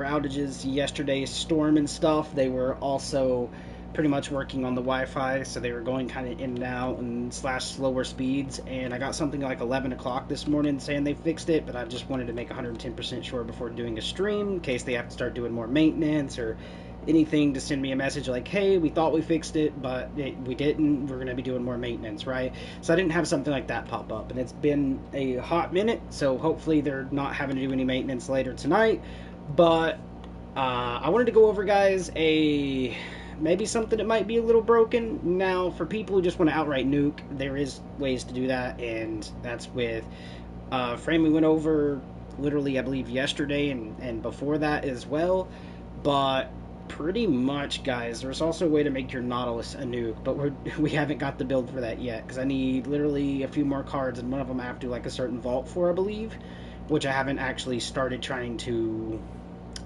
outages yesterday's storm and stuff. They were also pretty much working on the Wi-Fi, so they were going kind of in and out and slash slower speeds. And I got something like 11 o'clock this morning saying they fixed it, but I just wanted to make 110% sure before doing a stream in case they have to start doing more maintenance or anything, to send me a message like, hey, we thought we fixed it, but we didn't. We're going to be doing more maintenance, right? So I didn't have something like that pop up, and it's been a hot minute, so hopefully they're not having to do any maintenance later tonight. But I wanted to go over, guys, a maybe something that might be a little broken. Now, for people who just want to outright nuke, there is ways to do that, and that's with frame we went over literally, I believe, yesterday and before that as well. But pretty much, guys, there's also a way to make your Nautilus a nuke, but we haven't got the build for that yet, because I need literally a few more cards, and one of them I have to do like a certain vault for, I believe, which I haven't actually started trying to,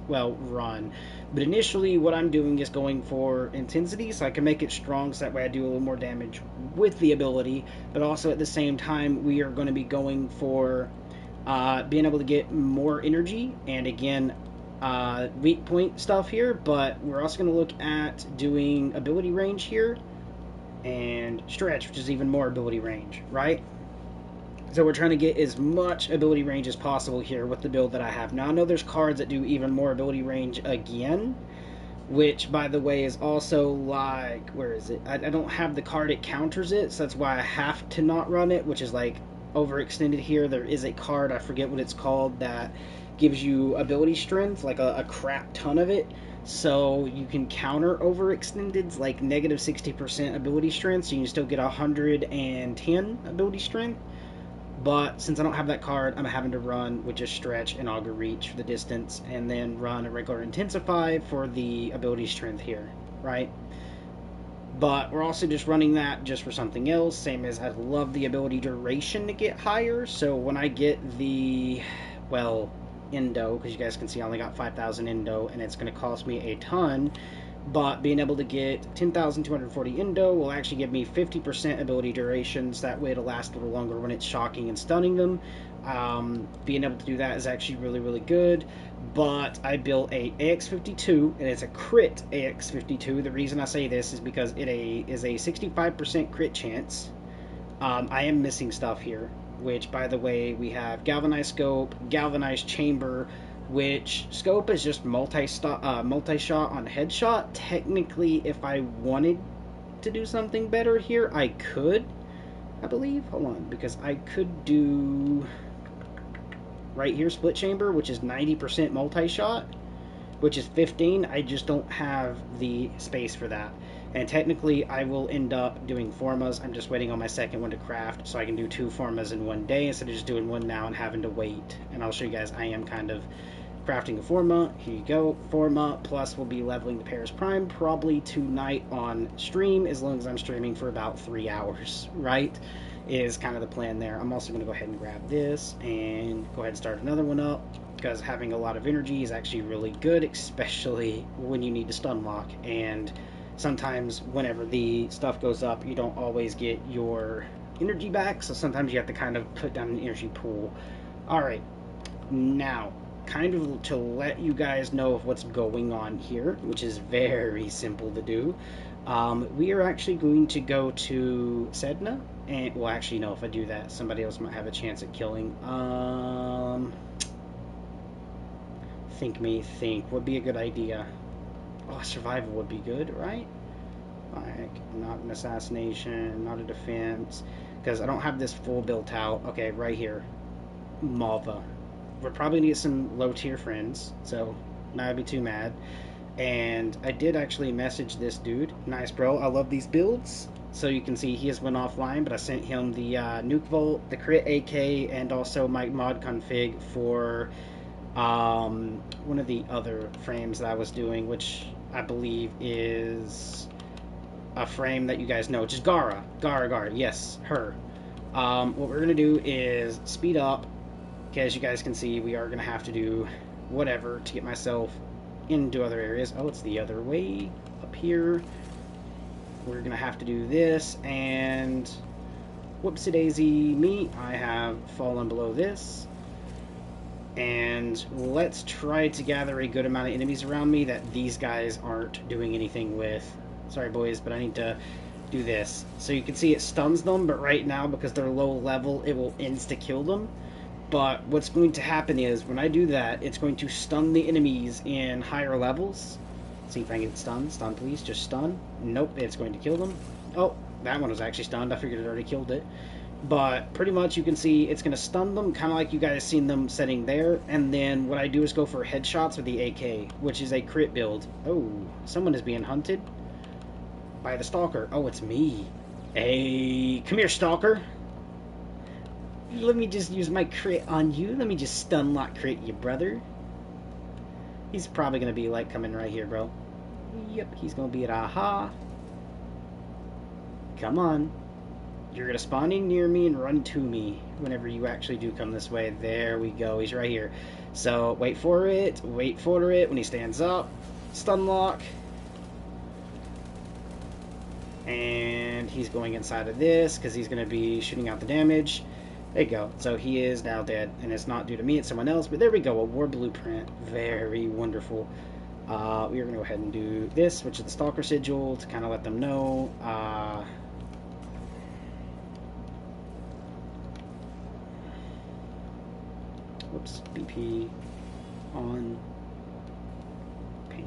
well, run. But initially what I'm doing is going for intensity, so I can make it strong, so that way I do a little more damage with the ability, but also at the same time we are going to be going for being able to get more energy, and again, weak point stuff here, but we're also going to look at doing ability range here and stretch, which is even more ability range, right? So we're trying to get as much ability range as possible here with the build that I have. Now I know there's cards that do even more ability range again, which, by the way, is also like, where is it? I don't have the card, it counters it, so that's why I have to not run it, which is like overextended here. There is a card, I forget what it's called, that gives you ability strength, like a crap ton of it, so you can counter overextendeds, like negative 60% ability strength, so you can still get 110 ability strength. But since I don't have that card, I'm having to run with just stretch and auger reach for the distance, and then run a regular intensify for the ability strength here, right? But we're also just running that just for something else, same as I'd love the ability duration to get higher. So when I get the, well, Indo, because you guys can see I only got 5,000 Indo, and it's going to cost me a ton, but being able to get 10,240 Indo will actually give me 50% ability durations. That way it'll last a little longer when it's shocking and stunning them. Being able to do that is actually really, really good. But I built a AX52, and it's a crit AX52. The reason I say this is because it is a 65% crit chance. I am missing stuff here, which, by the way, we have galvanized scope, galvanized chamber, which scope is just multi-shot on headshot. Technically, if I wanted to do something better here, I could, I believe. Hold on, because I could do right here split chamber, which is 90% multi-shot, which is 15. I just don't have the space for that. And technically, I will end up doing formas. I'm just waiting on my second one to craft, so I can do 2 formas in one day instead of just doing one now and having to wait. And I'll show you guys, I am kind of crafting a forma. Here you go, forma, plus we'll be leveling the Paris Prime probably tonight on stream, as long as I'm streaming for about 3 hours, right? Is kind of the plan there. I'm also going to go ahead and grab this and go ahead and start another one up, because having a lot of energy is actually really good, especially when you need to stun lock. And sometimes whenever the stuff goes up, you don't always get your energy back, so sometimes you have to kind of put down an energy pool. Alright, now, kind of to let you guys know of what's going on here, which is very simple to do, we are actually going to go to Sedna, and, well, actually, no, if I do that, somebody else might have a chance at killing. Think would be a good idea. Oh, survival would be good, right? Like, not an assassination, not a defense, because I don't have this full built out. Okay, right here, Malva. We're probably gonna get some low tier friends, so not be too mad. And I did actually message this dude. Nice, bro. I love these builds. So you can see he has went offline, but I sent him the Nuke Volt, the Crit AK, and also my mod config for one of the other frames that I was doing, which I believe is a frame that you guys know, which is Gara, yes, her. What we're going to do is speed up. Okay, as you guys can see, we are going to have to do whatever to get myself into other areas. Oh, it's the other way, up here. We're going to have to do this, and whoopsie-daisy me, I have fallen below this. And let's try to gather a good amount of enemies around me that these guys aren't doing anything with. Sorry, boys, but I need to do this. So you can see it stuns them, but right now, because they're low level, it will insta-kill them. But what's going to happen is, when I do that, it's going to stun the enemies in higher levels. See if I can get stunned. Stun, please. Just stun. Nope, it's going to kill them. Oh, that one was actually stunned. I figured it already killed it. But pretty much you can see it's going to stun them, kind of like you guys seen them setting there. And then what I do is go for headshots with the AK, which is a crit build. Oh, someone is being hunted by the stalker. Oh, it's me. Hey, come here, stalker. Let me just use my crit on you. Let me just stun lock crit you, brother. He's probably going to be like coming right here, bro. Yep, he's going to be at aha. Come on. You're going to spawn in near me and run to me whenever you actually do come this way. There we go. He's right here. So, wait for it. Wait for it. When he stands up, stun lock. And he's going inside of this because he's going to be shooting out the damage. There you go. So he is now dead. And it's not due to me, it's someone else. But there we go. A war blueprint. Very wonderful. We are going to go ahead and do this, which is the Stalker Sigil, to kind of let them know. Whoops, BP on pink.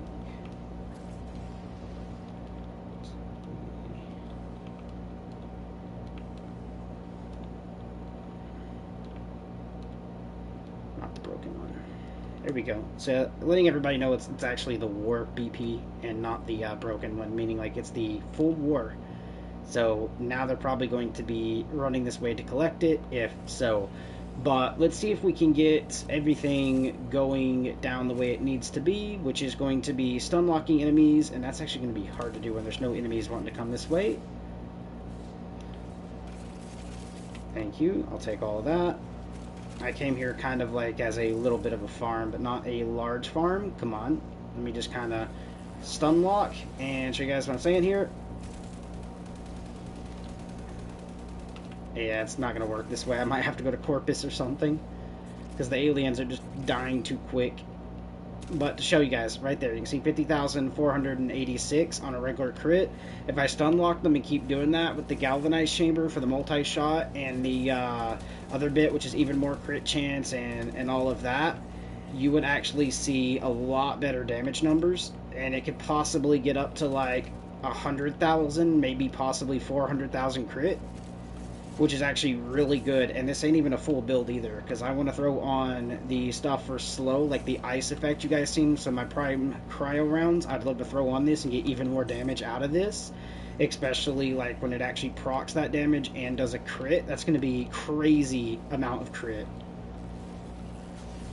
Not the broken one. There we go. So letting everybody know it's actually the war BP and not the broken one, meaning like it's the full war. So now they're probably going to be running this way to collect it, if so. But let's see if we can get everything going down the way it needs to be, which is going to be stun locking enemies, and that's actually going to be hard to do when there's no enemies wanting to come this way. Thank you. I'll take all of that. I came here kind of like as a little bit of a farm, but not a large farm. Come on. Let me just kind of stun lock and show you guys what I'm saying here. Yeah, it's not going to work this way. I might have to go to Corpus or something, because the aliens are just dying too quick. But to show you guys, right there, you can see 50,486 on a regular crit. If I stun lock them and keep doing that with the galvanized chamber for the multi-shot and the other bit, which is even more crit chance and all of that, you would actually see a lot better damage numbers. And it could possibly get up to like 100,000, maybe possibly 400,000 crit, which is actually really good. And this ain't even a full build either, because I want to throw on the stuff for slow, like the ice effect you guys seen. So my prime cryo rounds, I'd love to throw on this and get even more damage out of this, especially like when it actually procs that damage and does a crit. That's going to be crazy amount of crit.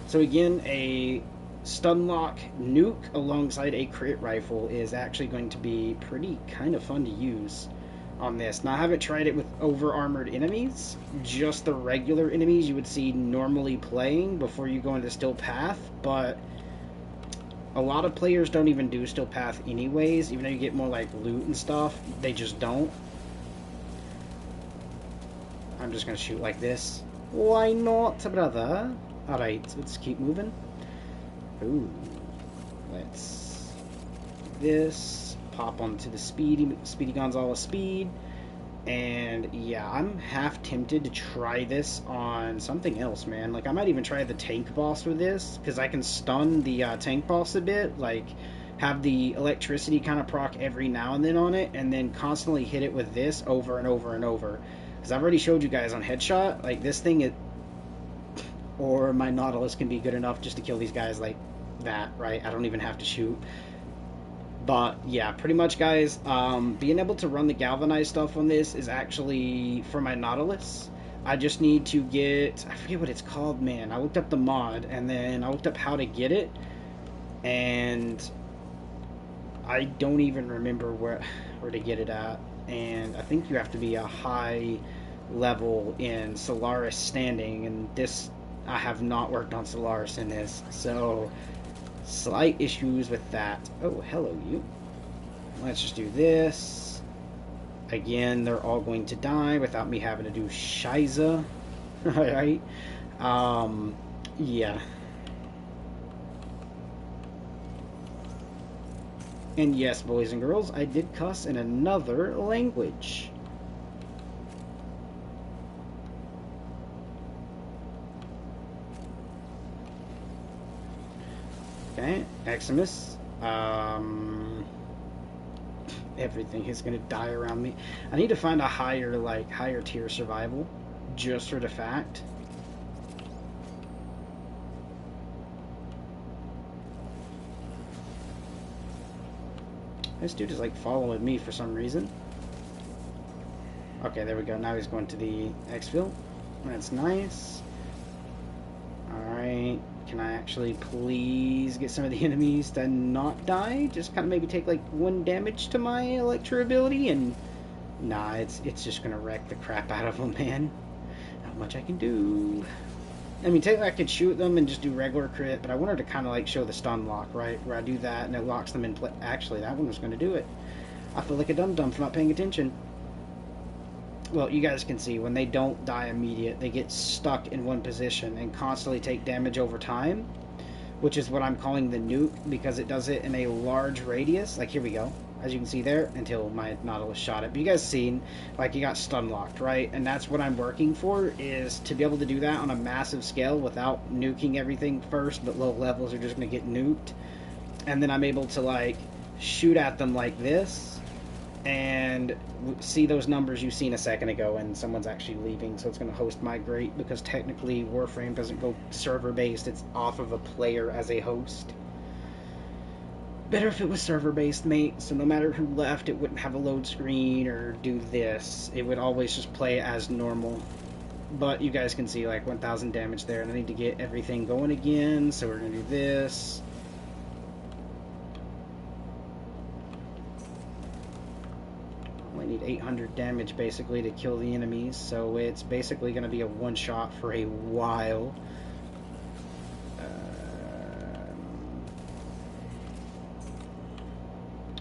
So again, a stun lock nuke alongside a crit rifle is actually going to be pretty kind of fun to use on this. Now, I haven't tried it with over-armored enemies, just the regular enemies you would see normally playing before you go into Still Path, but a lot of players don't even do Still Path anyways, even though you get more like loot and stuff, they just don't. I'm just going to shoot like this. Why not, brother? Alright, let's keep moving. Ooh, let's do this. Pop onto the Speedy Gonzalez speed, and yeah, I'm half tempted to try this on something else, man. Like, I might even try the tank boss with this, because I can stun the tank boss a bit, like have the electricity kind of proc every now and then on it, and then constantly hit it with this over and over and over, because I've already showed you guys on headshot, like this thing, or my Nautilus can be good enough just to kill these guys like that, right? I don't even have to shoot. But yeah, pretty much, guys, being able to run the galvanized stuff on this is actually for my Nautilus. I just need to get, I forget what it's called, man. I looked up the mod, and then I looked up how to get it, and I don't even remember where to get it at. And I think you have to be a high level in Solaris standing, and this, I have not worked on Solaris in this, so slight issues with that. Oh, hello, you. Let's just do this. Again, they're all going to die without me having to do Shiza. Alright. Yeah. And yes, boys and girls, I did cuss in another language. Okay, Eximus. Everything is gonna die around me. I need to find a higher tier survival, just for the fact. This dude is like following me for some reason. Okay, there we go. Now he's going to the exfil. That's nice. Alright. Can I actually please get some of the enemies to not die? Just kind of maybe take like 1 damage to my Electro ability and... Nah, it's just gonna wreck the crap out of them, man. Not much I can do. I mean, technically I could shoot them and just do regular crit, but I wanted to kind of like show the stun lock, right? Where I do that and it locks them in place. Actually, that one was going to do it. I feel like a dum-dum for not paying attention. Well, you guys can see, when they don't die immediate, they get stuck in one position and constantly take damage over time, which is what I'm calling the nuke, because it does it in a large radius. Like, here we go. As you can see there, until my Nautilus shot it. But you guys seen, like, he got stun locked, right? And that's what I'm working for, is to be able to do that on a massive scale without nuking everything first, but low levels are just going to get nuked. And then I'm able to, like, shoot at them like this, and see those numbers you've seen a second ago, and someone's actually leaving, so it's going to host migrate, because technically Warframe doesn't go server-based, it's off of a player as a host. Better if it was server-based, mate, so no matter who left, it wouldn't have a load screen or do this. It would always just play as normal. But you guys can see, like, 1,000 damage there, and I need to get everything going again, so we're going to do this. I need 800 damage, basically, to kill the enemies, so it's basically going to be a one-shot for a while.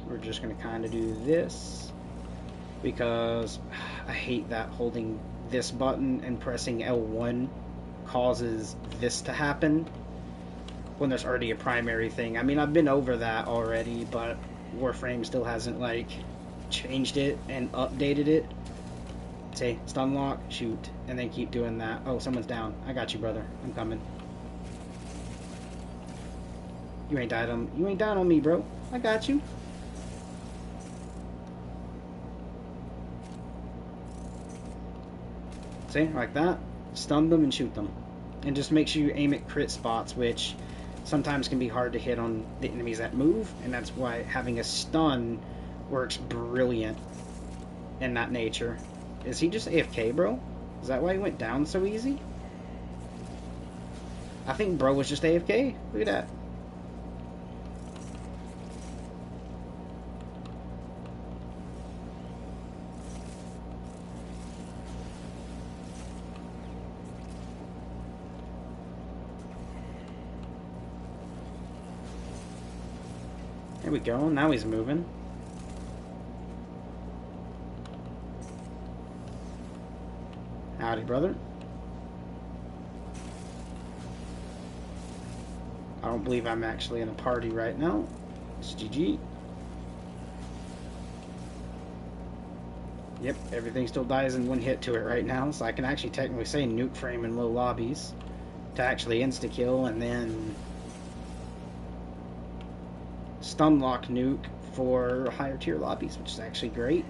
We're just going to kind of do this, because I hate that holding this button and pressing L1 causes this to happen when there's already a primary thing. I mean, I've been over that already, but Warframe still hasn't, like, changed it and updated it. Say, stun lock, shoot, and then keep doing that. Oh, someone's down. I got you, brother. I'm coming. You ain't died on me, bro. I got you. See, like that. Stun them and shoot them. And just make sure you aim at crit spots, which sometimes can be hard to hit on the enemies that move, and that's why having a stun works brilliant in that nature. Is he just AFK, bro? Is that why he went down so easy? I think bro was just AFK. Look at that. There we go. Now he's moving. Howdy, brother. I don't believe I'm actually in a party right now. It's GG. Yep, everything still dies in one hit to it right now, so I can actually technically say nuke frame in low lobbies to actually insta-kill, and then stun lock nuke for higher tier lobbies, which is actually great.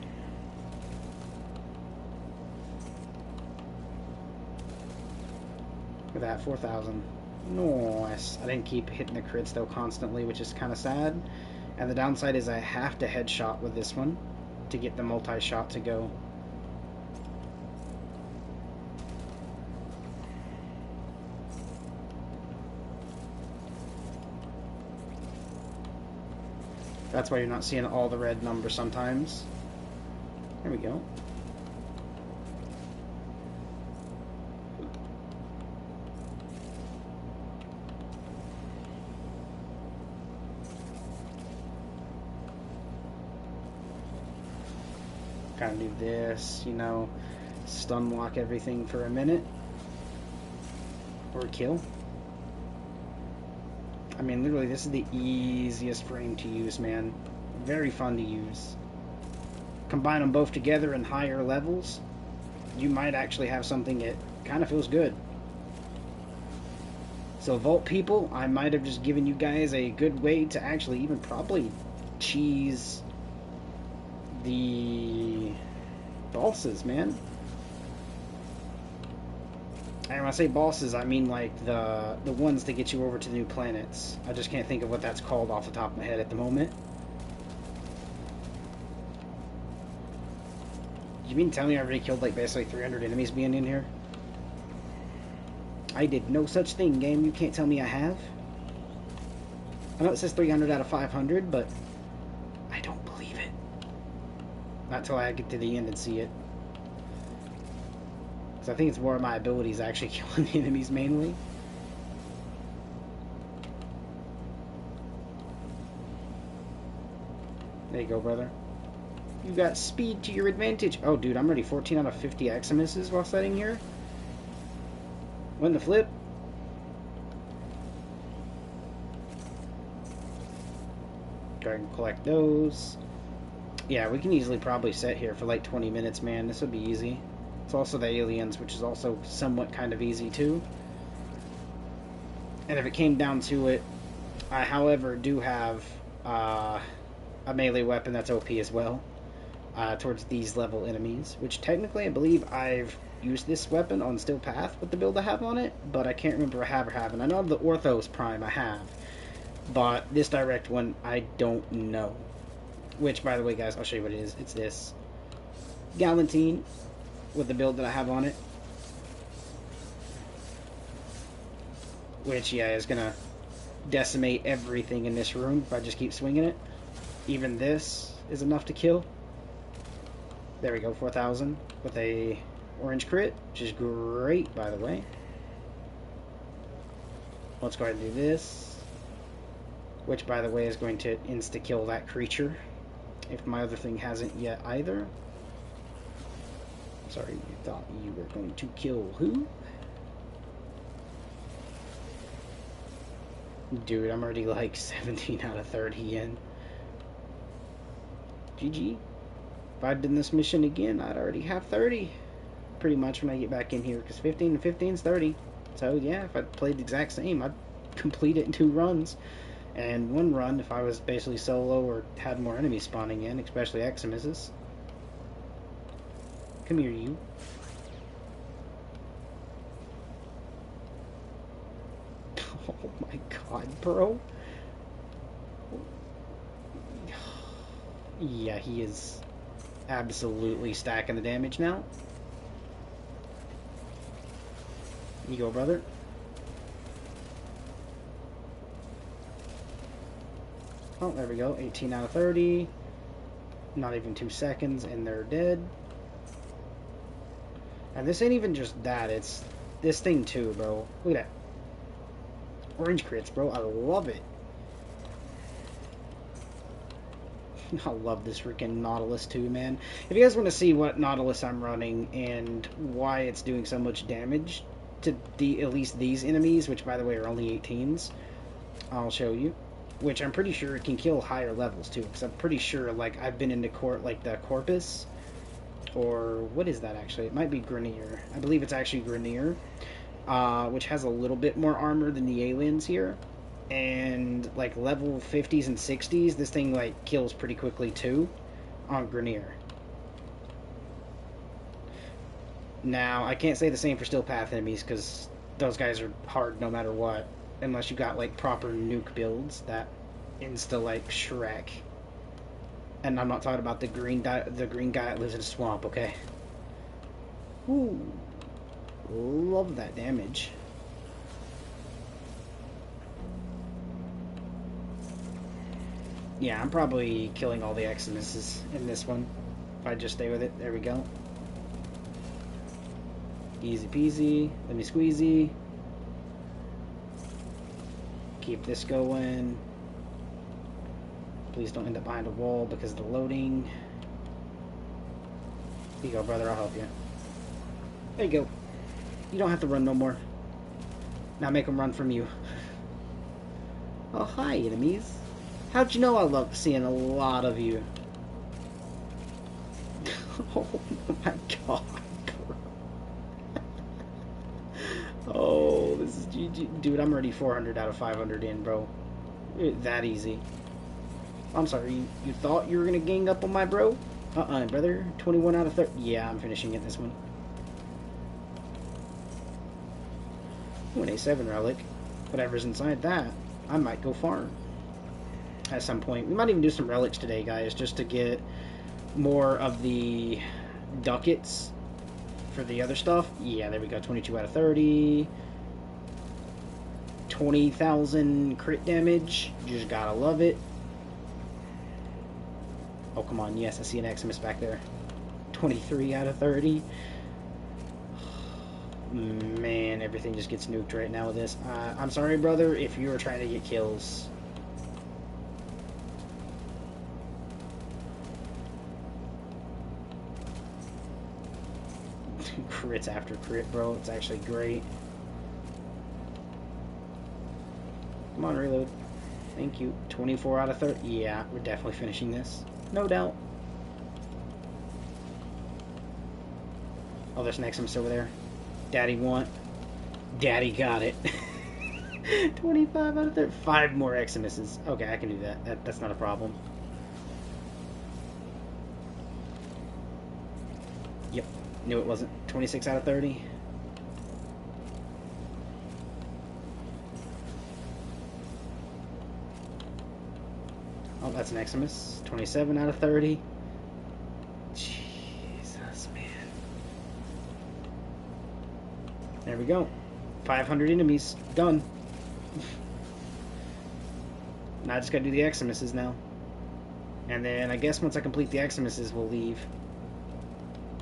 Look at that, 4,000. Nice. I didn't keep hitting the crits though constantly, which is kind of sad. And the downside is I have to headshot with this one to get the multi-shot to go. That's why you're not seeing all the red numbers sometimes. There we go. Kind of do this, you know, stun lock everything for a minute. Or kill. I mean, literally, this is the easiest frame to use, man. Very fun to use. Combine them both together in higher levels, you might actually have something that kind of feels good. So Vault people, I might have just given you guys a good way to actually even probably cheese the bosses, man. And when I say bosses, I mean like the ones that get you over to the new planets. I just can't think of what that's called off the top of my head at the moment. You mean to tell me I already killed like basically 300 enemies being in here? I did no such thing, game. You can't tell me I have. I know it says 300 out of 500, but I don't believe it. Not until I get to the end and see it. Because I think it's more of my abilities actually killing the enemies mainly. There you go, brother. You got speed to your advantage. Oh, dude, I'm already 14 out of 50 Eximuses while sitting here. When the flip. Go ahead and collect those. Yeah, we can easily probably sit here for like 20 minutes, man. This would be easy. It's also the aliens, which is also somewhat kind of easy, too. And if it came down to it, I, however, do have a melee weapon that's OP as well. Towards these level enemies, which technically I believe I've used this weapon on Steel Path with the build I have on it, but I can't remember I have or haven't. I know of the Orthos Prime I have, but this direct one I don't know. Which, by the way, guys, I'll show you what it is. It's this Galantine with the build that I have on it, which, yeah, is gonna decimate everything in this room if I just keep swinging it. Even this is enough to kill. There we go, 4,000 with a orange crit, which is great, by the way. Let's go ahead and do this, which, by the way, is going to insta-kill that creature, if my other thing hasn't yet either. Sorry, you thought you were going to kill who? Dude, I'm already like 17 out of 30 in. GG. If I'd done this mission again, I'd already have 30. Pretty much when I get back in here, because 15 and 15 is 30. So yeah, if I played the exact same, I'd complete it in 2 runs. And 1 run if I was basically solo or had more enemies spawning in, especially Eximuses. Come here, you. Oh my god, bro. Yeah, he is absolutely stacking the damage now. You go, brother. Oh, there we go. 18 out of 30. Not even 2 seconds, and they're dead. And this ain't even just that. It's this thing, too, bro. Look at that. Orange crits, bro. I love it. I love this freaking Nautilus too, man. If you guys want to see what Nautilus I'm running and why it's doing so much damage to at least these enemies, which by the way are only 18s, I'll show you. Which I'm pretty sure it can kill higher levels too, because I'm pretty sure like I've been into like the Corpus, or what is that actually? It might be Grenier. I believe it's actually Grenier, which has a little bit more armor than the aliens here. And like level 50s and 60s, this thing like kills pretty quickly too on Grenier. Now I can't say the same for Steel Path enemies, because those guys are hard no matter what, unless you got like proper nuke builds that insta like Shrek. And I'm not talking about the green guy that lives in a swamp, okay? Ooh, love that damage. Yeah, I'm probably killing all the Eximuses in this one if I just stay with it. There we go. Easy peasy. Let me squeezy. Keep this going. Please don't end up behind a wall because of the loading. Here you go, brother. I'll help you. There you go. You don't have to run no more. Now make them run from you. Oh, hi, enemies. How'd you know I love seeing a lot of you? Oh my god. Oh, this is GG. Dude, I'm already 400 out of 500 in, bro. That easy. I'm sorry, you thought you were gonna gang up on my bro? Brother. 21 out of 30. Yeah, I'm finishing it this one. Ooh, an A7 relic. Whatever's inside that, I might go farm at some point. We might even do some relics today, guys, just to get more of the ducats for the other stuff. Yeah, there we go. 22 out of 30. 20,000 crit damage. Just gotta love it. Oh, come on. Yes, I see an Eximus back there. 23 out of 30. Man, everything just gets nuked right now with this. I'm sorry, brother, if you were trying to get kills. Crits after crit, bro. It's actually great. Come on, reload. Thank you. 24 out of 30. Yeah, we're definitely finishing this. No doubt. Oh, there's an Eximus over there. Daddy want. Daddy got it. 25 out of 30. 5 more Eximuses. Okay, I can do that. That's not a problem. Yep. Knew it wasn't. 26 out of 30. Oh, that's an Eximus. 27 out of 30. Jesus, man. There we go. 500 enemies. Done. Now I just gotta do the Eximuses now. And then I guess once I complete the Eximuses, we'll leave.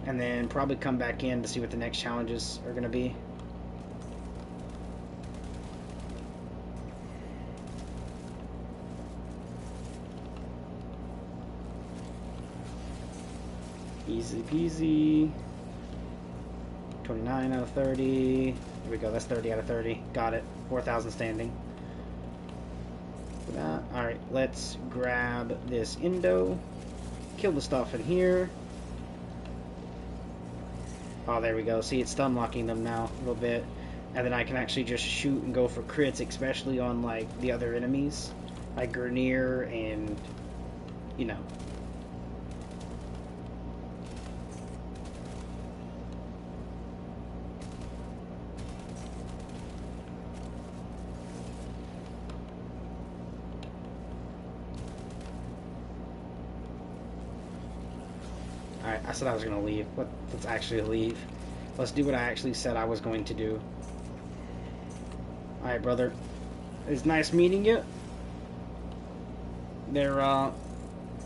And then probably come back in to see what the next challenges are gonna be. Easy peasy. 29 out of 30. There we go. That's 30 out of 30. Got it. 4,000 standing. Alright, let's grab this Indo. Kill the stuff in here. Oh, there we go. See, it's stun locking them now a little bit. And then I can actually just shoot and go for crits, especially on, like, the other enemies. Like Grenier and, you know. Alright, I said I was going to leave. Let's actually leave. Let's do what I actually said I was going to do. Alright, brother. It's nice meeting you. There,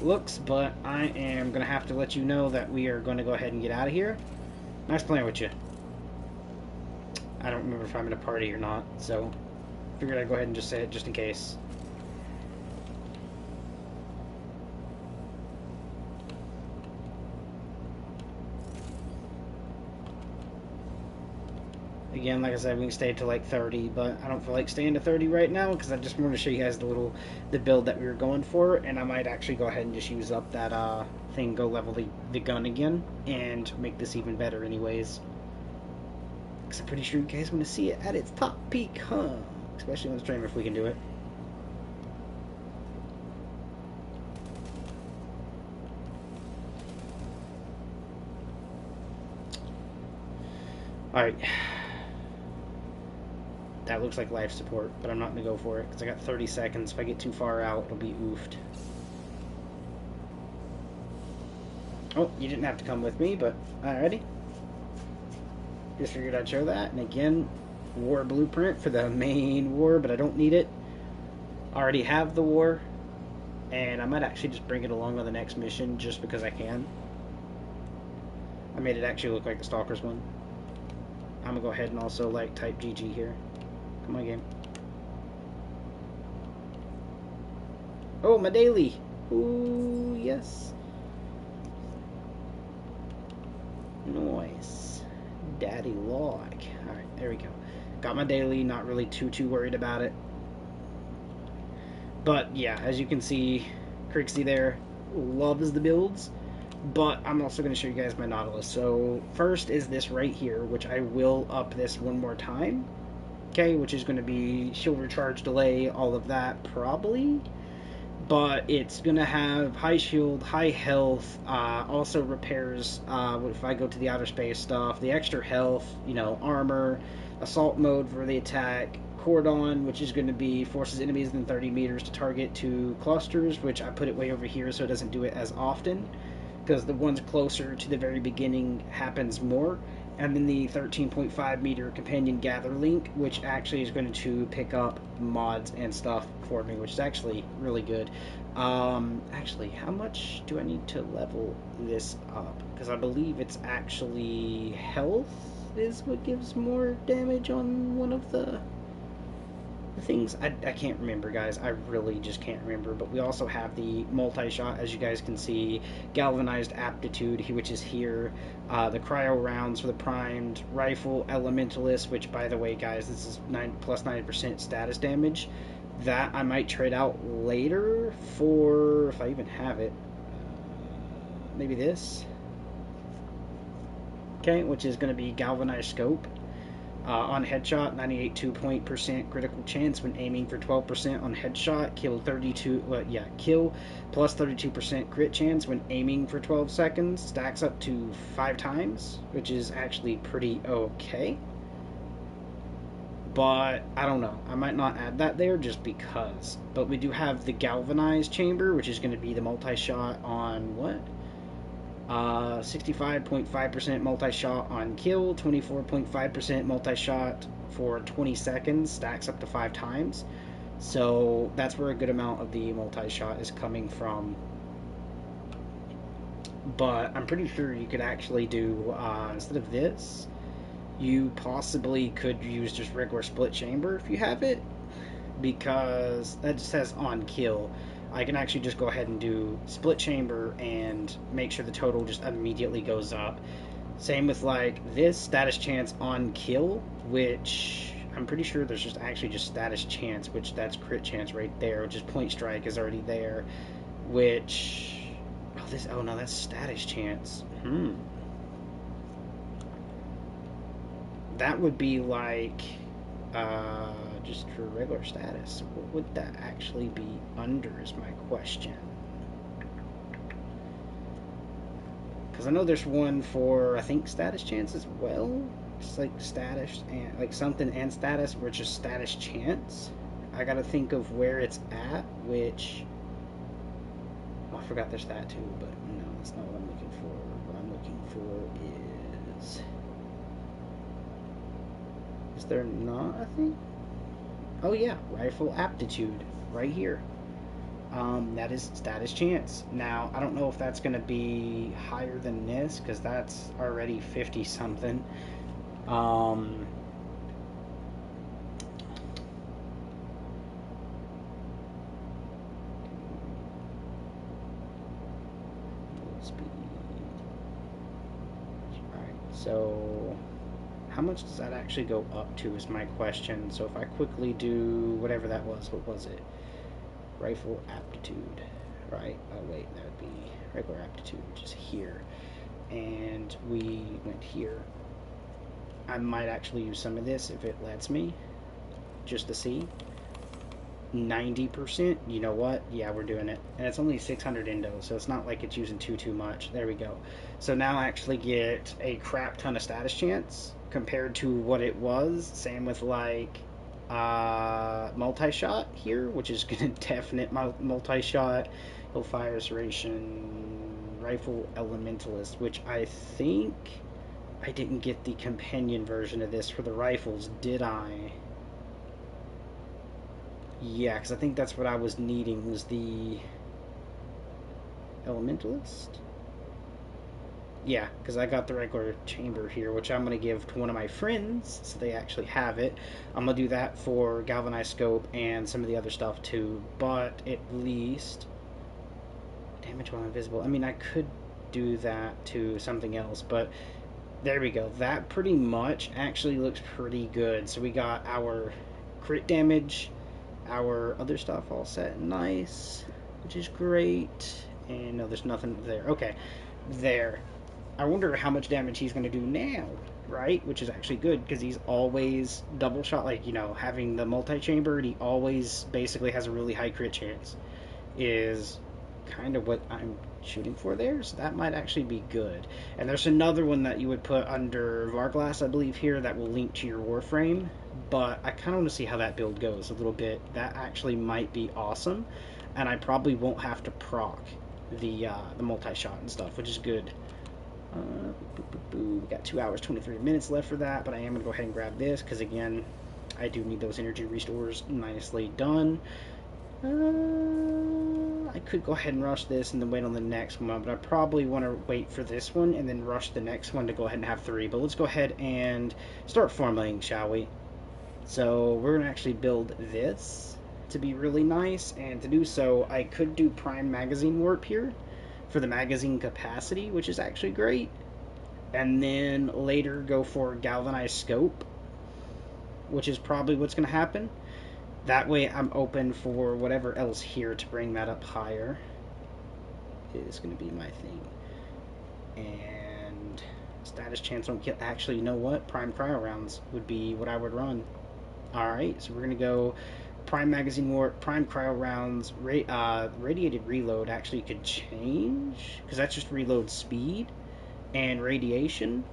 looks, but I am going to have to let you know that we are going to go ahead and get out of here. Nice playing with you. I don't remember if I'm in a party or not, so figured I'd go ahead and just say it just in case. Again, like I said, we can stay to like 30, but I don't feel like staying to 30 right now because I just want to show you guys the build that we were going for, and I might actually go ahead and just use up that thing, go level the gun again, and make this even better anyways. Because I'm pretty sure you guys want to see it at its top peak, huh? Especially on the stream if we can do it. Alright. That looks like life support, but I'm not going to go for it because I got 30 seconds. If I get too far out, it'll be oofed. Oh, you didn't have to come with me, but alrighty. Just figured I'd show that. And again, war blueprint for the main war, but I don't need it. I already have the war, and I might actually just bring it along on the next mission just because I can. I made it actually look like the Stalker's one. I'm going to go ahead and also like type GG here. Come on, game. Oh, my daily. Ooh, yes. Nice. Daddy log. Alright, there we go. Got my daily, not really too worried about it. But yeah, as you can see, Crixie there loves the builds. But I'm also going to show you guys my Nautilus. So first is this right here, which I will up this one more time. Okay, which is going to be shield recharge delay, all of that probably. But it's going to have high shield, high health, also repairs if I go to the outer space stuff, the extra health, armor, assault mode for the attack, cordon, which is going to be forces enemies within 30 meters to target to clusters, which I put it way over here so it doesn't do it as often, because the ones closer to the very beginning happens more. And then the 13.5 meter companion gather link, which actually is going to pick up mods and stuff for me, which is actually really good. Actually, how much do I need to level this up? Because I believe it's actually health is what gives more damage on one of the things. I can't remember, guys. I really just can't remember. But we also have the multi-shot, as you guys can see, galvanized aptitude, which is here, the cryo rounds for the primed rifle, elementalist, which, by the way, guys, this is plus 90% status damage. That I might trade out later for, if I even have it, maybe this. Okay, which is going to be galvanized scope. On headshot, 98 2% critical chance when aiming for 12% on headshot. Kill kill plus 32% crit chance when aiming for 12 seconds. Stacks up to 5 times, which is actually pretty okay. But I don't know. I might not add that there just because. But we do have the galvanized chamber, which is going to be the multi-shot on what? 65.5% multi-shot on kill, 24.5% multi-shot for 20 seconds, stacks up to 5 times. So that's where a good amount of the multi-shot is coming from. But I'm pretty sure you could actually do, instead of this, you possibly could use just regular split chamber if you have it, because that just says on kill. I can actually just go ahead and do split chamber and make sure the total just immediately goes up. Same with like this status chance on kill, which I'm pretty sure there's just actually just status chance, which that's crit chance right there, which is point strike is already there, which oh no, that's status chance. That would be like just for regular status. What would that actually be under is my question. Because I know there's one for, I think, status chance as well. It's like status and like something and status, where it's just status chance. I gotta think of where it's at, which I forgot there's that too, but no, that's not what I'm looking for. What I'm looking for is there not, I think? Oh yeah, rifle aptitude right here. That is status chance. Now, I don't know if that's going to be higher than this, because that's already 50 something. Speed. Alright, so how much does that actually go up to is my question. So if I quickly do whatever that was, what was it? Rifle aptitude, right? Oh wait, that would be regular aptitude, which is here. And we went here. I might actually use some of this if it lets me, just to see. 90%, you know what? Yeah, we're doing it. And it's only 600 Indo, so it's not like it's using too much. There we go. So now I actually get a crap ton of status chance compared to what it was. Same with like multi-shot here, which is gonna definite multi-shot, Hillfire Restoration, Rifle Elementalist, which I think I didn't get the companion version of this for the rifles, did I? Yeah, because I think that's what I was needing, was the Elementalist. Yeah, because I got the regular chamber here, which I'm going to give to one of my friends, so they actually have it. I'm going to do that for galvanized scope and some of the other stuff too, but at least damage while invisible. I mean, I could do that to something else, but there we go. That pretty much actually looks pretty good. So we got our crit damage, our other stuff all set and nice, which is great. And no, there's nothing there. Okay, there. I wonder how much damage he's going to do now, right? Which is actually good because he's always double shot, like, you know, having the multi-chamber, he always basically has a really high crit chance, is kind of what I'm shooting for there, so that might actually be good. And there's another one that you would put under Varglass, I believe, here, that will link to your Warframe, but I kind of want to see how that build goes a little bit. That actually might be awesome, and I probably won't have to proc the multi-shot and stuff, which is good. We got 2 hours 23 minutes left for that, but I am going to go ahead and grab this because, again, I do need those energy restores. Nicely done. I could go ahead and rush this and then wait on the next one, but I probably want to wait for this one and then rush the next one to go ahead and have 3. But let's go ahead and start farming, shall we? So we're going to actually build this to be really nice, and to do so, I could do prime magazine warp here for the magazine capacity, which is actually great, and then later go for galvanized scope, which is probably what's going to happen. That way I'm open for whatever else here to bring that up higher is going to be my thing. And status chance on kill. Actually, you know what? Prime cryo rounds would be what I would run. Alright, so we're going to go prime magazine warp, prime cryo rounds, radiated reload actually could change, because that's just reload speed, and radiation.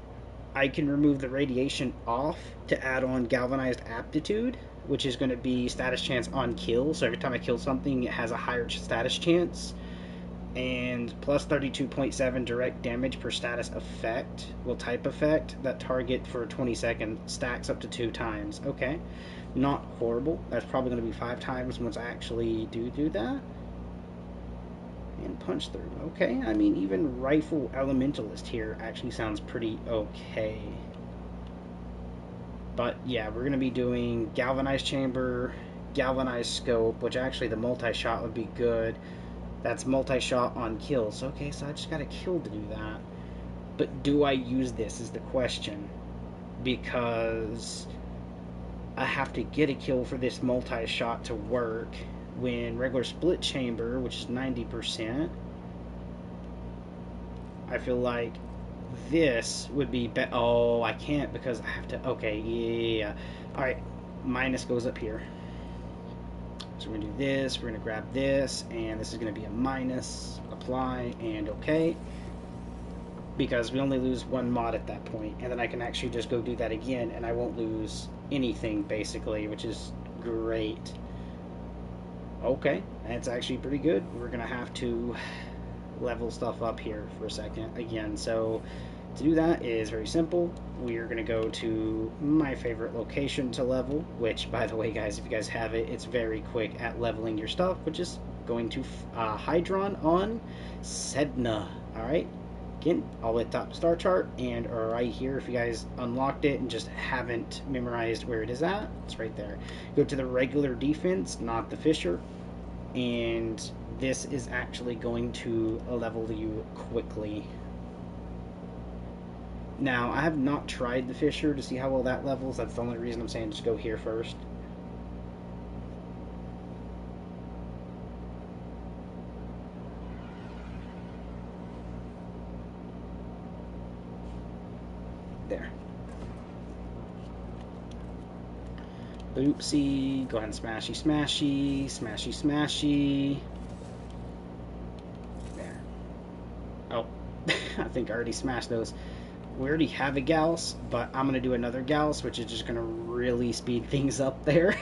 I can remove the radiation off to add on galvanized aptitude, which is going to be status chance on kill, so every time I kill something it has a higher status chance, and plus 32.7 direct damage per status effect, well, type effect, that target for 20 seconds stacks up to 2 times. Okay, not horrible. That's probably going to be 5 times once I actually do that. And punch through. Okay, I mean, even Rifle Elementalist here actually sounds pretty okay. But yeah, we're going to be doing Galvanized Chamber, Galvanized Scope, which actually the multi-shot would be good. That's multi-shot on kills. Okay, so I just got a kill to do that. But do I use this is the question. Because I have to get a kill for this multi-shot to work, when regular split chamber, which is 90%, I feel like this would be oh, I can't because I have to. Okay, yeah. Alright, minus goes up here. So we're going to do this, we're going to grab this, and this is going to be a minus, apply, and okay. Because we only lose 1 mod at that point, and then I can actually just go do that again, and I won't lose anything, basically, which is great. Okay, that's actually pretty good. We're going to have to level stuff up here for a second again. So to do that is very simple. We're going to go to my favorite location to level, which, by the way, guys, if you guys have it, it's very quick at leveling your stuff, which is going to Hydron on Sedna. Alright, again, all the way top star chart, and right here, if you guys unlocked it and just haven't memorized where it is at, it's right there. Go to the regular defense, not the Fisher, and this is actually going to level you quickly. Now, I have not tried the Fisher to see how well that levels. That's the only reason I'm saying just go here first. There. Oopsie. Go ahead and smashy, smashy, smashy, smashy. There. Oh, I think I already smashed those. We already have a Gauss, but I'm going to do another Gauss, which is just going to really speed things up there.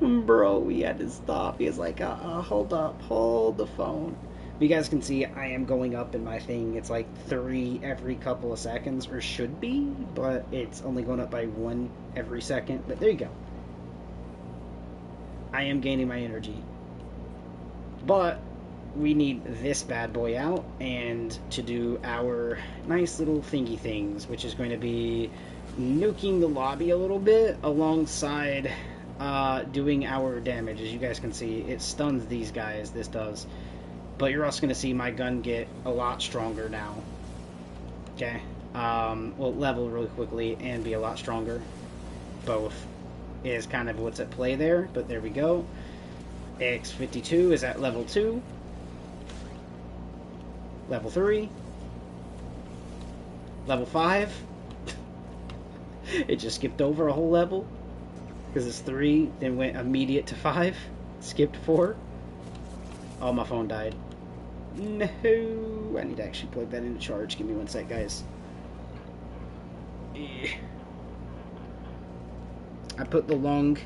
Bro, we had to stop. He was like, hold up, hold the phone. But you guys can see I am going up in my thing. It's like 3 every couple of seconds, or should be, but it's only going up by 1 every second. But there you go. I am gaining my energy. But we need this bad boy out, and to do our nice little thingy things, which is going to be nuking the lobby a little bit alongside doing our damage. As you guys can see, it stuns these guys, this does. But you're also going to see my gun get a lot stronger now. Okay? Well, level really quickly and be a lot stronger. Both. is kind of what's at play there, but there we go. X52 is at level 2. Level 3. Level 5. It just skipped over a whole level. Because it's 3, then went immediate to 5. Skipped 4. Oh, my phone died. No, I need to actually plug that into charge. Give me one sec, guys. I put the long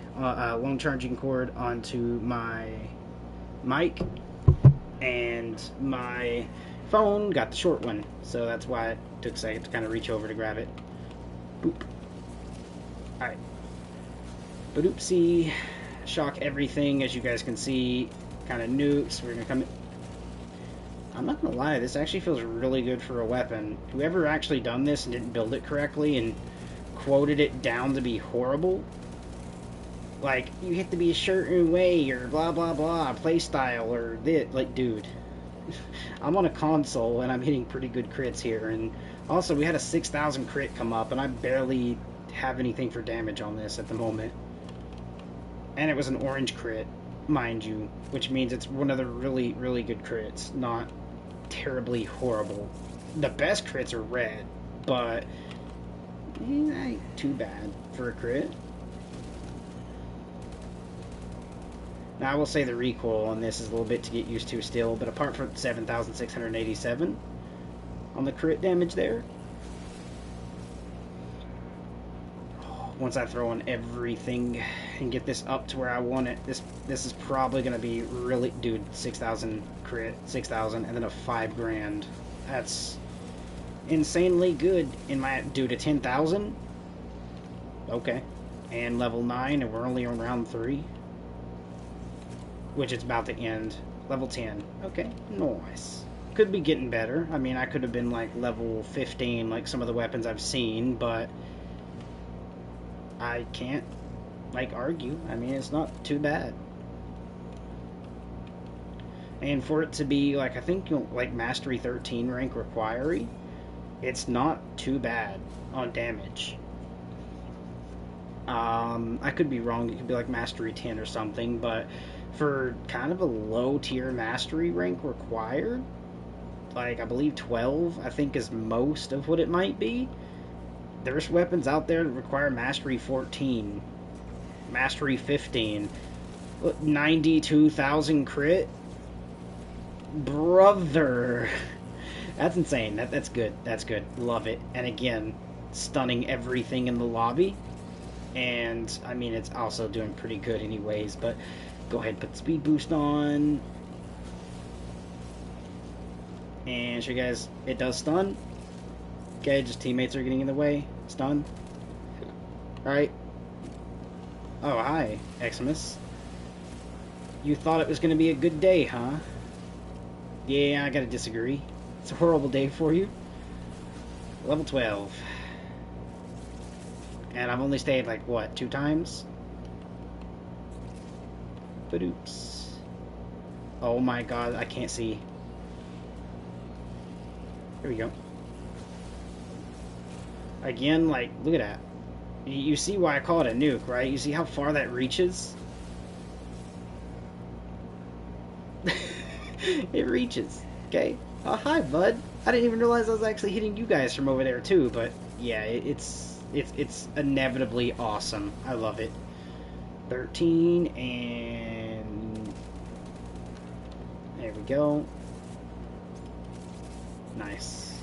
charging cord onto my mic, and my phone got the short one, so that's why it took a second to kind of reach over to grab it. Boop. Alright. But oopsie. Shock everything, as you guys can see. Kind of nukes. We're gonna come in. I'm not gonna lie, this actually feels really good for a weapon. Whoever actually done this and didn't build it correctly and quoted it down to be horrible, like, you hit to be a certain way, or blah blah blah, playstyle, or this, like, dude. I'm on a console and I'm hitting pretty good crits here, and also we had a 6,000 crit come up and I barely have anything for damage on this at the moment. And it was an orange crit, mind you, which means it's one of the really, really good crits, not terribly horrible. The best crits are red, but ain't too bad for a crit. Now I will say the recoil on this is a little bit to get used to still, but apart from 7,687 on the crit damage there, once I throw in everything and get this up to where I want it, this is probably going to be really, dude, 6,000 crit, 6,000, and then a 5 grand. That's insanely good in my, dude, a 10,000? Okay. And level 9, and we're only on round 3. Which it's about to end. Level 10. Okay, nice. Could be getting better. I mean, I could have been like level 15 like some of the weapons I've seen, but I can't, like, argue. I mean, it's not too bad. And for it to be, like, I think, like, Mastery 13 rank requiry, it's not too bad on damage. I could be wrong. It could be, like, Mastery 10 or something, but for kind of a low-tier Mastery rank required, like, I believe 12, I think, is most of what it might be. There's weapons out there that require Mastery 14, Mastery 15, 92,000 crit. Brother, that's insane. That's good. That's good. Love it. And again, stunning everything in the lobby. And I mean, it's also doing pretty good anyways. But go ahead, put speed boost on, and show you guys it does stun. Okay, just teammates are getting in the way. Stun. Alright. Oh, hi, Eximus. You thought it was going to be a good day, huh? Yeah, I gotta disagree. It's a horrible day for you. Level 12. And I've only stayed, like, what, 2 times? But oops. Oh my god, I can't see. Here we go. Again, like, look at that. You see why I call it a nuke, right? You see how far that reaches? It reaches. Okay. Oh, hi, bud. I didn't even realize I was actually hitting you guys from over there, too. But, yeah, it's inevitably awesome. I love it. 13, and there we go. Nice.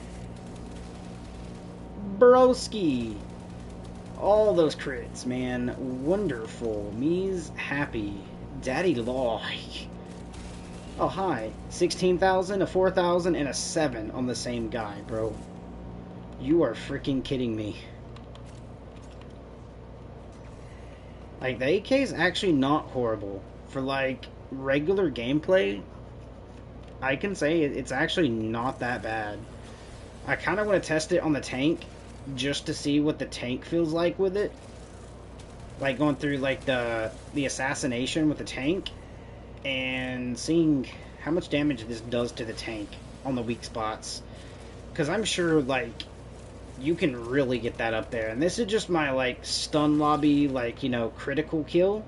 Broski. All those crits, man. Wonderful. Me's happy. Daddy Law. Oh, hi. 16,000, a 4,000, and a 7 on the same guy, bro. You are freaking kidding me. Like, the AK is actually not horrible. For, like, regular gameplay, I can say it's actually not that bad. I kind of want to test it on the tank, just to see what the tank feels like with it. Like, going through, like, the assassination with the tank, and seeing how much damage this does to the tank on the weak spots. Because I'm sure, like, you can really get that up there. And this is just my, like, stun lobby, like, you know, critical kill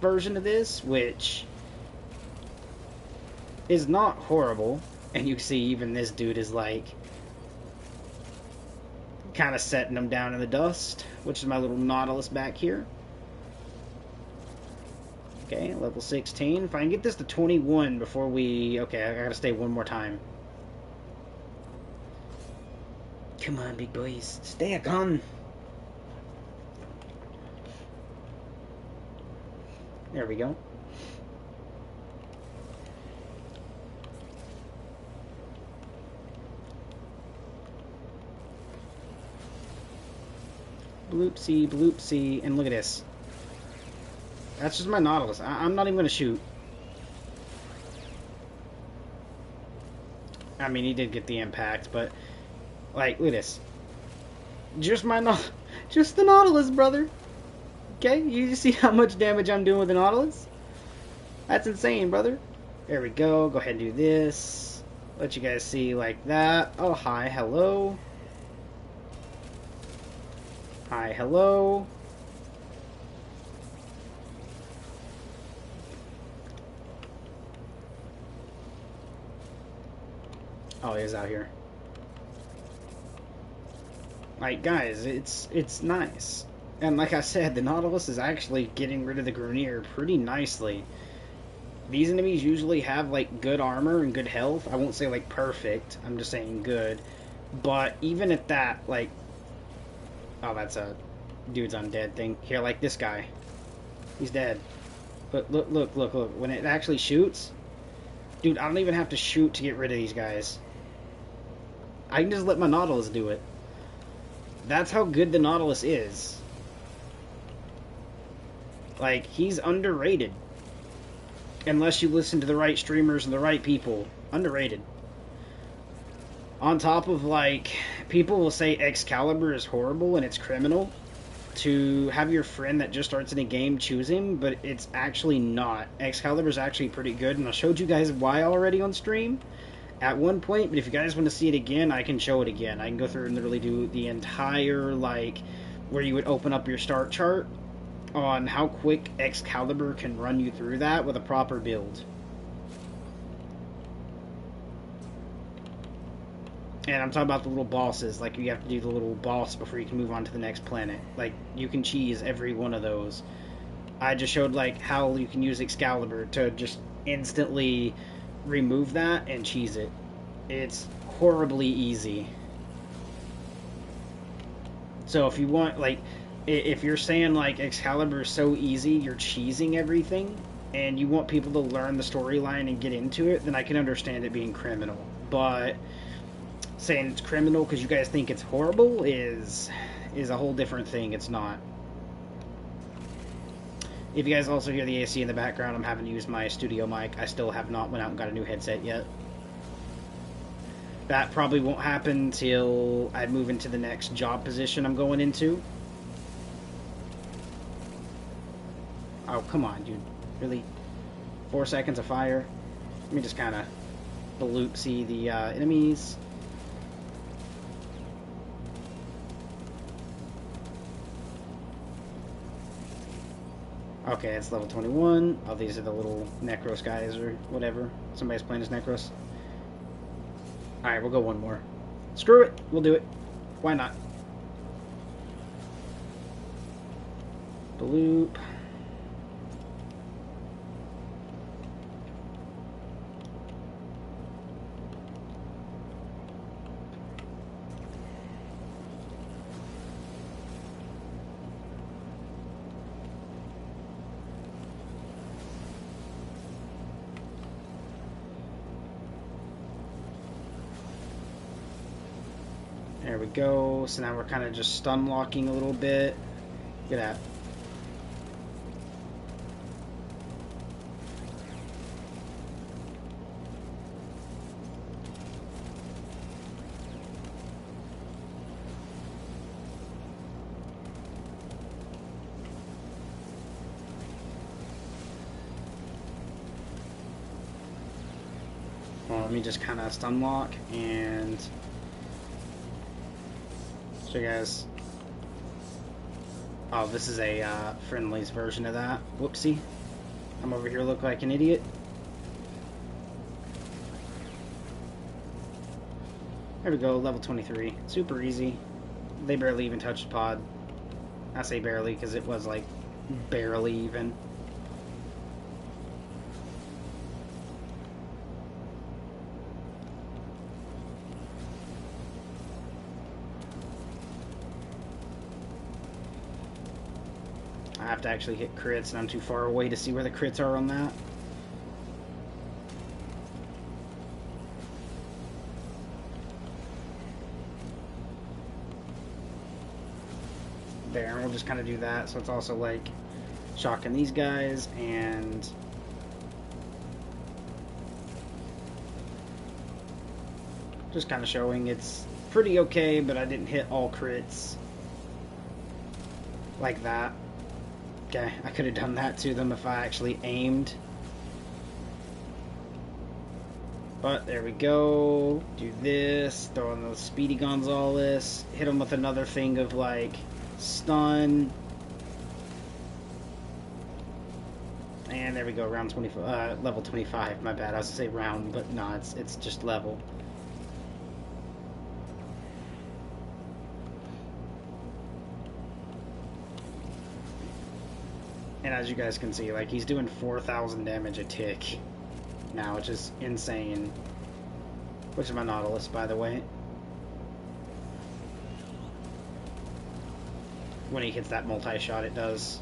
version of this, which is not horrible. And you see even this dude is, like, kind of setting them down in the dust, which is my little Nautilus back here. Okay, level 16. If I can get this to 21 before we... Okay, I gotta stay one more time. Come on, big boys. Stay a gun. There we go. Bloopsie, bloopsie. And look at this. That's just my Nautilus. I'm not even going to shoot. I mean, he did get the impact, but... Like, look at this. Just just the Nautilus, brother. Okay, you see how much damage I'm doing with the Nautilus? That's insane, brother. There we go. Go ahead and do this. Let you guys see like that. Oh, hi, hello. Hi, hello. Oh, he's out here. Like, guys, it's nice. And like I said, the Nautilus is actually getting rid of the Grenier pretty nicely. These enemies usually have, like, good armor and good health. I won't say, like, perfect. I'm just saying good. But even at that, like... Oh, that's a dude's undead thing. Here, like this guy. He's dead. But look, look, look, look. When it actually shoots... Dude, I don't even have to shoot to get rid of these guys. I can just let my Nautilus do it. That's how good the Nautilus is. Like, he's underrated. Unless you listen to the right streamers and the right people. Underrated. On top of, like, people will say Excalibur is horrible and it's criminal to have your friend that just starts in a game choose him, but it's actually not. Excalibur is actually pretty good, and I showed you guys why already on stream at one point, but if you guys want to see it again, I can show it again. I can go through and literally do the entire, like, where you would open up your start chart on how quick Excalibur can run you through that with a proper build. And I'm talking about the little bosses, like you have to do the little boss before you can move on to the next planet. Like, you can cheese every one of those. I just showed, like, how you can use Excalibur to just instantly remove that and cheese it. It's horribly easy. So if you want, like, if you're saying, like, Excalibur is so easy, you're cheesing everything, and you want people to learn the storyline and get into it, then I can understand it being criminal. But saying it's criminal because you guys think it's horrible is a whole different thing. It's not. If you guys also hear the AC in the background, I'm having to use my studio mic. I still have not went out and got a new headset yet. That probably won't happen till I move into the next job position I'm going into. Oh, come on, dude. Really? 4 seconds of fire? Let me just kind of bloop see the enemies. Okay, it's level 21. Oh, these are the little Necros guys or whatever. Somebody's playing as Necros. Alright, we'll go one more. Screw it. We'll do it. Why not? Bloop. There we go. So now we're kind of just stun locking a little bit. Look at that. Well, let me just kind of stun lock and So you guys... Oh, this is a friendlies version of that. Whoopsie. I'm over here look like an idiot. There we go, level 23. Super easy. They barely even touched pod. I say barely because it was like barely even. I have to actually hit crits, and I'm too far away to see where the crits are on that. There, and we'll just kind of do that, so it's also like shocking these guys, and just kind of showing it's pretty okay, but I didn't hit all crits like that. Okay, I could have done that to them if I actually aimed. But there we go. Do this. Throw in those Speedy Gonzales. Hit them with another thing of like stun. And there we go. Round 25. Level 25. My bad. I was gonna say round, but no, it's just level. And as you guys can see, like, he's doing 4,000 damage a tick now, which is insane. Which is my Nautilus, by the way. When he hits that multi-shot, it does.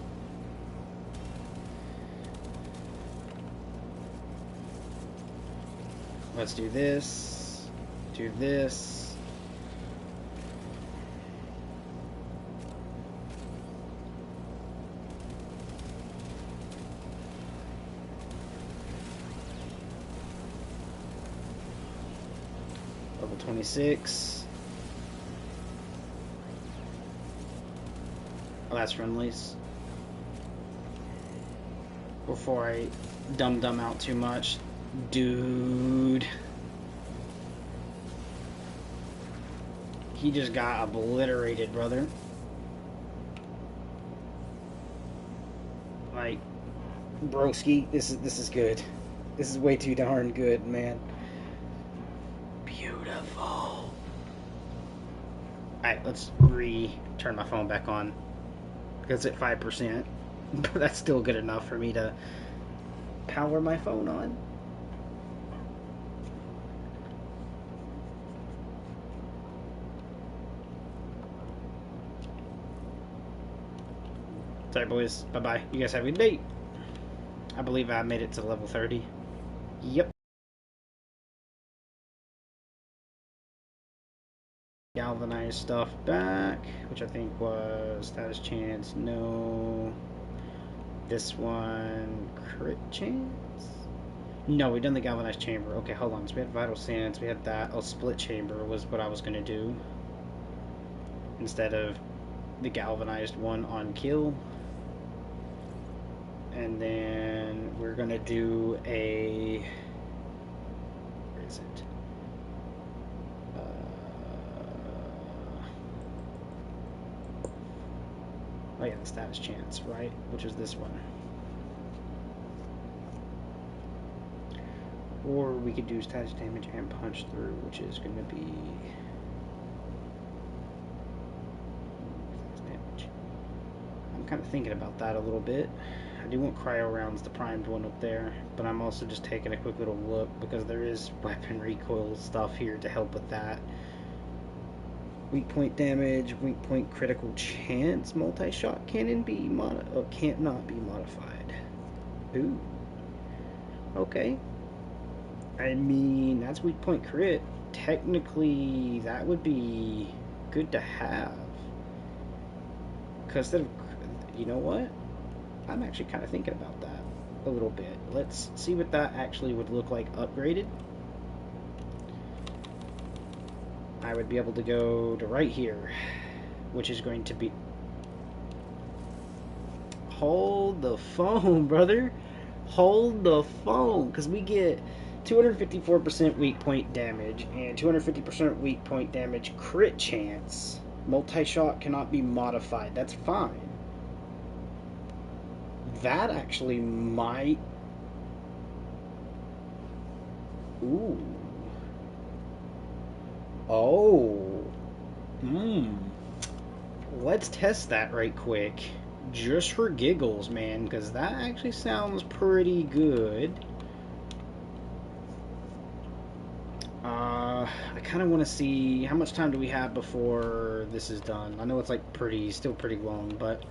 Let's do this. Do this. Level 26. Oh, that's friendlies. Before I dumb out too much. Dude. He just got obliterated, brother. Like, broski, this is good. This is way too darn good, man. Beautiful. Alright, let's turn my phone back on. Because it's at 5%. But that's still good enough for me to power my phone on. Sorry, boys. Bye-bye. You guys have a good day. I believe I made it to level 30. Yep. Galvanized stuff back, which I think was status chance. No. This one, crit chance? No, we done the galvanized chamber. Okay, hold on. So we had vital sense. We had that. Oh, split chamber was what I was going to do. Instead of the galvanized one on kill. And then we're going to do a... Where is it? Oh yeah, the status chance, right? Which is this one. Or we could do status damage and punch through, which is going to be... damage. I'm kind of thinking about that a little bit. I do want cryo rounds, the primed one up there, but I'm also just taking a quick little look because there is weapon recoil stuff here to help with that. Weak point damage, weak point critical chance, multi-shot cannon can't not be modified. Ooh. Okay. I mean, that's weak point crit. Technically, that would be good to have. Because instead of, you know what? I'm actually kind of thinking about that a little bit. Let's see what that actually would look like upgraded. I would be able to go to right here, which is going to be... Hold the phone, brother. Hold the phone, because we get 254% weak point damage and 250% weak point damage crit chance Multi-shot cannot be modified. That's fine. That actually might... Ooh. Oh. Hmm. Let's test that right quick. Just for giggles, man, because that actually sounds pretty good. I kind of want to see how much time do we have before this is done. I know it's like still pretty long, but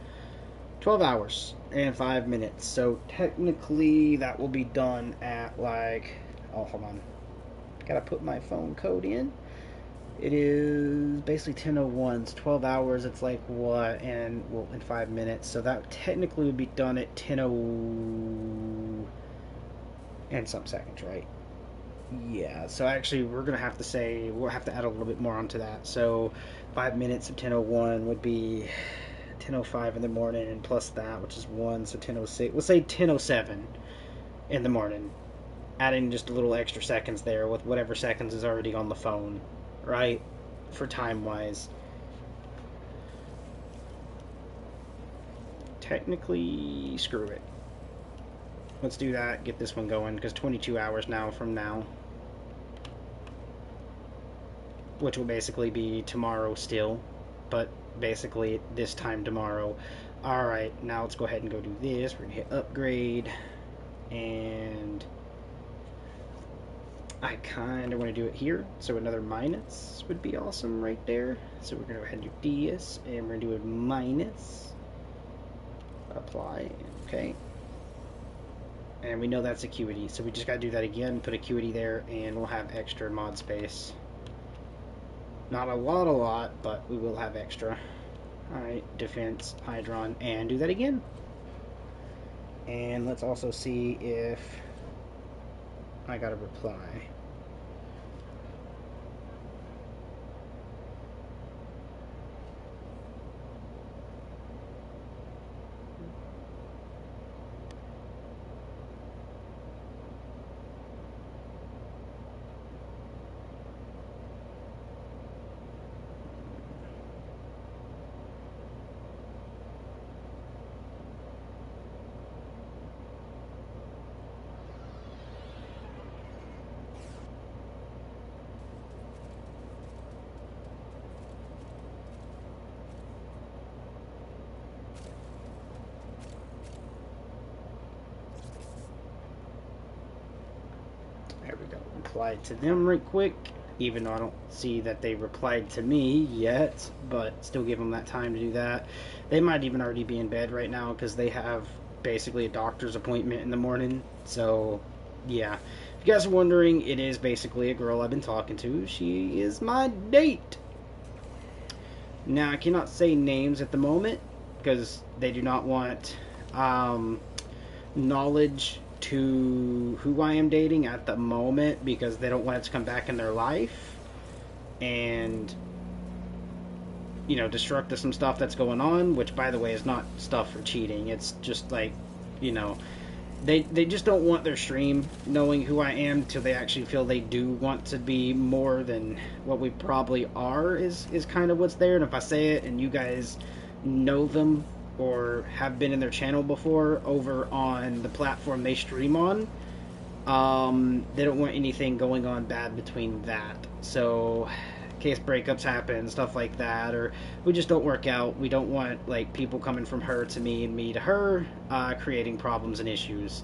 12 hours and 5 minutes. So technically that will be done at like, oh, hold on. Gotta put my phone code in. It is basically 10:01. It's 12 hours. It's like what? And well, in 5 minutes. So that technically would be done at 10:00 and some seconds, right? Yeah. So actually, we're gonna have to say we'll have to add a little bit more onto that. So 5 minutes of 10:01 would be 10:05 in the morning, and plus that, which is 1, so 10:06. Let's say 10:07 in the morning. Adding just a little extra seconds there with whatever seconds is already on the phone, right? For time wise. Technically, screw it. Let's do that, get this one going, because 22 hours now from now. Which will basically be tomorrow still, but basically this time tomorrow. Alright, now let's go ahead and go do this. We're going to hit upgrade, and I kind of want to do it here, so another minus would be awesome right there. So we're going to go ahead and do this, and we're going to do a minus. Apply, okay. And we know that's acuity, so we just got to do that again, put acuity there, and we'll have extra mod space. Not a lot, but we will have extra. Alright, defense, hydron, and do that again. And let's also see if I got a reply. There we go. Replied to them right quick, even though I don't see that they replied to me yet, but still give them that time to do that. They might even already be in bed right now because they have basically a doctor's appointment in the morning. So, yeah. If you guys are wondering, it is basically a girl I've been talking to. She is my date. Now, I cannot say names at the moment because they do not want knowledge to who I am dating at the moment because they don't want it to come back in their life and, you know, destruct some stuff that's going on, which, by the way, is not stuff for cheating. It's just like, you know, they just don't want their stream knowing who I am till they actually feel they do want to be more than what we probably are is kind of what's there. And if I say it and you guys know them or have been in their channel before over on the platform they stream on, they don't want anything going on bad between that. So in case breakups happen, stuff like that, or we just don't work out, we don't want like people coming from her to me and me to her, creating problems and issues.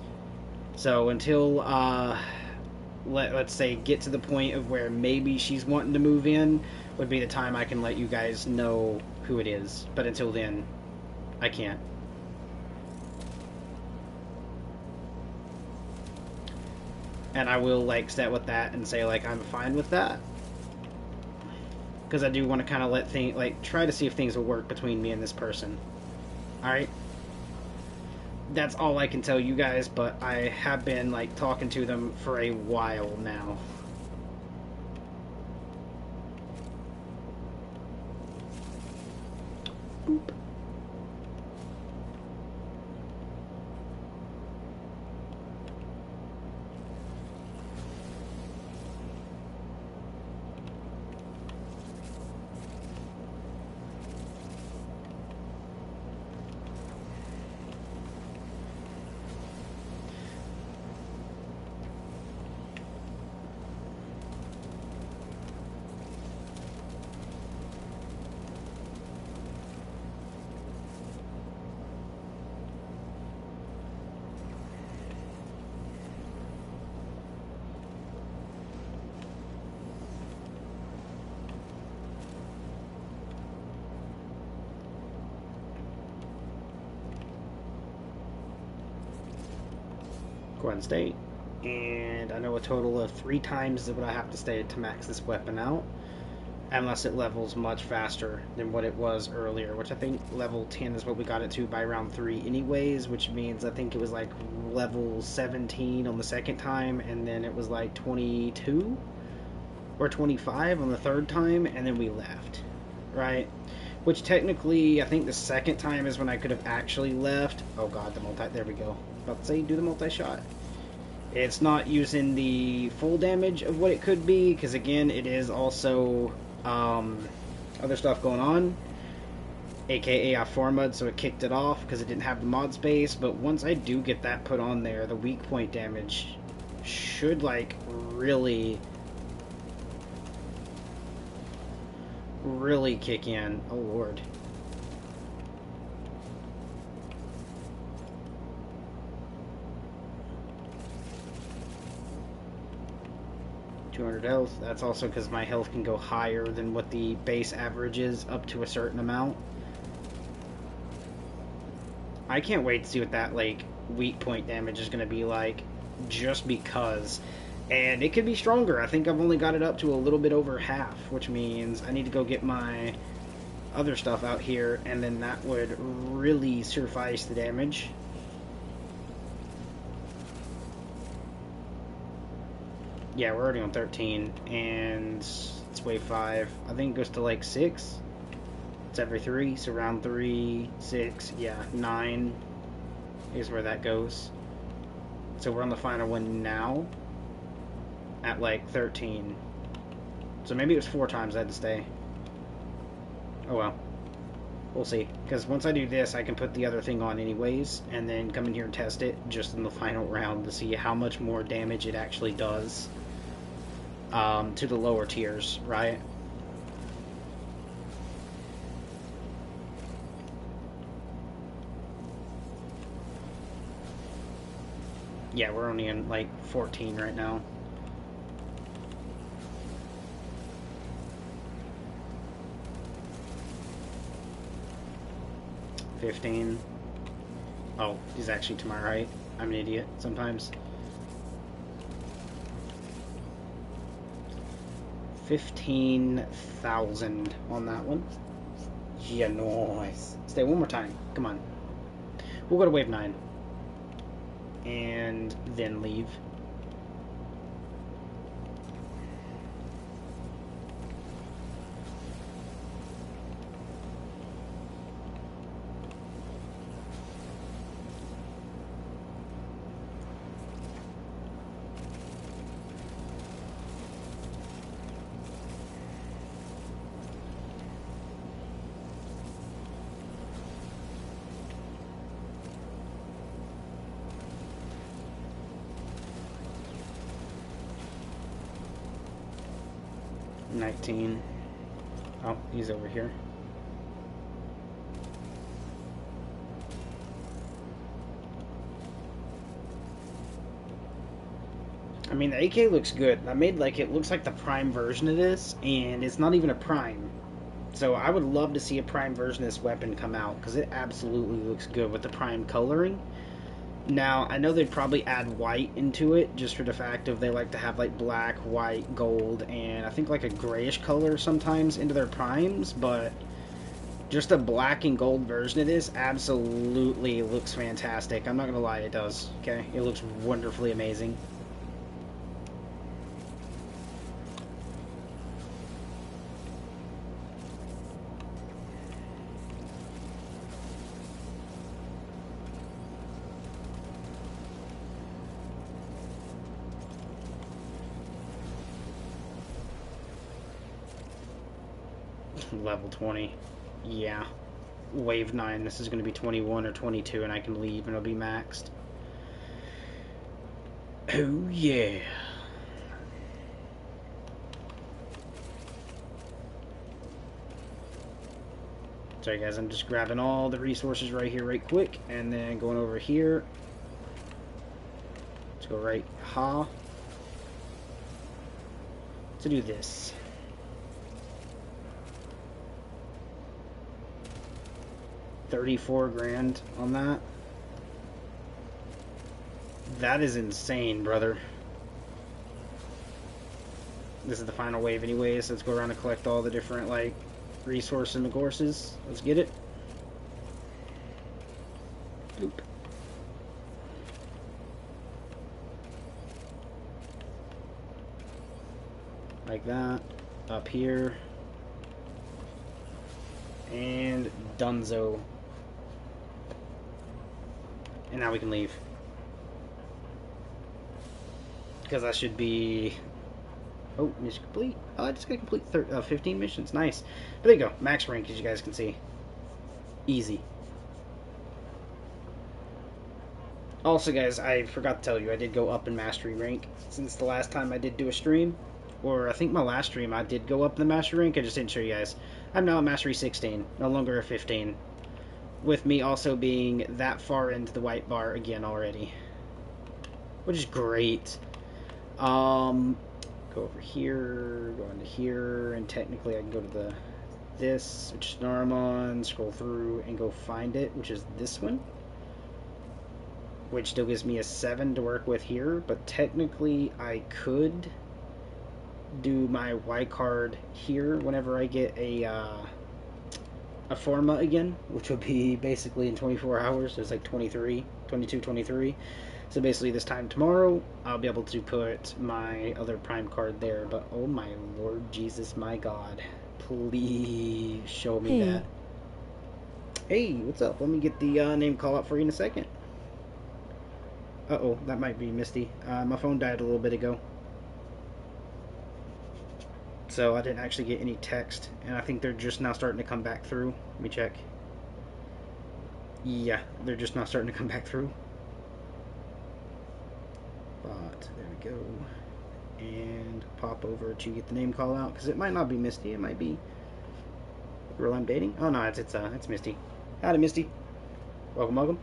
So until let's say get to the point of where maybe she's wanting to move in would be the time I can let you guys know who it is. But until then, I can't. And I will like set with that and say like I'm fine with that, because I do want to kind of let things like try to see if things will work between me and this person. All right, that's all I can tell you guys, but I have been like talking to them for a while now. Boop. Go ahead and stay. And I know a total of 3 times is what I have to stay to max this weapon out. Unless it levels much faster than what it was earlier, which I think level 10 is what we got it to by round 3 anyways, which means I think it was like level 17 on the second time, and then it was like 22 or 25 on the third time, and then we left, right? Which technically, I think the second time is when I could have actually left. Oh god, the multi, there we go. About to say, do the multi-shot. It's not using the full damage of what it could be, because again, it is also other stuff going on, aka I formatted so it kicked it off because it didn't have the mod space. But once I do get that put on there, the weak point damage should like really kick in. Oh lord. .200 health. That's also because my health can go higher than what the base average is, up to a certain amount. I can't wait to see what that like weak point damage is going to be like, just because. And it could be stronger. I think I've only got it up to a little bit over half, which means I need to go get my other stuff out here, and then that would really suffice the damage. Yeah, we're already on 13, and it's wave 5. I think it goes to like 6. It's every 3, so round 3, 6, yeah, 9 is where that goes. So we're on the final one now at like 13. So maybe it was 4 times I had to stay. Oh well. We'll see. Because once I do this, I can put the other thing on anyways, and then come in here and test it just in the final round to see how much more damage it actually does. To the lower tiers, right? Yeah, we're only in like 14 right now. $15. Oh, he's actually to my right. I'm an idiot sometimes. 15,000 on that one. Yeah, nice. Stay one more time. Come on. We'll go to wave 9. And then leave. $19. Oh, he's over here. I mean, the AK looks good. I made like it looks like the prime version of this, and it's not even a prime. So I would love to see a prime version of this weapon come out, because it absolutely looks good with the prime coloring. Now, I know they'd probably add white into it, just for the fact of they like to have like black, white, gold, and I think like a grayish color sometimes into their primes, but just a black and gold version of this absolutely looks fantastic. I'm not going to lie, it does, okay? It looks wonderfully amazing. Level 20. Yeah. Wave 9. This is going to be 21 or 22, and I can leave, and it'll be maxed. Oh, yeah. Sorry, guys. I'm just grabbing all the resources right here right quick, and then going over here. Let's go right. To do this. $34 grand on that. That is insane, brother. This is the final wave anyways. Let's go around and collect all the different, like, resources and the courses. Let's get it. Oop. Like that. Up here. And Dunzo. And now we can leave. Because that should be... Oh, mission complete. Oh, I just got to complete 15 missions. Nice. But there you go. Max rank, as you guys can see. Easy. Also, guys, I forgot to tell you, I did go up in mastery rank since the last time I did do a stream. Or I think my last stream I did go up in the mastery rank. I just didn't show you guys. I'm now at mastery 16, no longer a 15. With me also being that far into the white bar again already. Which is great. Go over here, go into here, and technically I can go to this, which is Naramon, scroll through, and go find it, which is this one. Which still gives me a 7 to work with here, but technically I could do my Y card here whenever I get a forma again, which would be basically in 24 hours. So it's like 22, 23. So basically this time tomorrow, I'll be able to put my other Prime card there. But oh my Lord Jesus, my God. Please show me that. Hey, what's up? Let me get the name call out for you in a second. Uh-oh, that might be Misty. My phone died a little bit ago. So I didn't actually get any text. And I think they're just now starting to come back through. Let me check. Yeah, they're just now starting to come back through. But there we go. And pop over to get the name call out. Because it might not be Misty. It might be girl I'm dating. Oh no, it's Misty. Howdy, Misty. Welcome, welcome.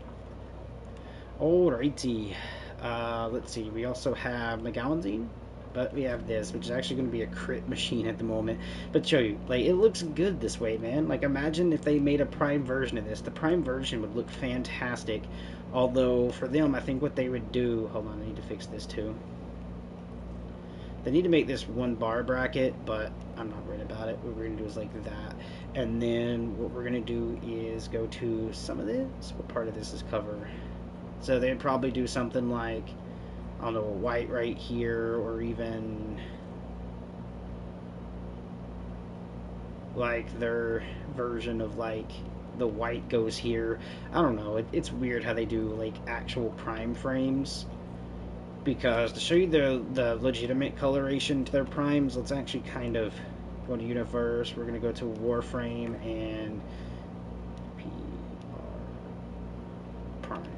Alrighty. Let's see. We also have McGowanzine. But we have this, which is actually going to be a crit machine at the moment. But show you, like, it looks good this way, man. Like, imagine if they made a Prime version of this. The Prime version would look fantastic. Although, for them, I think what they would do... Hold on, I need to fix this, too. They need to make this one bar bracket, but I'm not worried about it. What we're going to do is like that. And then what we're going to do is go to some of this. What part of this is cover? So they'd probably do something like... I don't know, white right here, or even like their version of like the white goes here. I don't know. It's weird how they do like actual Prime frames, because to show you the legitimate coloration to their primes, let's actually kind of go to universe. We're gonna go to Warframe and Prime,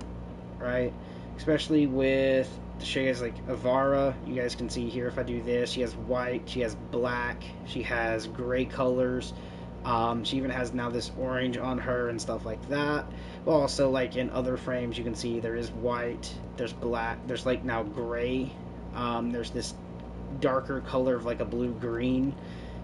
right? Especially with, to show you guys, like Avara, you guys can see here if I do this, she has white, she has black, she has gray colors, she even has now this orange on her and stuff like that. But also, like in other frames, you can see there is white, there's black, there's like now gray, there's this darker color of like a blue-green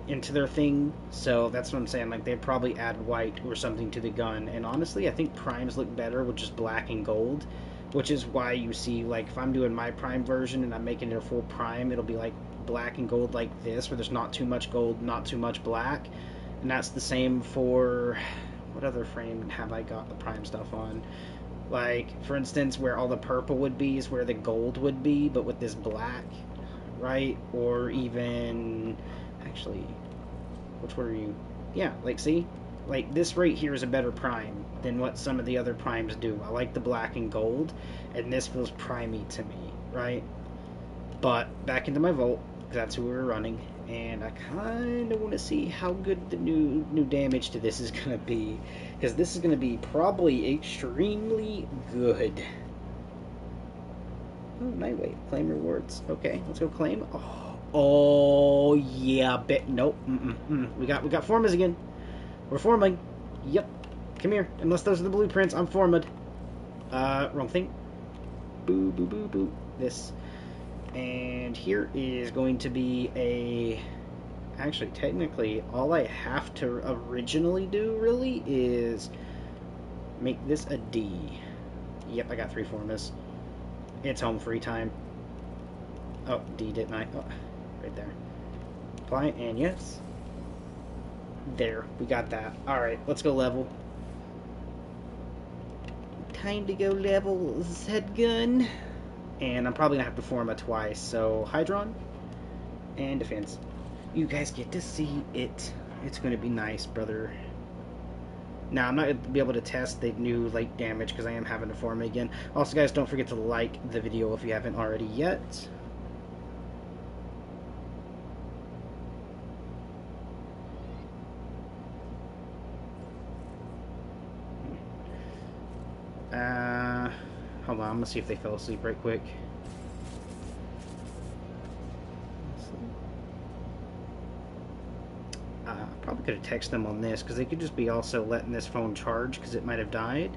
into their thing. So that's what I'm saying, like they'd probably add white or something to the gun. And honestly, I think primes look better with just black and gold. Which is why you see, like, if I'm doing my Prime version and I'm making it a full Prime, it'll be, like, black and gold like this, where there's not too much gold, not too much black. And that's the same for... What other frame have I got the Prime stuff on? Like, for instance, where all the purple would be is where the gold would be, but with this black, right? Or even... Actually, which one are you? Yeah, like, see? Like, this right here is a better Prime than what some of the other Primes do. I like the black and gold, and this feels primey to me, right? But back into my Volt, because that's who we were running, and I kind of want to see how good the new damage to this is going to be, because this is going to be probably extremely good. Oh, Nightwave, claim rewards. Okay, let's go claim. Oh yeah, nope. We got formas again. We're forming. Yep. Come here. Unless those are the blueprints, I'm formed. Wrong thing. Boo, boo, boo, boo. This. And here is going to be a... Actually, technically, all I have to originally do, really, is make this a D. Yep, I got 3 formas. It's home free time. Oh, D didn't I? Oh, right there. Apply, and yes. There, we got that. Alright, let's go level. Time to go level Z gun. And I'm probably gonna have to form it twice. So, Hydron and defense. You guys get to see it. It's gonna be nice, brother. Now, I'm not going to be able to test the new light damage because I am having to form it again. Also, guys, don't forget to like the video if you haven't already yet. Hold on, I'm going to see if they fell asleep right quick. Probably could have texted them on this because they could just be also letting this phone charge because it might have died.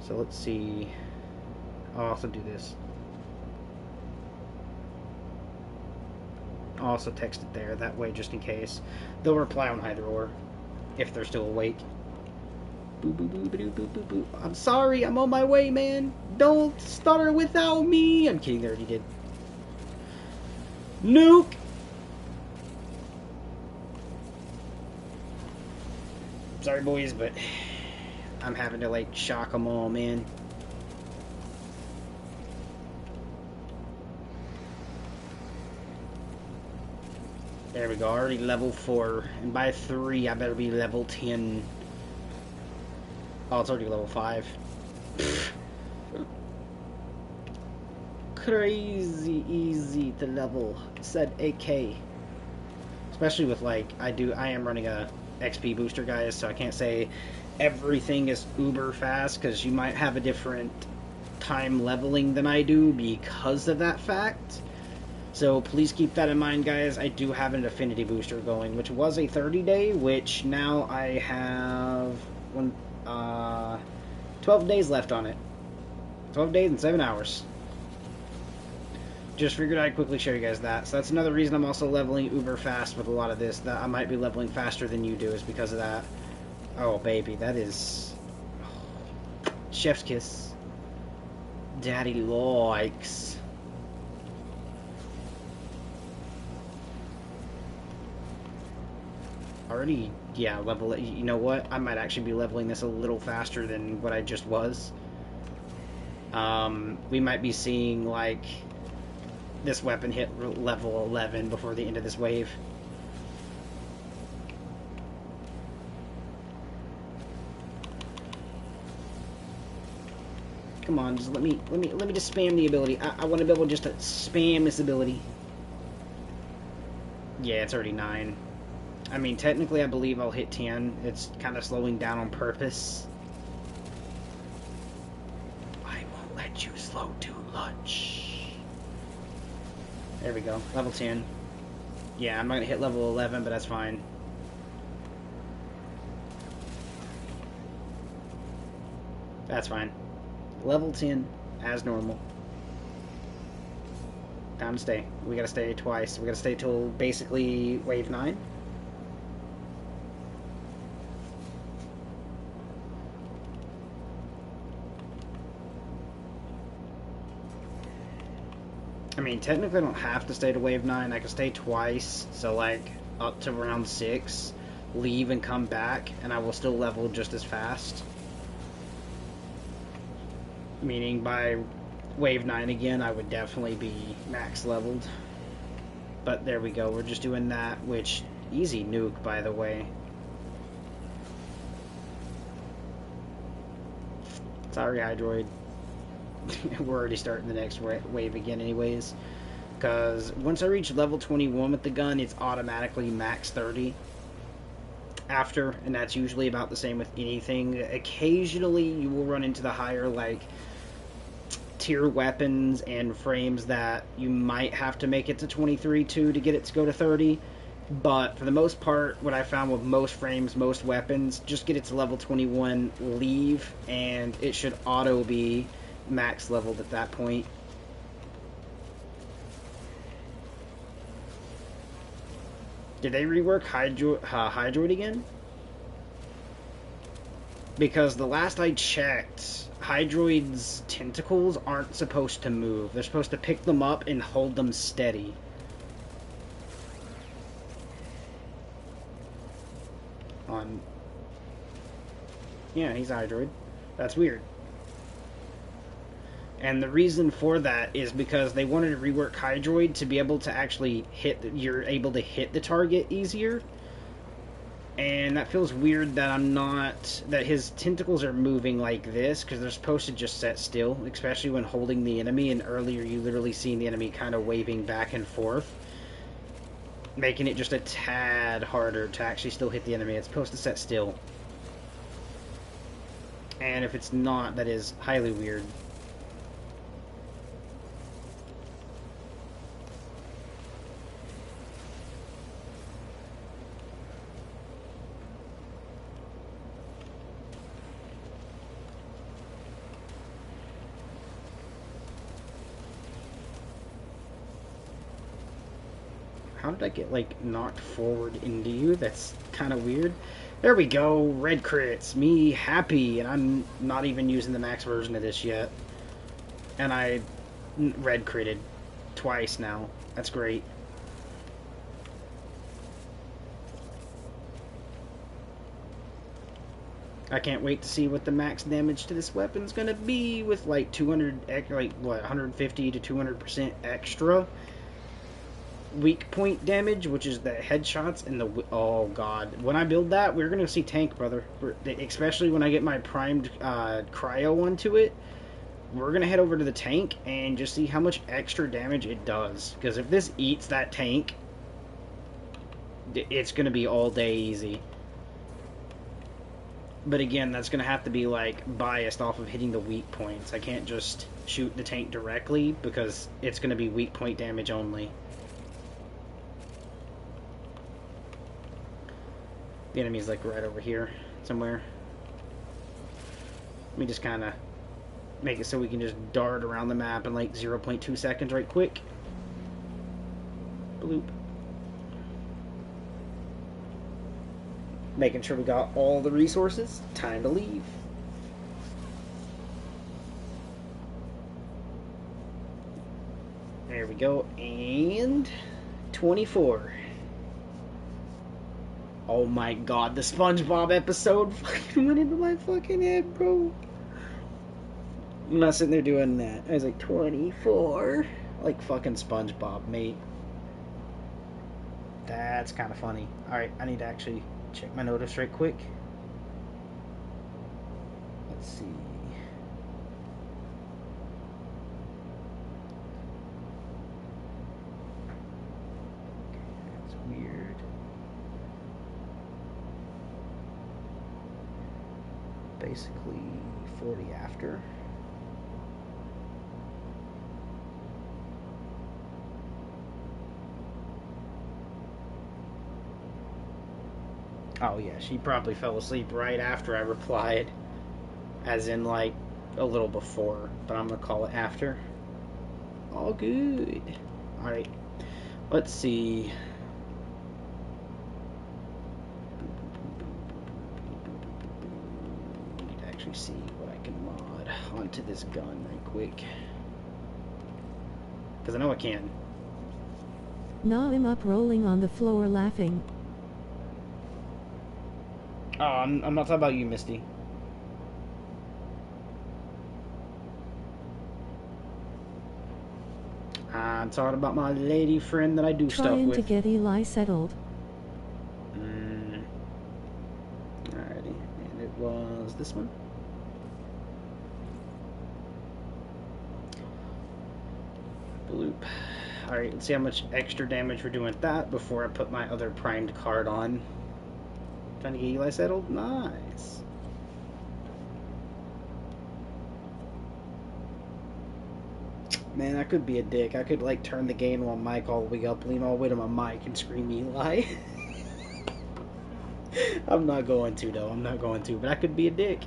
So let's see. I'll also do this. I'll also text it there that way just in case. They'll reply on either or if they're still awake. Boo, boo, boo, boo, boo, boo, boo. I'm sorry, I'm on my way, man. Don't start without me. I'm kidding, they already did. Nuke! Sorry, boys, but I'm having to, like, shock them all, man. There we go, already level 4. And by 3, I better be level 10. Oh, it's already level 5. Crazy easy to level, said AK. Especially with, like, I am running a XP booster, guys, so I can't say everything is uber fast because you might have a different time leveling than I do because of that fact. So please keep that in mind, guys. I do have an affinity booster going, which was a 30-day, which now I have 12 days left on it. 12 days and 7 hours. Just figured I'd quickly show you guys that. So that's another reason I'm also leveling uber fast with a lot of this. That I might be leveling faster than you do is because of that. Oh, baby, that is... chef's kiss. Daddy likes. Already, yeah, level... You know what? I might actually be leveling this a little faster than what I just was. We might be seeing, like... this weapon hit level 11 before the end of this wave. Come on, just let me just spam the ability. I want to be able just to spam this ability. Yeah, it's already 9. I mean, technically, I believe I'll hit 10. It's kind of slowing down on purpose. I won't let you slow too much. There we go. Level 10. Yeah, I'm not going to hit level 11, but that's fine. That's fine. Level 10, as normal. Time to stay. We got to stay twice. We got to stay till basically wave 9. I mean, technically I don't have to stay to wave 9. I can stay twice, so like up to round 6, leave and come back, and I will still level just as fast. Meaning by wave 9 again, I would definitely be max leveled. But there we go, we're just doing that, which, easy nuke, by the way. Sorry, Hydroid. We're already starting the next wave again anyways, because once I reach level 21 with the gun, it's automatically max 30 after, and that's usually about the same with anything. Occasionally you will run into the higher like tier weapons and frames that you might have to make it to 23 too to get it to go to 30, but for the most part, what I found with most frames, most weapons, just get it to level 21, leave, and it should auto be max leveled at that point. Did they rework Hydroid again? Because the last I checked, Hydroid's tentacles aren't supposed to move. They're supposed to pick them up and hold them steady. Yeah, he's a Hydroid. That's weird. And the reason for that is because they wanted to rework Hydroid to be able to actually you're able to hit the target easier. And that feels weird that that his tentacles are moving like this, because they're supposed to just set still, especially when holding the enemy, and earlier you literally seen the enemy kind of waving back and forth, making it just a tad harder to actually still hit the enemy. It's supposed to set still. And if it's not, that is highly weird. How did I get, like, knocked forward into you? That's kind of weird. There we go. Red crits. Me happy. And I'm not even using the max version of this yet. And I red critted twice now. That's great. I can't wait to see what the max damage to this weapon's gonna be with, like, 150 to 200% extra weak point damage, which is the headshots and the... Oh, God. When I build that, we're going to see tank, brother. Especially when I get my primed cryo onto it. We're going to head over to the tank and just see how much extra damage it does. Because if this eats that tank, it's going to be all day easy. But again, that's going to have to be, like, biased off of hitting the weak points. I can't just shoot the tank directly, because it's going to be weak point damage only. The enemy's like right over here somewhere. Let me just kind of make it so we can just dart around the map in like 0.2 seconds right quick. Bloop. Making sure we got all the resources. Time to leave. There we go. And 24. Oh my God, the SpongeBob episode fucking went into my fucking head, bro. I'm not sitting there doing that. I was like, 24? Like fucking SpongeBob, mate. That's kind of funny. Alright, I need to actually check my notice right quick. Let's see. That's weird. Basically 40 after. Oh yeah, she probably fell asleep right after I replied. As in like a little before, but I'm gonna call it after. All good. Alright, let's see. See what I can mod onto this gun right quick, because I know I can. Now I'm up rolling on the floor laughing. Oh, I'm not talking about you, Misty. I'm talking about my lady friend that I do stuff with. Trying to get Eli settled. Alrighty, and it was this one. Bloop. Alright, let's see how much extra damage we're doing with that before I put my other primed card on. Trying to get Eli settled? Nice. Man, I could be a dick. I could, like, turn the gain on mic all the way up, lean all the way to my mic, and scream Eli. I'm not going to, though. I'm not going to, but I could be a dick.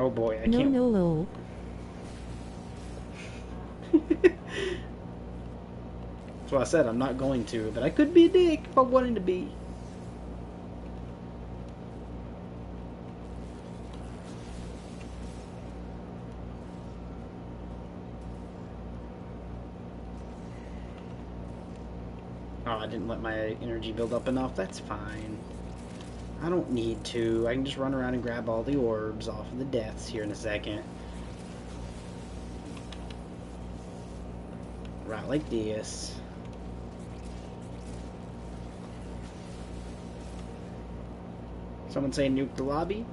Oh boy, I No, can't. no, lol. That's what I said, I'm not going to, but I could be a dick if I wanted to be. Oh, I didn't let my energy build up enough. That's fine. I don't need to. I can just run around and grab all the orbs off of the deaths here in a second. Right like this. Someone say nuke the lobby?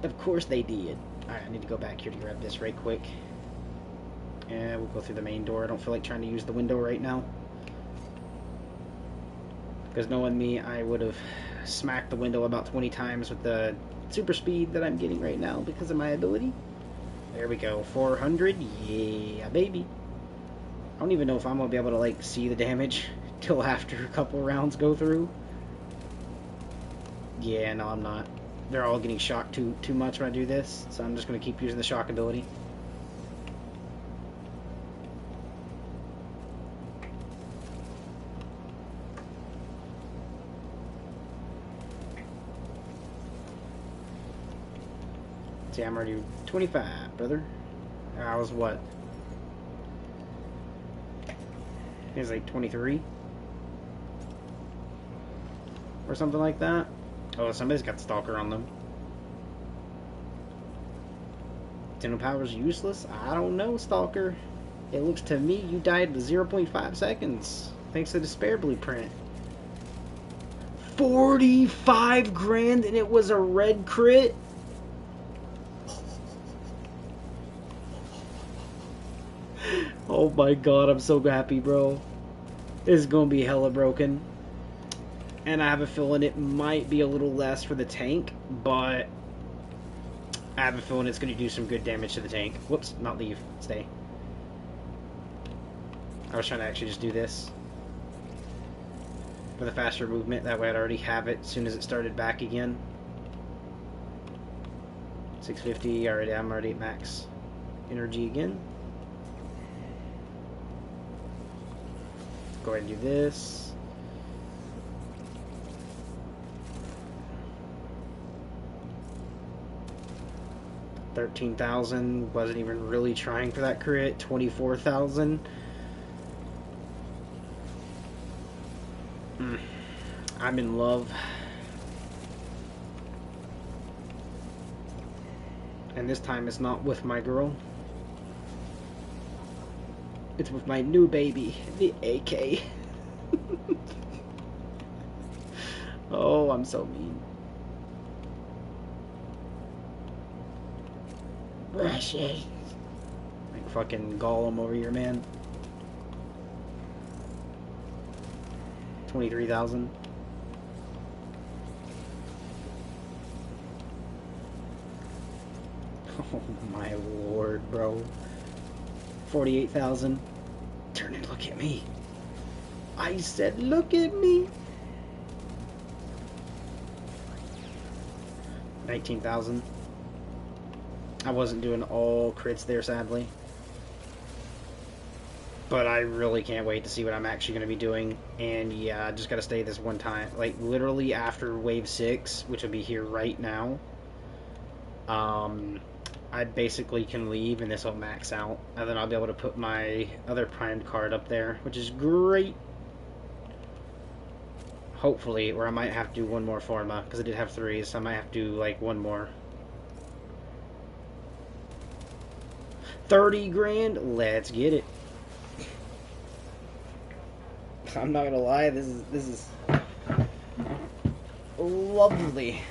Of course they did. Alright, I need to go back here to grab this right quick. And we'll go through the main door. I don't feel like trying to use the window right now. Because knowing me, I would have smacked the window about 20 times with the super speed that I'm getting right now because of my ability. There we go. 400. Yeah, baby. I don't even know if I'm going to be able to, like, see the damage till after a couple rounds go through. Yeah, no, I'm not. They're all getting shocked too much when I do this, so I'm just going to keep using the shock ability. See, I'm already 25, brother. I was what? I think it's like 23? Or something like that. Oh, somebody's got Stalker on them. Tenno power's useless? I don't know, Stalker. It looks to me you died with 0.5 seconds. Thanks to the Despair Blueprint. 45 grand and it was a red crit? Oh my god, I'm so happy, bro. This is gonna be hella broken. And I have a feeling it might be a little less for the tank, but I have a feeling it's going to do some good damage to the tank. Whoops, not leave. Stay. I was trying to actually just do this with a faster movement. That way I'd already have it as soon as it started back again. 650. Already, I'm already at max energy again. Go ahead and do this. 13,000, wasn't even really trying for that crit. 24,000. I'm in love. And this time it's not with my girl. It's with my new baby, the AK. Oh, I'm so mean. Precious. Like fucking Gollum over here, man. 23,000. Oh my lord, bro. 48,000. Turn and look at me. I said, look at me. 19,000. I wasn't doing all crits there, sadly. But I really can't wait to see what I'm actually going to be doing. And yeah, I just got to stay this one time. Like, literally after Wave 6, which will be here right now, I basically can leave and this will max out. And then I'll be able to put my other primed card up there, which is great. Hopefully, or I might have to do one more Forma, because I did have 3, so I might have to do, like, one more. 30 grand? Let's get it. I'm not gonna lie, this is lovely.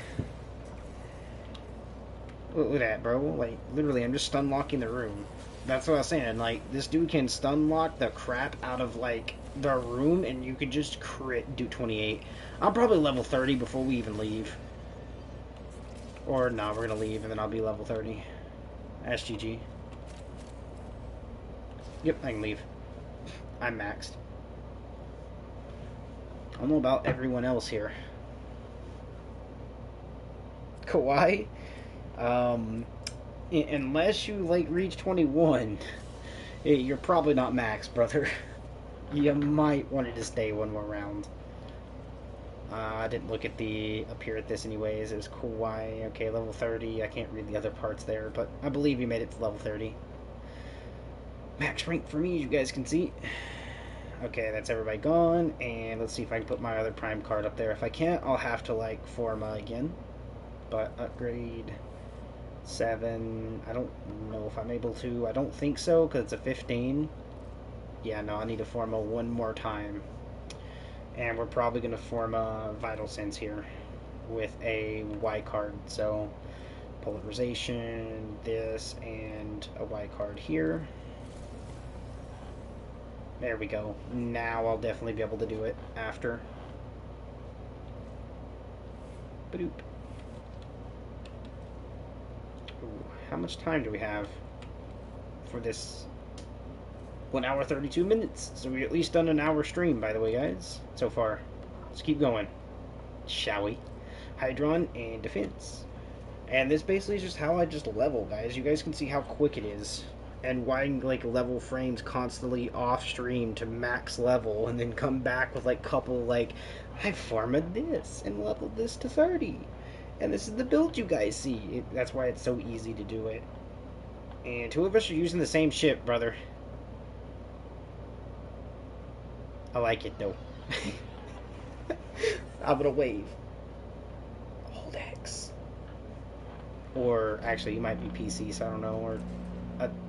Look at that, bro. Like, literally, I'm just stun locking the room. That's what I was saying. Like, this dude can stun lock the crap out of, like, the room, and you could just crit do 28. I'm probably level 30 before we even leave. Or, no, we're gonna leave, and then I'll be level 30. SGG. Yep, I can leave. I'm maxed. I don't know about everyone else here. Kawaii? Unless you, like, reach 21, you're probably not max, brother. You might want to just stay one more round. I didn't look at the up here at this anyways. It was Kauai. Okay, level 30. I can't read the other parts there, but I believe you made it to level 30. Max rank for me, as you guys can see. Okay, that's everybody gone, and let's see if I can put my other Prime card up there. If I can't, I'll have to, like, Forma again. But upgrade 7, I don't know if I'm able to. I don't think so, because it's a 15. Yeah, no, I need to Forma one more time. And we're probably going to form a Vital Sense here with a Y card. So, polarization, this, and a Y card here. There we go. Now I'll definitely be able to do it after. Badoop. Ooh, how much time do we have for this? 1 hour 32 minutes. So we at least done an hour stream, by the way, guys, so far. Let's keep going, shall we? Hydron and defense. And this basically is just how I just level, guys. You guys can see how quick it is. And why, like, level frames constantly off stream to max level and then come back with, like, couple, like, I farmed this and leveled this to 30. And this is the build you guys see. That's why it's so easy to do it. And 2 of us are using the same ship, brother. I like it, though. I'm gonna wave. Hold X. Or, actually, you might be PC, so I don't know. Or,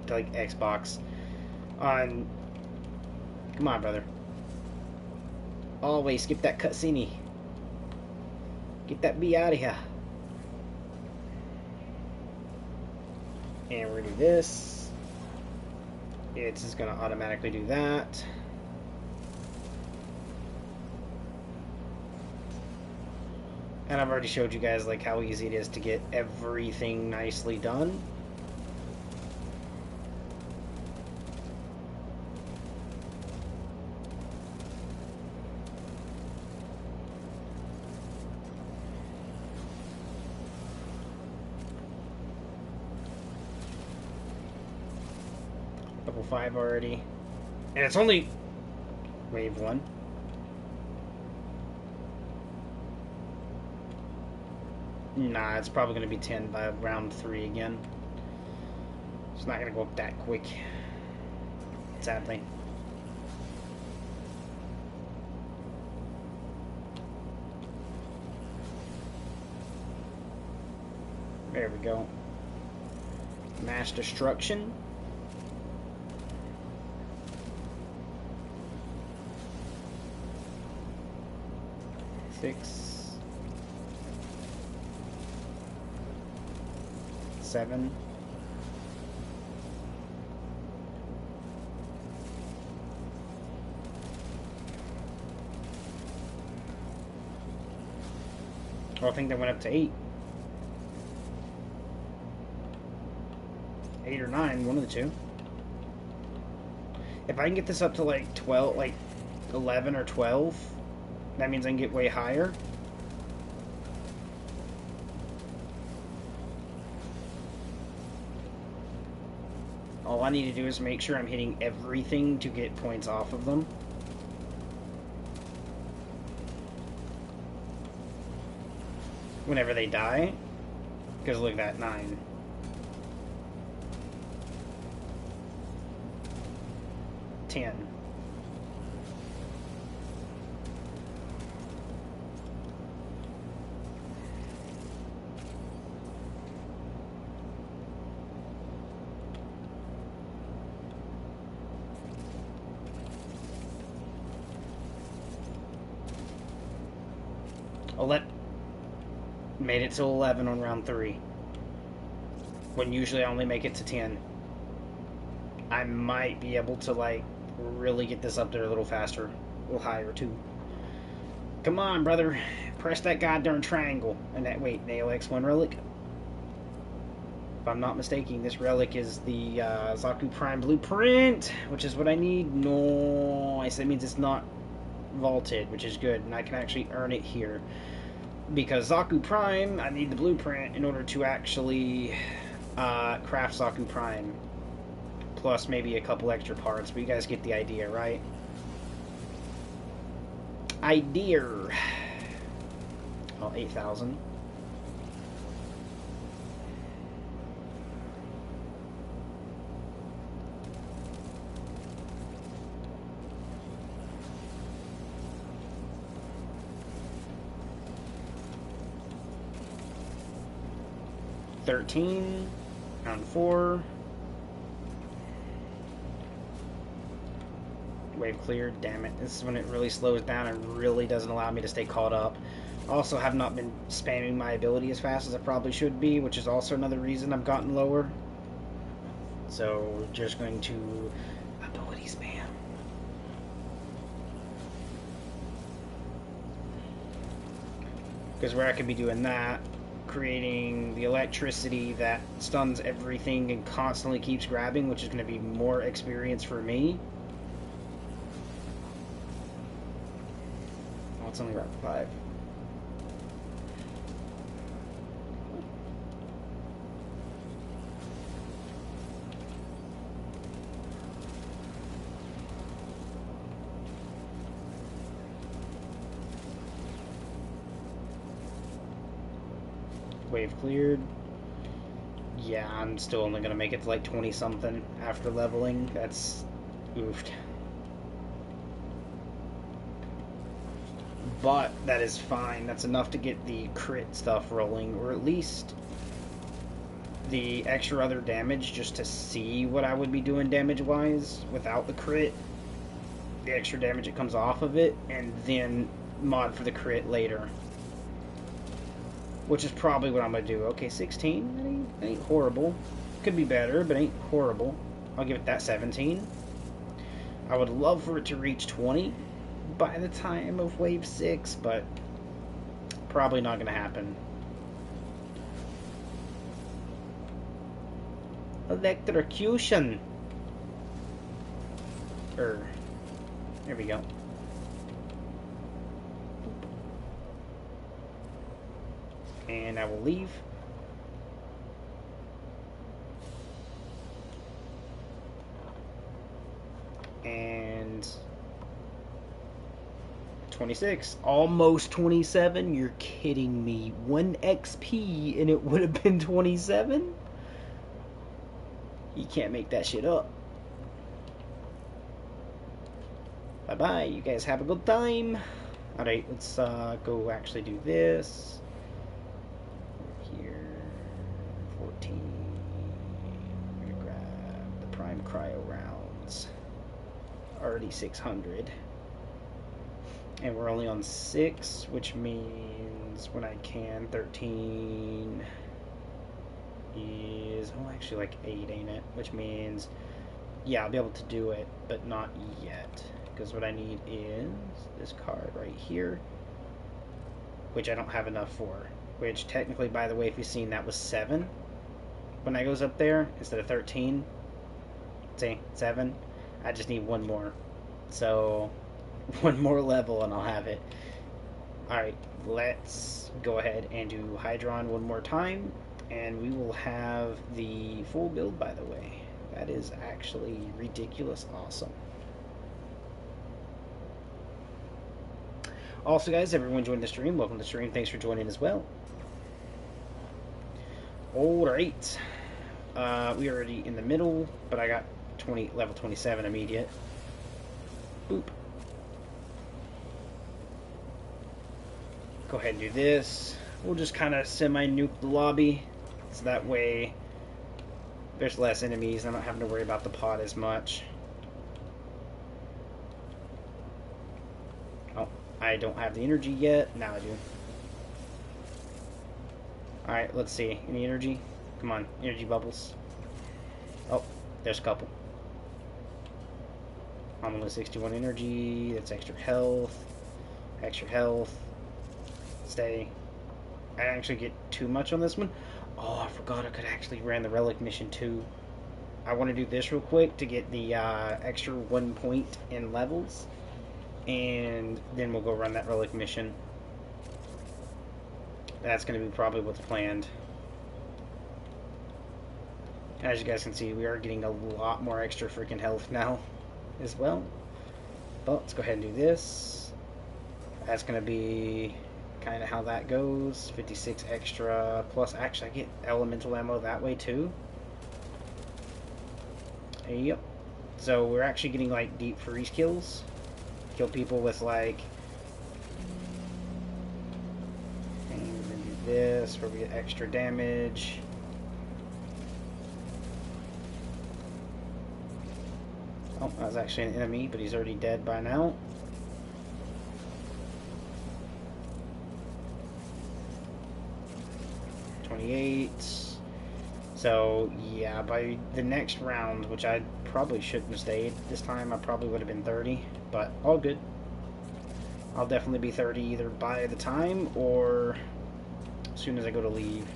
like, Xbox. On... Come on, brother. Always skip that cutscene. Get that B out of here. And we're gonna do this. It's just gonna automatically do that. And I've already showed you guys, like, how easy it is to get everything nicely done. Level 5 already. And it's only wave 1. Nah, it's probably going to be 10 by round 3 again. It's not going to go up that quick, sadly. There we go. Mass destruction. Six. 7. Oh, I think they went up to 8. 8 or 9, one of the two. If I can get this up to like 12, like 11 or 12, that means I can get way higher. All I need to do is make sure I'm hitting everything to get points off of them. Whenever they die. Because look at that, 9. 10. Made it to 11 on round 3. When usually I only make it to 10. I might be able to, like, really get this up there a little faster. A little higher, too. Come on, brother. Press that goddamn triangle. And that, wait, the AOX1 relic? If I'm not mistaken, this relic is the Zaku Prime blueprint, which is what I need. Nice. That means it's not vaulted, which is good. And I can actually earn it here. Because Zaku Prime, I need the blueprint in order to actually Craft Sock and Prime. Plus maybe a couple extra parts, but you guys get the idea, right? Idea. Oh, 8,000. Round 4. Wave cleared. Damn it. This is when it really slows down and really doesn't allow me to stay caught up. Also have not been spamming my ability as fast as I probably should be, which is also another reason I've gotten lower. So just going to ability spam. Because where I could be doing that, creating the electricity that stuns everything and constantly keeps grabbing, which is going to be more experience for me. Oh, it's only round 5. Wave cleared. Yeah, I'm still only going to make it to like 20 something after leveling. That's oofed. But that is fine. That's enough to get the crit stuff rolling, or at least the extra other damage, just to see what I would be doing damage-wise without the crit. The extra damage that comes off of it, and then mod for the crit later. Which is probably what I'm going to do. Okay, 16. That ain't horrible. Could be better, but ain't horrible. I'll give it that 17. I would love for it to reach 20 by the time of Wave 6, but probably not going to happen. Electrocution. There we go. And I will leave. And 26. Almost 27? You're kidding me. 1 XP and it would have been 27? You can't make that shit up. Bye-bye. You guys have a good time. Alright, let's go actually do this. Here. 14. I'm gonna grab the Prime Cryo rounds. Already 600. And we're only on 6, which means when I can, 13 is, oh, actually like 8, ain't it? Which means, yeah, I'll be able to do it, but not yet. Because what I need is this card right here, which I don't have enough for. Which technically, by the way, if you've seen, that was 7 when I goes up there instead of 13. See, 7. I just need 1 more. So, 1 more level and I'll have it. Alright, let's go ahead and do Hydron 1 more time. And we will have the full build, by the way. That is actually ridiculous awesome. Also, guys, everyone joined the stream. Welcome to the stream. Thanks for joining as well. Alright. We're already in the middle, but I got level 27 immediate. Boop. Go ahead and do this. We'll just kind of semi-nuke the lobby, so that way there's less enemies and I'm not having to worry about the pod as much. Oh, I don't have the energy yet. Now I do. Alright, let's see. Any energy? Come on, energy bubbles. Oh, there's a couple. I'm only 61 energy. That's extra health. Extra health. Stay. I didn't actually get too much on this one. Oh, I forgot I could actually ran the relic mission too. I want to do this real quick to get the extra 1 point in levels. And then we'll go run that relic mission. That's going to be probably what's planned. As you guys can see, we are getting a lot more extra freaking health now as well. But let's go ahead and do this. That's going to be kind of how that goes. 56 extra, plus actually I get elemental ammo that way too. Yep. So we're actually getting like deep freeze kills. Kill people with like... And we're going to do this where we get extra damage. Oh, that was actually an enemy, but he's already dead by now. So yeah, by the next round, which I probably shouldn't have stayed this time, I probably would have been 30, but all good. I'll definitely be 30 either by the time or as soon as I go to leave.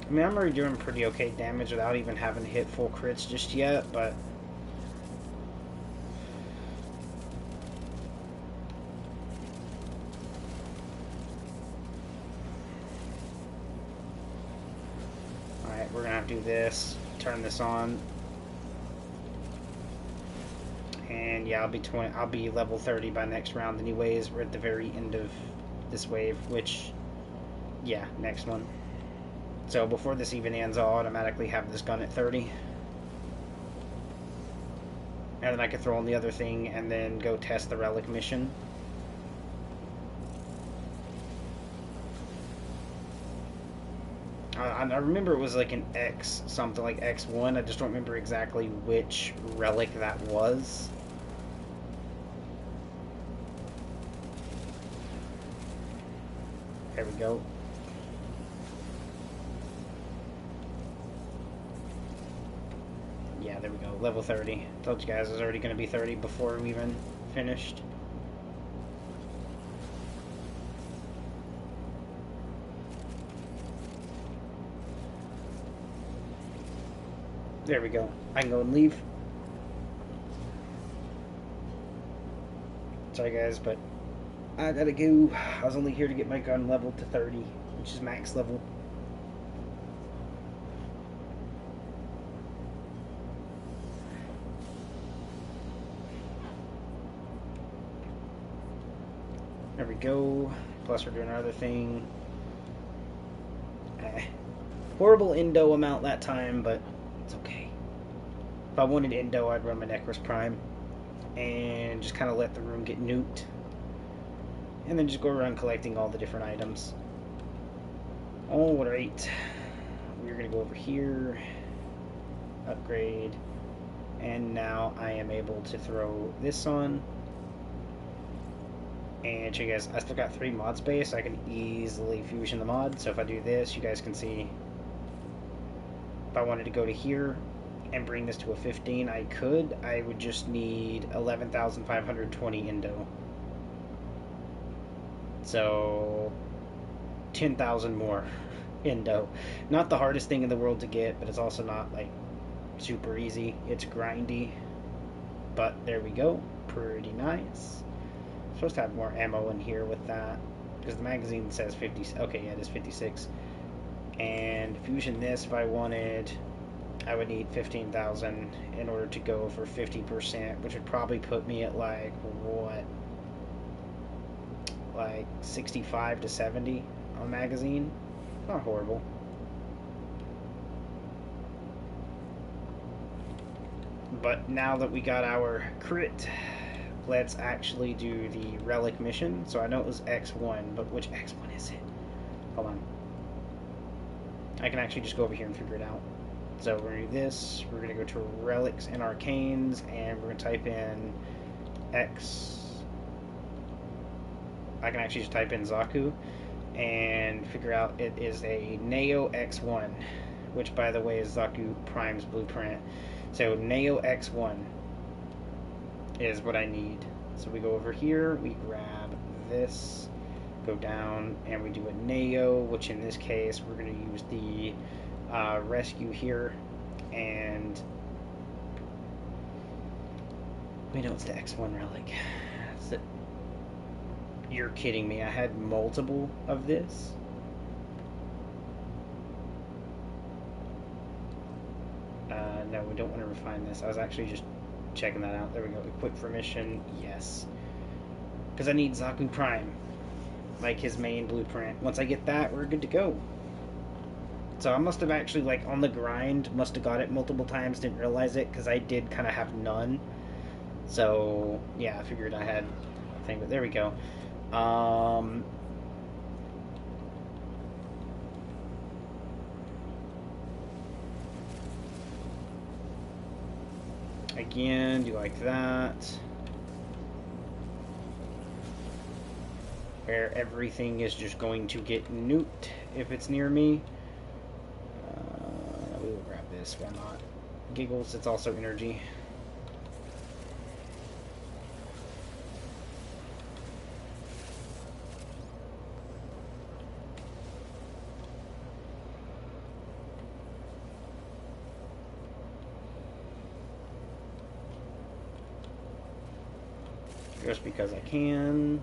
I mean, I'm already doing pretty okay damage without even having to hit full crits just yet, but... Alright, we're gonna have to do this. Turn this on. And yeah, I'll be level 30 by next round anyways. We're at the very end of this wave, which... Yeah, next one. So before this even ends, I'll automatically have this gun at 30. And then I can throw on the other thing and then go test the relic mission. I remember it was like an X, something like X1. I just don't remember exactly which relic that was. There we go. Yeah, there we go. Level 30. Told you guys I was already going to be 30 before we even finished. There we go. I can go and leave. Sorry guys, but I gotta go. I was only here to get my gun leveled to 30, which is max level. There we go. Plus we're doing our other thing. Horrible endo amount that time, but it's okay. If I wanted endo, I'd run my Necros Prime and just kind of let the room get nuked. And then just go around collecting all the different items. Alright. We're going to go over here. Upgrade. And now I am able to throw this on. And you guys, I still got 3 mod space. I can easily fusion the mod. So if I do this, you guys can see if I wanted to go to here and bring this to a 15, I could. I would just need 11,520 endo. So 10,000 more endo. Not the hardest thing in the world to get, but it's also not like super easy. It's grindy. But there we go. Pretty nice. Supposed to have more ammo in here with that, because the magazine says 50. Okay, yeah, it is 56. And fusion this, if I wanted, I would need 15,000 in order to go for 50%, which would probably put me at like what, like 65 to 70 on magazine. Not horrible. But now that we got our crit, let's actually do the relic mission. So I know it was X1, but which X1 is it? Hold on. I can actually just go over here and figure it out. So we're going to do this. We're going to go to relics and arcanes, and we're going to type in X. I can actually just type in Zaku and figure out it is a Neo X1, which by the way is Zaku Prime's blueprint. So Neo X1. is what I need. So we go over here, we grab this, go down, and we do a Neo, which in this case we're going to use the rescue here, and we know it's the X1 relic. So, you're kidding me, I had multiple of this? No, we don't want to refine this. I was actually just checking that out. There we go. Equip for mission. Yes. Because I need Zaku Prime. Like his main blueprint. Once I get that, we're good to go. So I must have actually, like, on the grind, must have got it multiple times, didn't realize it, because I did kind of have none. So, yeah, I figured I had a thing, but there we go. Again, do like that. Where everything is just going to get nuked if it's near me. We will grab this, why not? Giggles, it's also energy. Just because I can.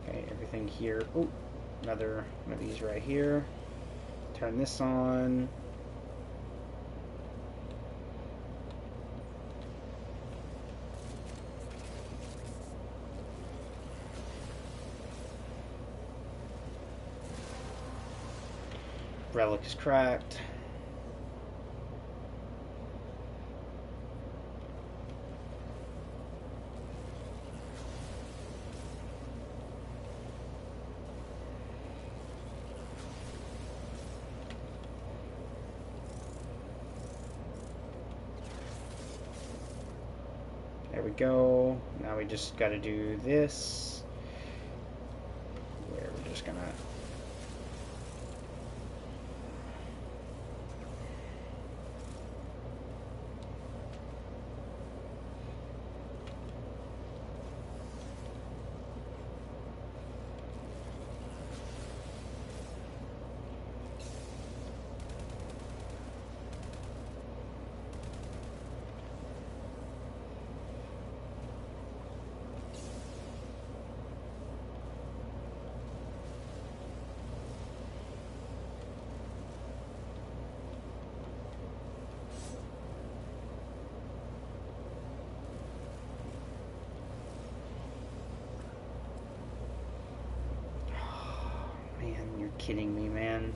Okay, everything here. Oh, another one of these right here. Turn this on. Relic is cracked. There we go. Now we just got to do this. Where we're just gonna. Kidding me, man.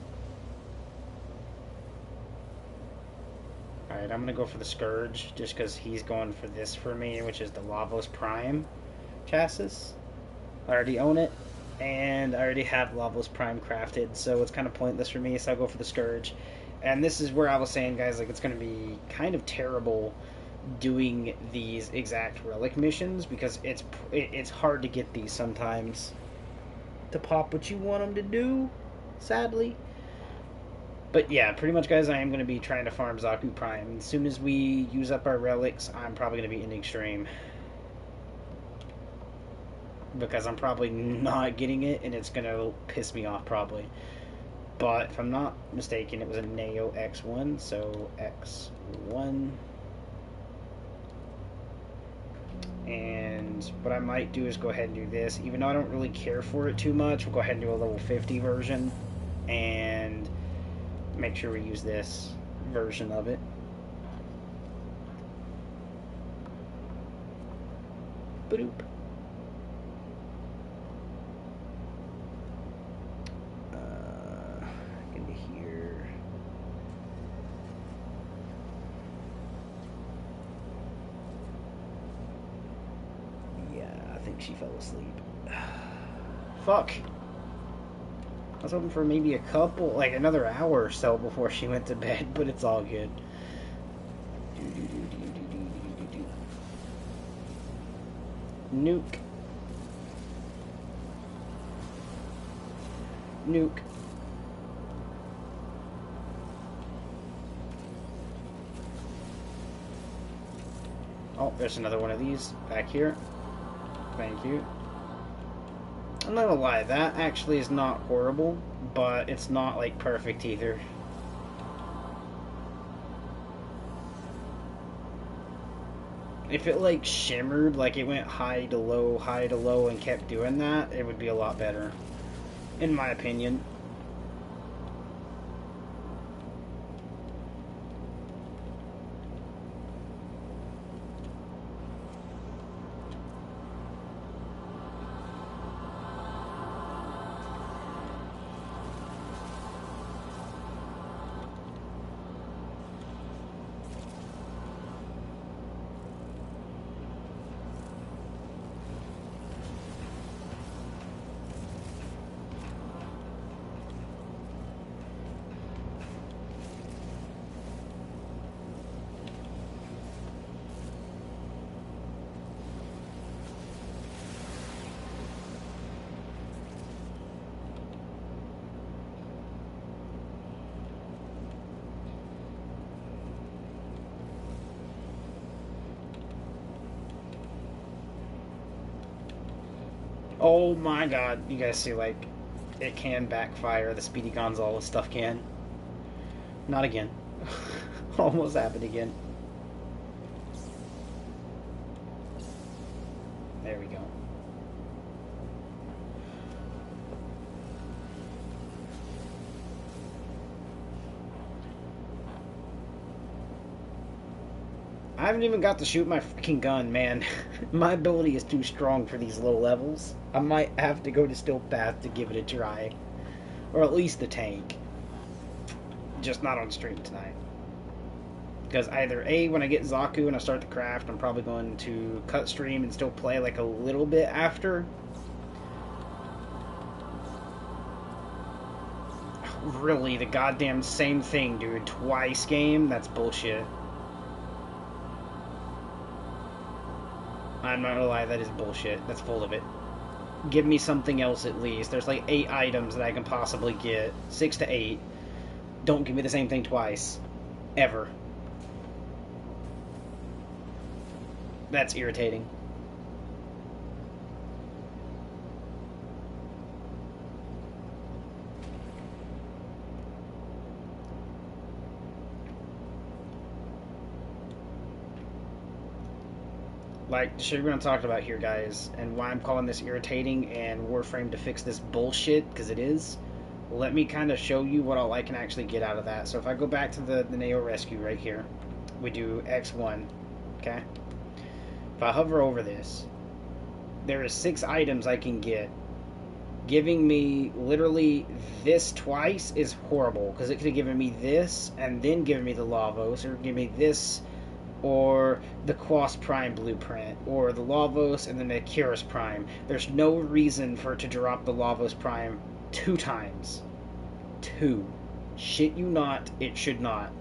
Alright, I'm gonna go for the Scourge, just because he's going for this for me, which is the Lavos Prime chassis. I already own it, and I already have Lavos Prime crafted, so it's kind of pointless for me, so I'll go for the Scourge. And this is where I was saying, guys, like, it's gonna be kind of terrible doing these exact relic missions, because it's hard to get these sometimes to pop what you want them to do, sadly. But yeah, pretty much, guys, I am going to be trying to farm Zaku Prime. As soon as we use up our relics, I'm probably going to be in extreme. Because I'm probably not getting it, and it's going to piss me off, probably. But if I'm not mistaken, it was a Neo X1, so X1. And what I might do is go ahead and do this. Even though I don't really care for it too much, we'll go ahead and do a level 50 version. And make sure we use this version of it. Boop. Into here. Yeah, I think she fell asleep. Fuck. I was hoping for maybe a couple, like another hour or so before she went to bed, but it's all good. Nuke. Nuke. Oh, there's another one of these back here. Thank you. I'm not gonna lie, that actually is not horrible, but it's not like perfect either. If it like shimmered, like it went high to low, and kept doing that, it would be a lot better, in my opinion. Oh my god, you guys see, like, it can backfire. The Speedy Gonzalez stuff can. Not again. Almost happened again. There we go. I haven't even got to shoot my freaking gun, man. My ability is too strong for these low levels. I might have to go to Still Path to give it a try. Or at least the tank. Just not on stream tonight. Because either A, when I get Zaku and I start the craft, I'm probably going to cut stream and still play like a little bit after. Really, the goddamn same thing, dude. Twice game? That's bullshit. I'm not gonna lie, that is bullshit. That's full of it. Give me something else at least. There's like 8 items that I can possibly get. 6 to 8. Don't give me the same thing twice. Ever. That's irritating. Like the shit we're gonna talk about here, guys, and why I'm calling this irritating and Warframe to fix this bullshit, because it is. Let me kind of show you what all I can actually get out of that. So if I go back to the Neo Rescue right here, we do X1, okay? If I hover over this, there is 6 items I can get. Giving me literally this twice is horrible, because it could have given me this and then given me the Lavos, or give me this or the Quas Prime blueprint, or the Lavos and then the Curus Prime. There's no reason for it to drop the Lavos Prime 2 times. 2. Shit you not, it should not.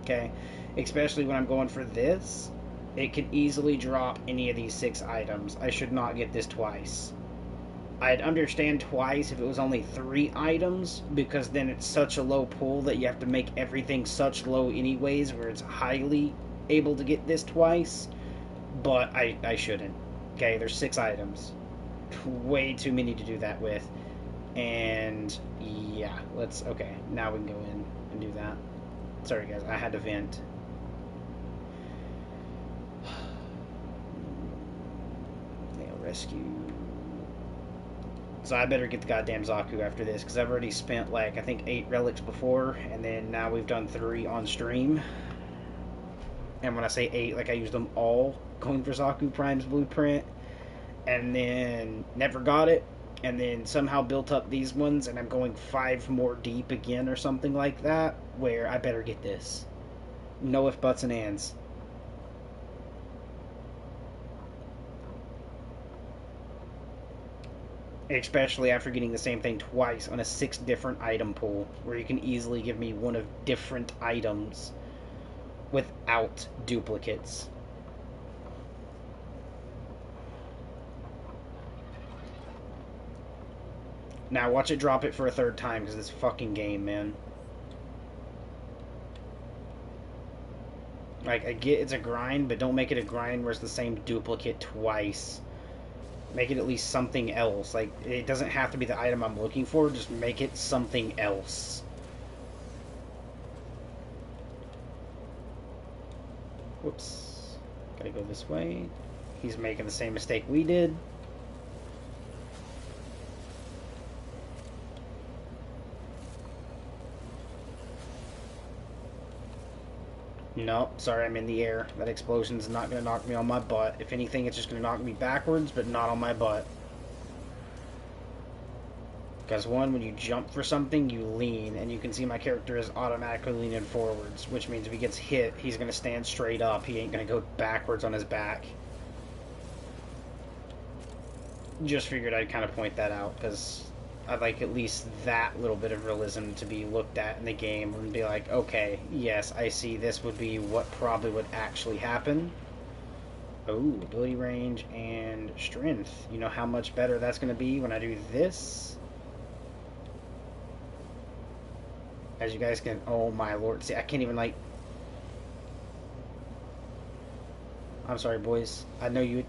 Okay? Especially when I'm going for this, it could easily drop any of these 6 items. I should not get this twice. I'd understand twice if it was only 3 items, because then it's such a low pull that you have to make everything such low anyways, where it's highly able to get this twice, but I shouldn't. Okay, there's 6 items. Way too many to do that with. And yeah, okay, now we can go in and do that. Sorry guys, I had to vent. Nail rescue. So I better get the goddamn Zaku after this, because I've already spent like, I think 8 relics before, and then now we've done 3 on stream. And when I say 8, like I used them all going for Zaku Prime's blueprint, and then never got it, and then somehow built up these ones, and I'm going 5 more deep again or something like that, where I better get this. No if, buts, and ands. Especially after getting the same thing twice on a 6 different item pool, where you can easily give me one of different items without duplicates. Now watch it drop it for a 3rd time, because this fucking game, man. Like, I get it's a grind, but don't make it a grind where it's the same duplicate twice. Make it at least something else. Like, it doesn't have to be the item I'm looking for, just make it something else. Whoops. Gotta go this way. He's making the same mistake we did. Nope, sorry, I'm in the air. That explosion's not going to knock me on my butt. If anything, it's just going to knock me backwards, but not on my butt. Because one, when you jump for something, you lean, and you can see my character is automatically leaning forwards, which means if he gets hit, he's going to stand straight up. He ain't going to go backwards on his back. Just figured I'd kind of point that out, because I'd like at least that little bit of realism to be looked at in the game and be like, okay, yes, I see this would be what probably would actually happen. Oh, ability range and strength. You know how much better that's going to be when I do this? As you guys can... Oh my lord. See, I can't even, like... I'm sorry, boys. I know you...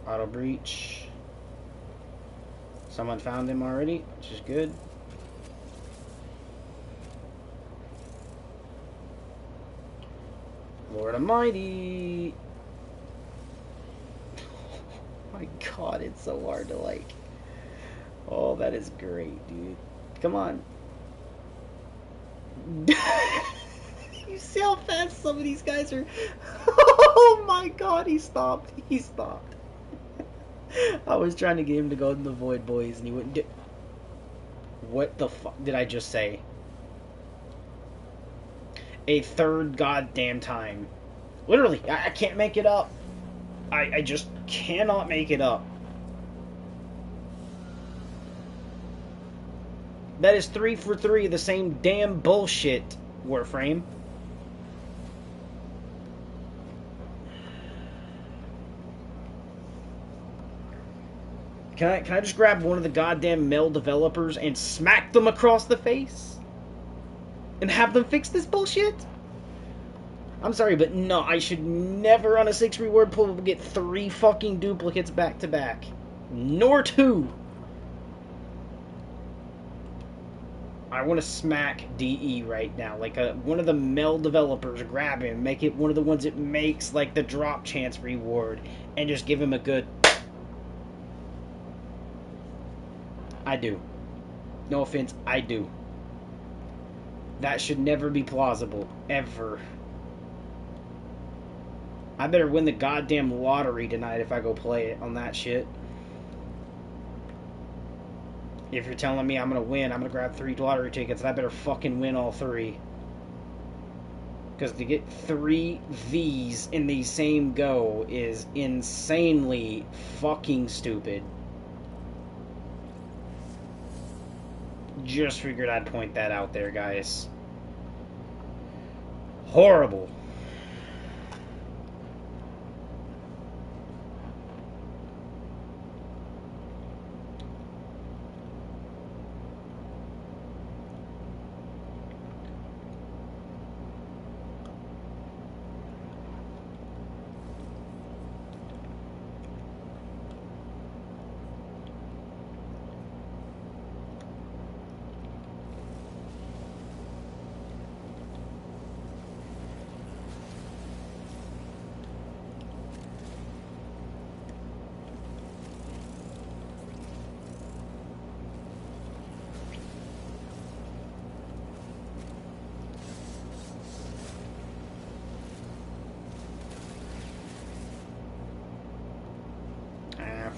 Auto breach. Someone found him already, which is good. Lord Almighty. Oh my god, it's so hard to like. Oh, that is great, dude. Come on. You see how fast some of these guys are? Oh my god, he stopped. He stopped. I was trying to get him to go in the void, boys, and he wouldn't do... What the fuck did I just say? A third goddamn time. Literally, I can't make it up. I just cannot make it up. That is 3 for 3 of the same damn bullshit, Warframe. Can I just grab one of the goddamn male developers and smack them across the face? And have them fix this bullshit? I'm sorry, but no, I should never on a 6 reward pool get 3 fucking duplicates back to back. Nor 2. I want to smack DE right now. Like one of the male developers, grab him, make it one of the ones that makes like the drop chance reward, and just give him a good... I do. No offense, I do. That should never be plausible. Ever. I better win the goddamn lottery tonight if I go play it on that shit. If you're telling me I'm gonna win, I'm gonna grab 3 lottery tickets, and I better fucking win all 3. Because to get 3 V's in the same go is insanely fucking stupid. Just figured I'd point that out there, guys. Horrible.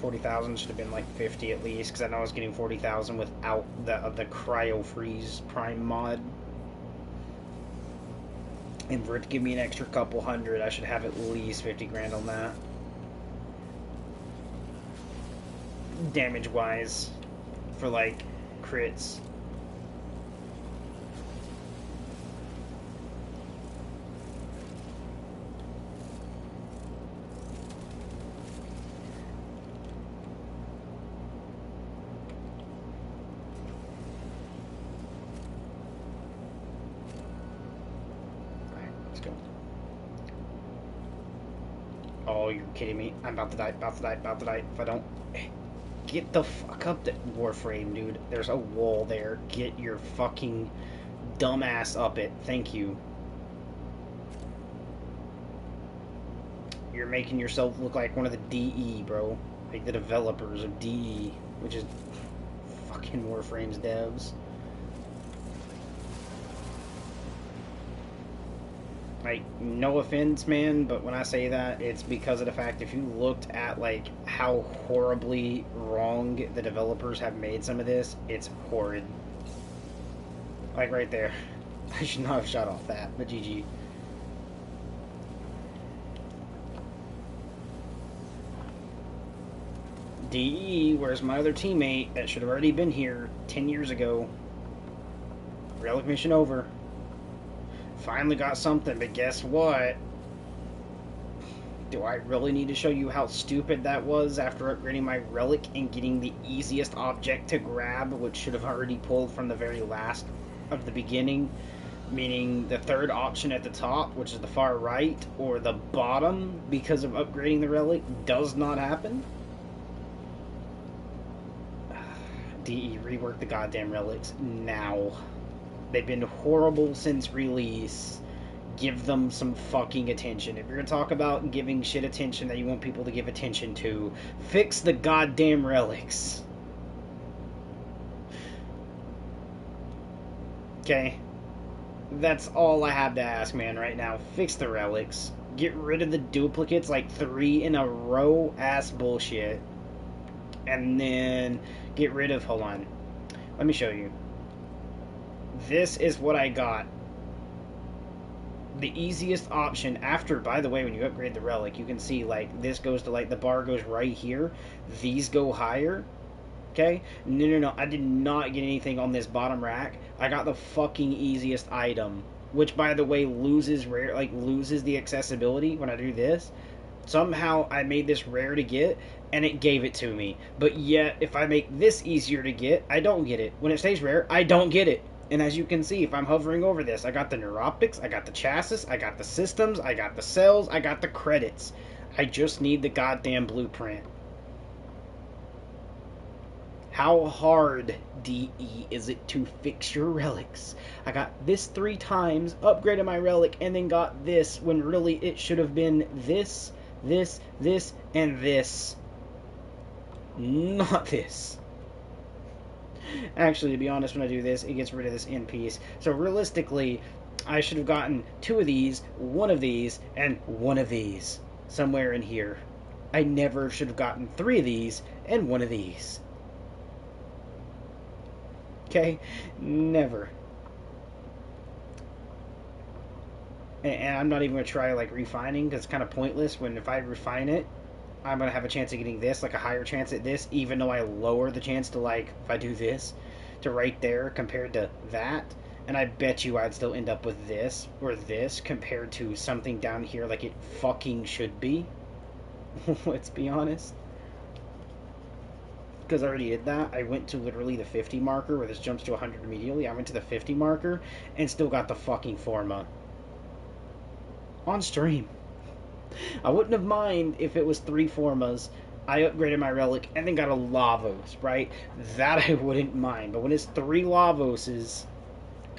$40,000 should have been like 50 at least, because I know I was getting 40,000 without the cryo freeze prime mod. And for it to give me an extra couple hundred, I should have at least 50 grand on that. Damage wise, for like crits. Oh, you're kidding me. I'm about to die, about to die, about to die. If I don't... Get the fuck up the Warframe, dude. There's a wall there. Get your fucking dumbass up it. Thank you. You're making yourself look like one of the DE, bro. Like the developers of DE, which is fucking Warframe's devs. Like, no offense, man, but when I say that, it's because of the fact if you looked at, like, how horribly wrong the developers have made some of this, it's horrid. Like, right there. I should not have shot off that, but GG. DE, where's my other teammate that should have already been here 10 years ago? Relic mission over. Finally got something, but guess what? Do I really need to show you how stupid that was after upgrading my relic and getting the easiest object to grab, which should have already pulled from the very last of the beginning? Meaning the third option at the top, which is the far right, or the bottom, because of upgrading the relic, does not happen? DE, rework the goddamn relics now. They've been horrible since release. Give them some fucking attention. If you're gonna talk about giving shit attention that you want people to give attention to, fix the goddamn relics. Okay? That's all I have to ask, man, right now. Fix the relics. Get rid of the duplicates, like 3 in a row ass bullshit. And then get rid of, hold on. Let me show you. This is what I got. The easiest option after, by the way, when you upgrade the relic, you can see, like, this goes to, like, the bar goes right here. These go higher. Okay? No. I did not get anything on this bottom rack. I got the fucking easiest item. Which, by the way, loses the accessibility when I do this. Somehow I made this rare to get, and it gave it to me. But yet, if I make this easier to get, I don't get it. When it stays rare, I don't get it. And as you can see, if I'm hovering over this, I got the neuroptics, I got the chassis, I got the systems, I got the cells, I got the credits. I just need the goddamn blueprint. How hard, DE, is it to fix your relics? I got this 3 times, upgraded my relic, and then got this, when really it should have been this, this, and this. Not this. Actually, to be honest, when I do this, it gets rid of this end piece. So realistically, I should have gotten 2 of these, 1 of these, and 1 of these. Somewhere in here. I never should have gotten 3 of these, and 1 of these. Okay? Never. And I'm not even going to try, like, refining, because it's kind of pointless when if I refine it, I'm going to have a chance of getting this, like a higher chance at this, even though I lower the chance to, like, if I do this, to right there compared to that. And I bet you I'd still end up with this, or this, compared to something down here like it fucking should be. Let's be honest. Because I already did that. I went to literally the 50 marker, where this jumps to 100 immediately. I went to the 50 marker, and still got the fucking Forma. On stream. I wouldn't have mind if it was 3 Formas, I upgraded my relic, and then got a Lavos, right? That I wouldn't mind. But when it's 3 Lavoses,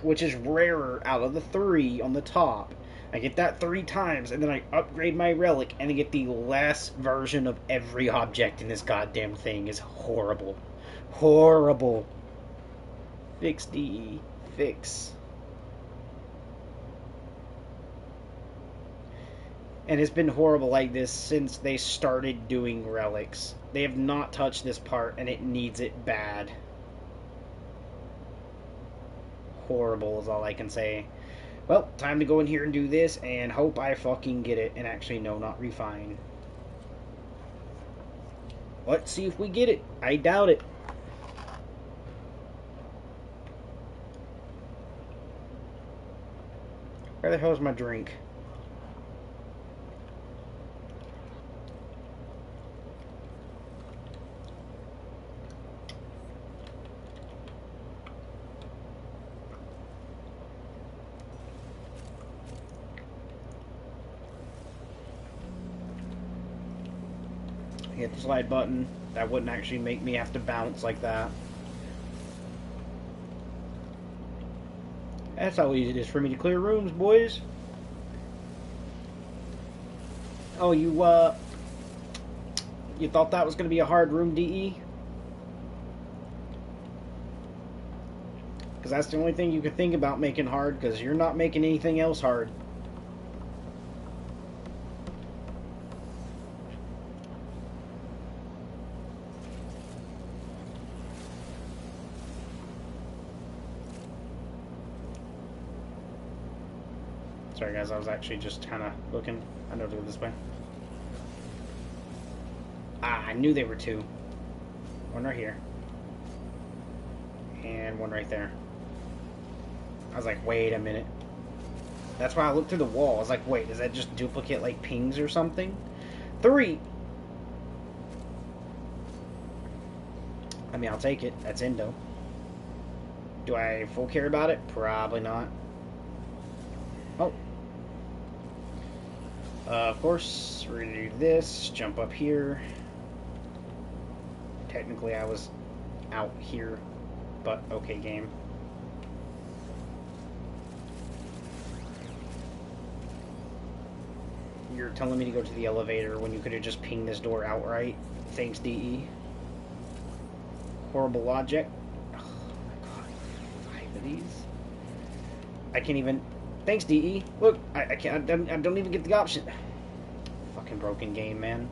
which is rarer out of the 3 on the top, I get that 3 times, and then I upgrade my relic, and I get the last version of every object in this goddamn thing. Is horrible. Horrible. Fix, DE. Fix. And it's been horrible like this since they started doing relics. They have not touched this part, and it needs it bad. Horrible is all I can say. Well, time to go in here and do this, and hope I fucking get it. And actually, no, not refine. Let's see if we get it. I doubt it. Where the hell is my drink? Hit the slide button. That wouldn't actually make me have to bounce like that. That's how easy it is for me to clear rooms, boys. Oh, you thought that was going to be a hard room, DE? Because that's the only thing you could think about making hard, because you're not making anything else hard. Sorry guys, I was actually just kind of looking. I know to go this way. Ah, I knew they were two. One right here. And one right there. I was like, wait a minute. That's why I looked through the wall. I was like, wait, does that just duplicate like pings or something? 3! I mean, I'll take it. That's Indo. Do I full care about it? Probably not. Oh. Of course, we're going to do this. Jump up here. Technically, I was out here. But, okay, game. You're telling me to go to the elevator when you could have just pinged this door outright? Thanks, DE. Horrible logic. Oh my god. 5 of these? I can't even... Thanks, DE. Look, I can't... I don't even get the option. Fucking broken game, man.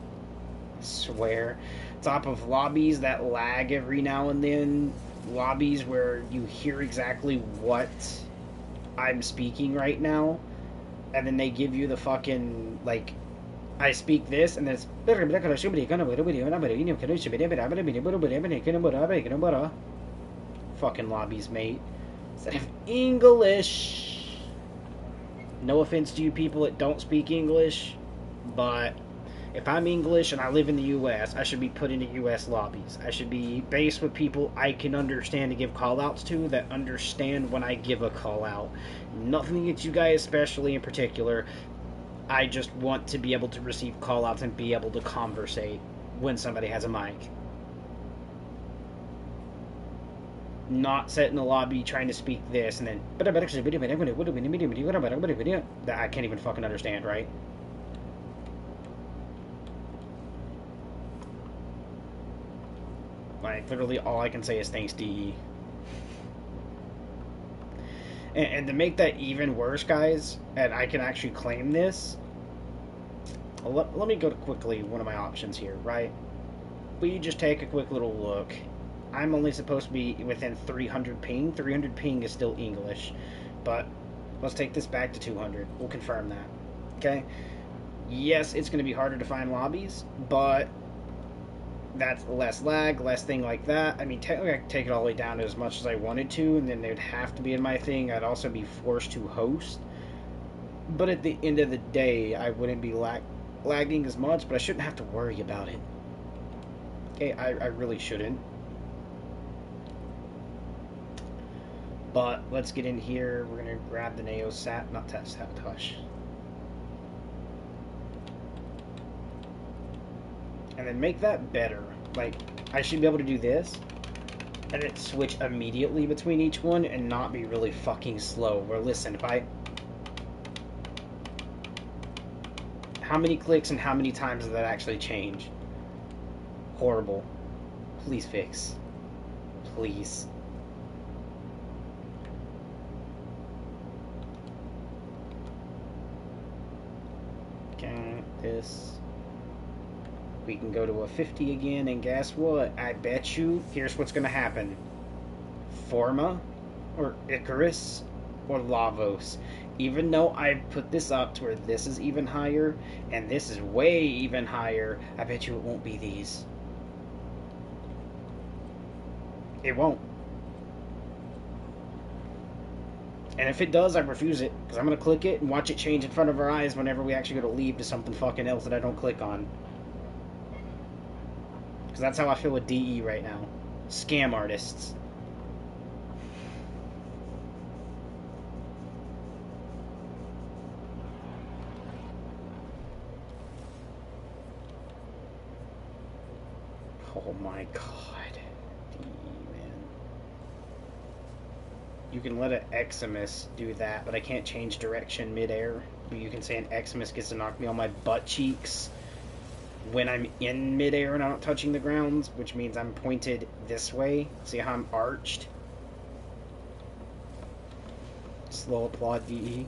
I swear. Top of lobbies that lag every now and then. Lobbies where you hear exactly what I'm speaking right now. And then they give you the fucking, like, I speak this, and then it's... Fucking lobbies, mate. Instead of English. No offense to you people that don't speak English, but if I'm English and I live in the U.S., I should be put into U.S. lobbies. I should be based with people I can understand to give call-outs to that understand when I give a call-out. Nothing against you guys, especially in particular. I just want to be able to receive call-outs and be able to conversate when somebody has a mic. Not sit in the lobby trying to speak this and then that I can't even fucking understand, right? Like, literally all I can say is thanks, DE. And to make that even worse, guys, and I can actually claim this, let me go to quickly one of my options here, right? We just take a quick little look. I'm only supposed to be within 300 ping. 300 ping is still English. But let's take this back to 200. We'll confirm that. Okay? Yes, it's going to be harder to find lobbies, but that's less lag, less thing like that. I mean, technically I could take it all the way down to as much as I wanted to, and then they'd have to be in my thing. I'd also be forced to host. But at the end of the day, I wouldn't be lagging as much, but I shouldn't have to worry about it. Okay, I really shouldn't. But let's get in here. We're going to grab the Neosat, not Sabotage. And then make that better. Like, I should be able to do this, and it switch immediately between each one and not be really fucking slow. Where, listen, if I... How many clicks and how many times does that actually change? Horrible. Please fix. Please. Okay, this. We can go to a 50 again, and guess what? I bet you, here's what's going to happen. Forma, or Icarus, or Lavos. Even though I put this up to where this is even higher, and this is way even higher, I bet you it won't be these. It won't. And if it does, I refuse it, because I'm going to click it and watch it change in front of our eyes whenever we actually go to leave to something fucking else that I don't click on. Because that's how I feel with DE right now. Scam artists. Oh my god. Man. You can let an Eximus do that, but I can't change direction midair. But you can say an Eximus gets to knock me on my butt cheeks when I'm in midair and not touching the ground, which means I'm pointed this way. See how I'm arched? Slow applaud VE.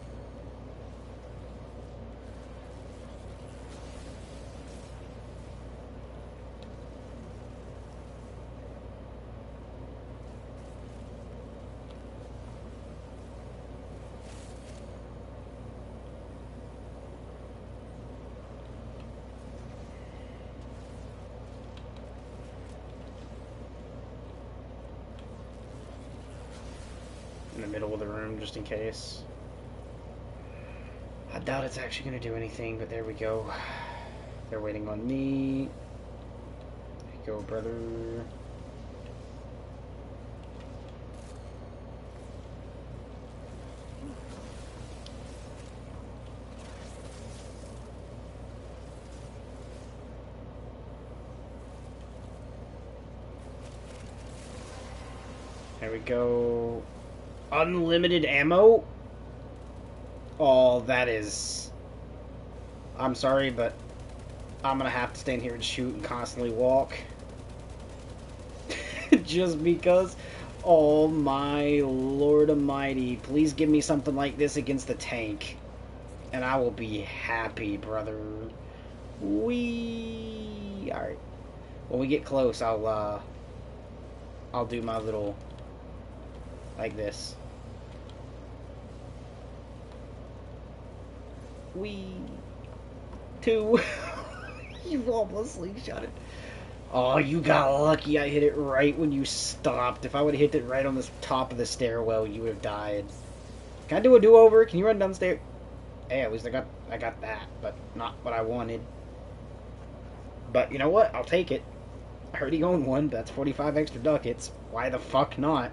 In the middle of the room, just in case. I doubt it's actually going to do anything, but there we go. They're waiting on me. There you go, brother. There we go. Unlimited ammo? Oh, that is... I'm sorry, but I'm gonna have to stand here and shoot and constantly walk. Just because... Oh my lord almighty. Please give me something like this against the tank. And I will be happy, brother. Whee! Alright. When we get close, I'll do my little... like this. Wee. 2. You almost slingshot it. Oh, you got lucky. I hit it right when you stopped. If I would have hit it right on the top of the stairwell, you would have died. Can I do a do-over? Can you run downstairs? Hey, at least I got that, but not what I wanted. But you know what? I'll take it. I already own one. That's 45 extra ducats. Why the fuck not?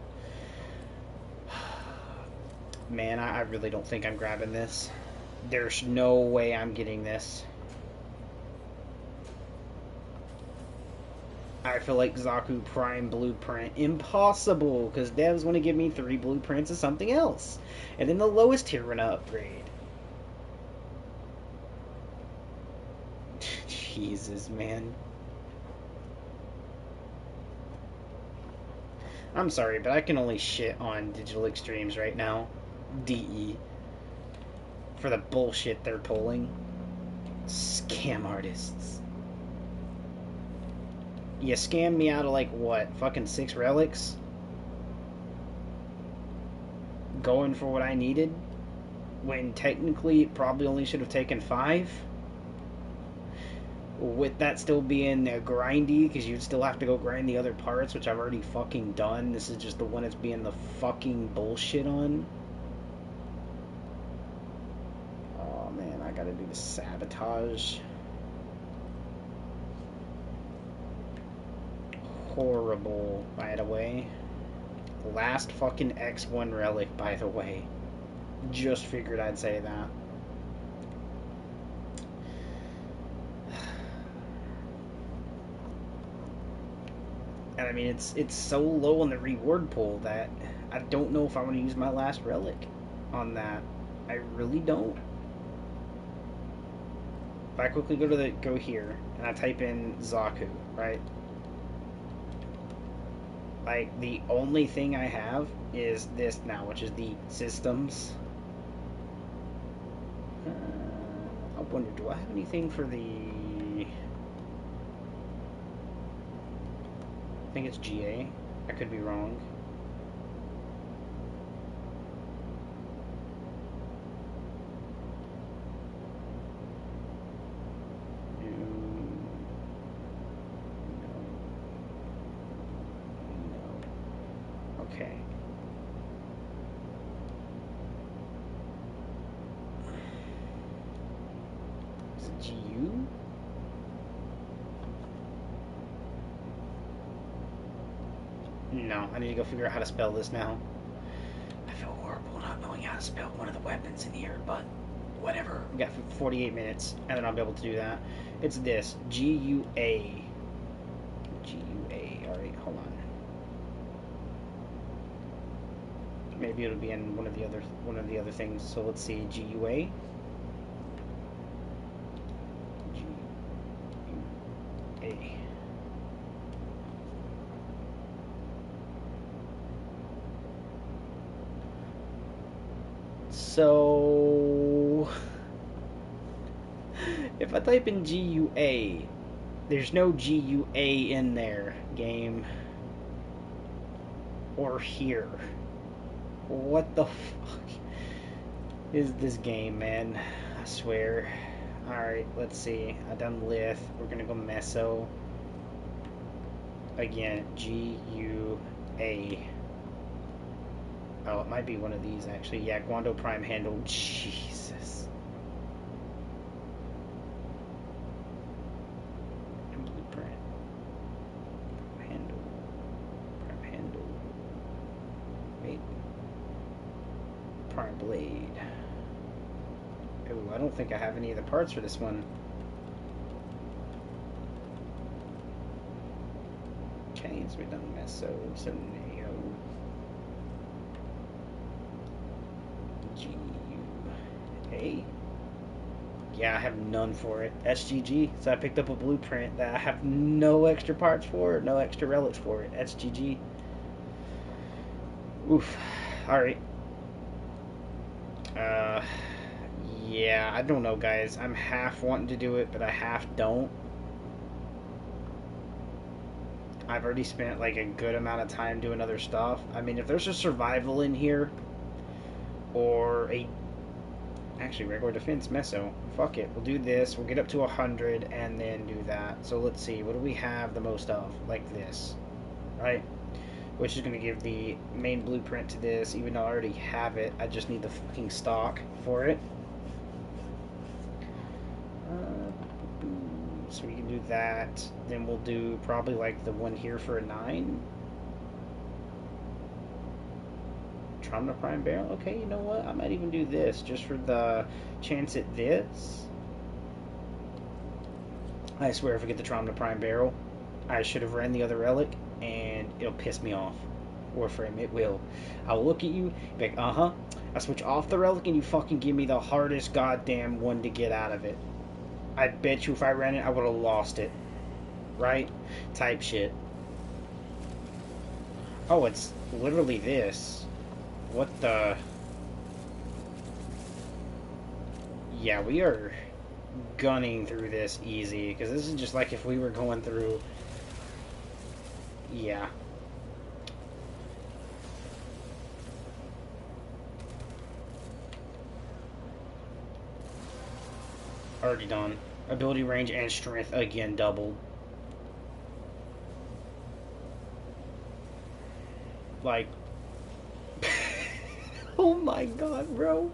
Man, I really don't think I'm grabbing this. There's no way I'm getting this. I feel like Zaku Prime Blueprint. Impossible, because devs want to give me 3 blueprints of something else. And then the lowest tier run upgrade. Jesus, man. I'm sorry, but I can only shit on Digital Extremes right now. DE. For the bullshit they're pulling. Scam artists. You scammed me out of like what? Fucking 6 relics? Going for what I needed? When technically it probably only should have taken 5? With that still being grindy, because you'd still have to go grind the other parts, which I've already fucking done. This is just the one that's being the fucking bullshit on. Oh man, I gotta do the sabotage. Horrible, by the way. Last fucking X1 relic, by the way. Just figured I'd say that. And I mean, it's so low on the reward pool that I don't know if I want to use my last relic on that. I really don't. If I quickly go here and I type in Zaku, right? Like, the only thing I have is this now, which is the systems. I wonder, do I have anything for the... I think it's GA. I could be wrong. Okay. Is it GU? No, I need to go figure out how to spell this now. I feel horrible not knowing how to spell one of the weapons in here, but whatever. We got 48 minutes, and then I'll be able to do that. It's this. GUA. GUA. maybe it'll be in one of the other things. So let's see, GUA. GUA. So if I type in GUA, there's no GUA in there, game. Or here. What the fuck is this game, man? I swear. Alright, let's see. I done Lith. We're gonna go Meso. Again, GUA. Oh, it might be one of these actually. Yeah, Guando Prime handle. Jesus. Blueprint. Handle. Prime handle. Wait. Prime blade. Oh, I don't think I have any of the parts for this one. Chains, we done Meso, Seneo. GUA. Yeah, I have none for it. SGG. So I picked up a blueprint that I have no extra parts for, no extra relics for it. SGG. Oof. Alright. Yeah, I don't know, guys. I'm half wanting to do it, but I half don't. I've already spent like a good amount of time doing other stuff. I mean, if there's a survival in here, or a actually regular defense meso, fuck it, we'll do this. We'll get up to 100 and then do that. So let's see, what do we have the most of? Like this, right? Which is going to give the main blueprint to this, even though I already have it. I just need the fucking stock for it. So we can do that. Then we'll do probably like the one here for a 9. Trauma Prime Barrel. Okay, you know what? I might even do this just for the chance at this. I swear if I get the Trauma Prime Barrel, I should have ran the other relic, and it'll piss me off. Warframe, it will. I'll look at you, be like, uh-huh. I switch off the relic, and you fucking give me the hardest goddamn one to get out of it. I bet you if I ran it, I would have lost it. Right? Type shit. Oh, it's literally this. What the... Yeah, we are gunning through this easy, because this is just like if we were going through... Yeah. Already done. Ability range and strength again doubled. Like... Oh my god, bro.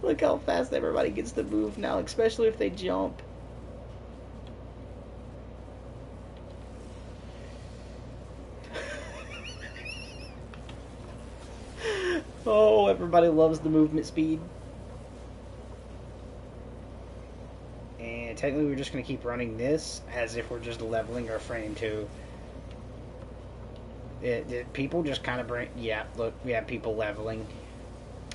Look how fast everybody gets to move now, especially if they jump. Oh, everybody loves the movement speed. And technically we're just going to keep running this as if we're just leveling our frame too. People just kind of bring... Yeah, look, we have people leveling.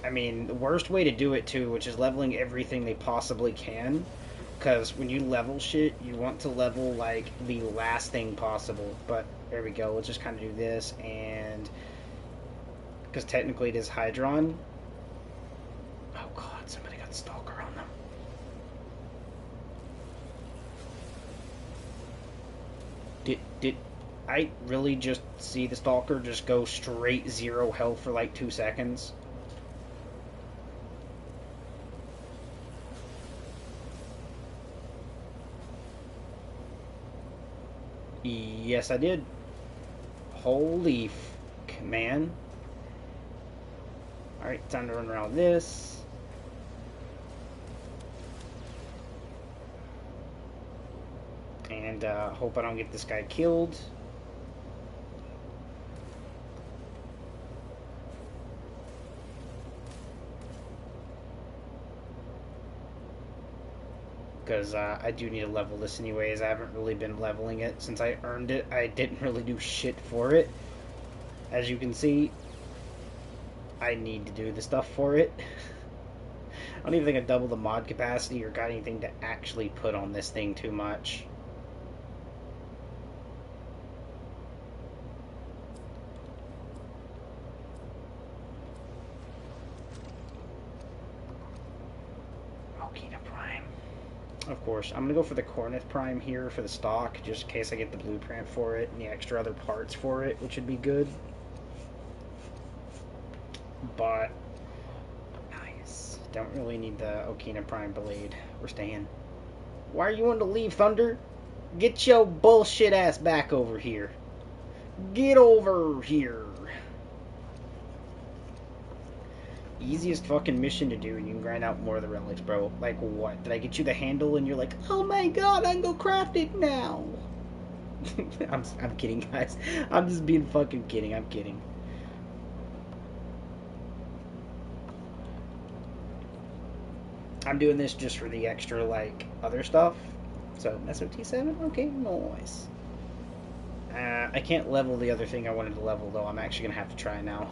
I mean, the worst way to do it too, which is leveling everything they possibly can. Because when you level shit, you want to level, like, the last thing possible. But, there we go, let's just kind of do this, and... Because technically it is Hydron. Oh god, somebody got Stalker on them. Did I really just see the Stalker just go straight 0 health for like 2 seconds? Yes, I did. Holy f***, man. Alright, time to run around this. And hope I don't get this guy killed. Because I do need to level this anyways. I haven't really been leveling it since I earned it. I didn't really do shit for it. As you can see, I need to do the stuff for it. I don't even think I doubled the mod capacity or got anything to actually put on this thing too much. Of course, I'm going to go for the Corneth Prime here for the stock, just in case I get the blueprint for it and the extra other parts for it, which would be good. But, nice. Don't really need the Okina Prime Blade. We're staying. Why are you wanting to leave, Thunder? Get your bullshit ass back over here. Get over here. Easiest fucking mission to do, and you can grind out more of the relics, bro. Like, what? Did I get you the handle, and you're like, oh my god, I can go craft it now? I'm kidding, guys. I'm just being fucking kidding. I'm kidding. I'm doing this just for the extra, like, other stuff. So, SOT7? Okay, nice. I can't level the other thing I wanted to level, though. I'm actually going to have to try now.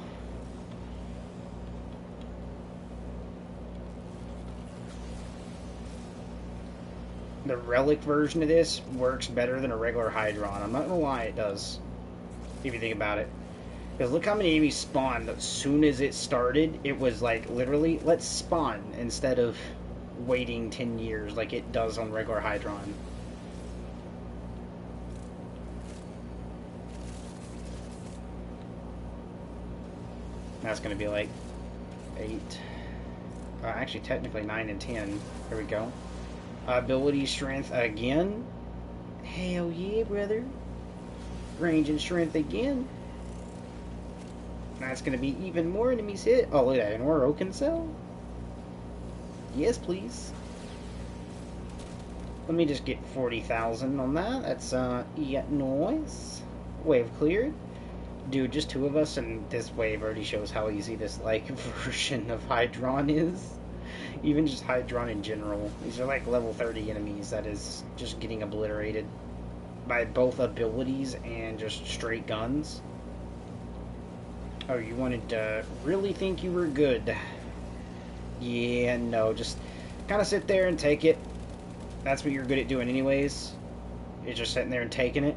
The relic version of this works better than a regular Hydron. I'm not gonna lie, it does. If you think about it. Because look how many enemies spawned as soon as it started. It was like, literally, let's spawn instead of waiting 10 years like it does on regular Hydron. That's gonna be like 8. Actually, technically 9 and 10. There we go. Ability strength again. Hell yeah, brother. Range and strength again. That's going to be even more enemies hit. Oh, look at that. An Orokin cell? Yes, please. Let me just get 40,000 on that. That's, yeah, noise. Wave cleared. Dude, just 2 of us, and this wave already shows how easy this, like, version of Hydron is. Even just Hydron in general. These are like level 30 enemies that is just getting obliterated by both abilities and just straight guns. Oh, you wanted to really think you were good. Yeah, no, just kind of sit there and take it. That's what you're good at doing anyways. You're just sitting there and taking it.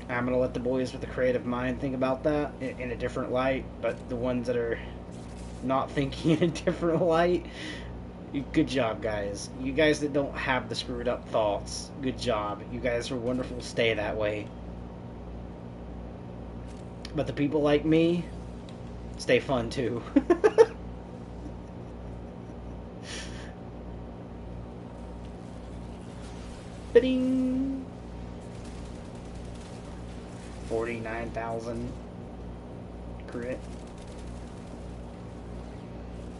I'm going to let the boys with the creative mind think about that in a different light, but the ones that are not thinking in a different light, good job, guys. You guys that don't have the screwed up thoughts, good job. You guys are wonderful. Stay that way. But the people like me, stay fun too. Ba-ding! 49,000 crit.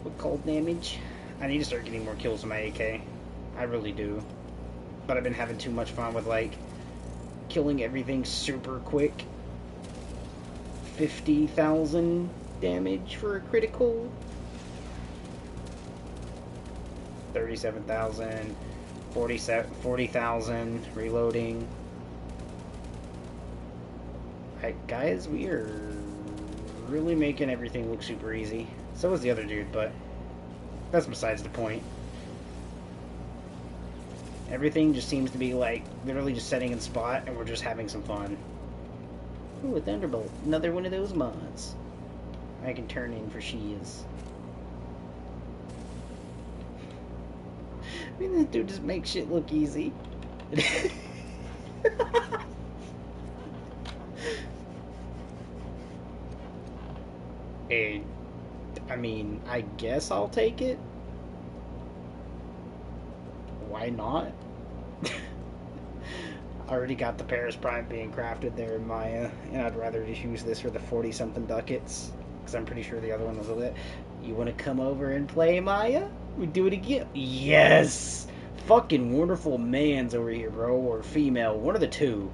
With cold damage. I need to start getting more kills with my AK. I really do. But I've been having too much fun with, like, killing everything super quick. 50,000 damage for a critical. 37,000. 40,000 reloading. Alright, guys, we are really making everything look super easy. So was the other dude, but that's besides the point. Everything just seems to be, like, literally just setting in spot, and we're just having some fun. Ooh, a Thunderbolt. Another one of those mods I can turn in for shiz. I mean, this dude just makes shit look easy. Hey, I mean, I guess I'll take it. Why not? I already got the Paris Prime being crafted there in Maya, and I'd rather just use this for the 40-something ducats, because I'm pretty sure the other one was a lit. You want to come over and play, Maya? We do it again. Yes! Fucking wonderful mans over here, bro, or female. One of the two.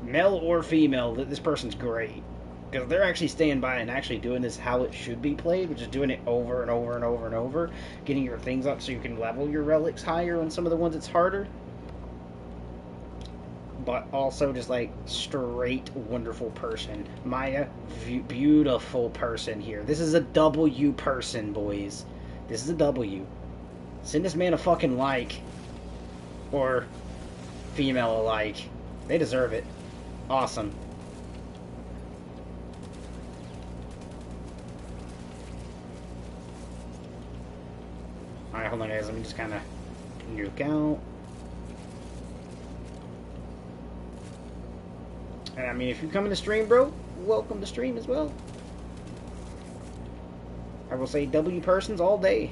Male or female, this person's great. Because they're actually staying by and actually doing this how it should be played, which is doing it over and over and over and over, getting your things up so you can level your relics higher on some of the ones it's harder. But also just like straight wonderful person. Maya, beautiful person here. This is a W person, boys. This is a W. Send this man a fucking like. Or female alike. They deserve it. Awesome. Alright, hold on guys, let me just kind of nuke out. And I mean, if you come in the stream, bro, welcome to stream as well. I will say W persons all day.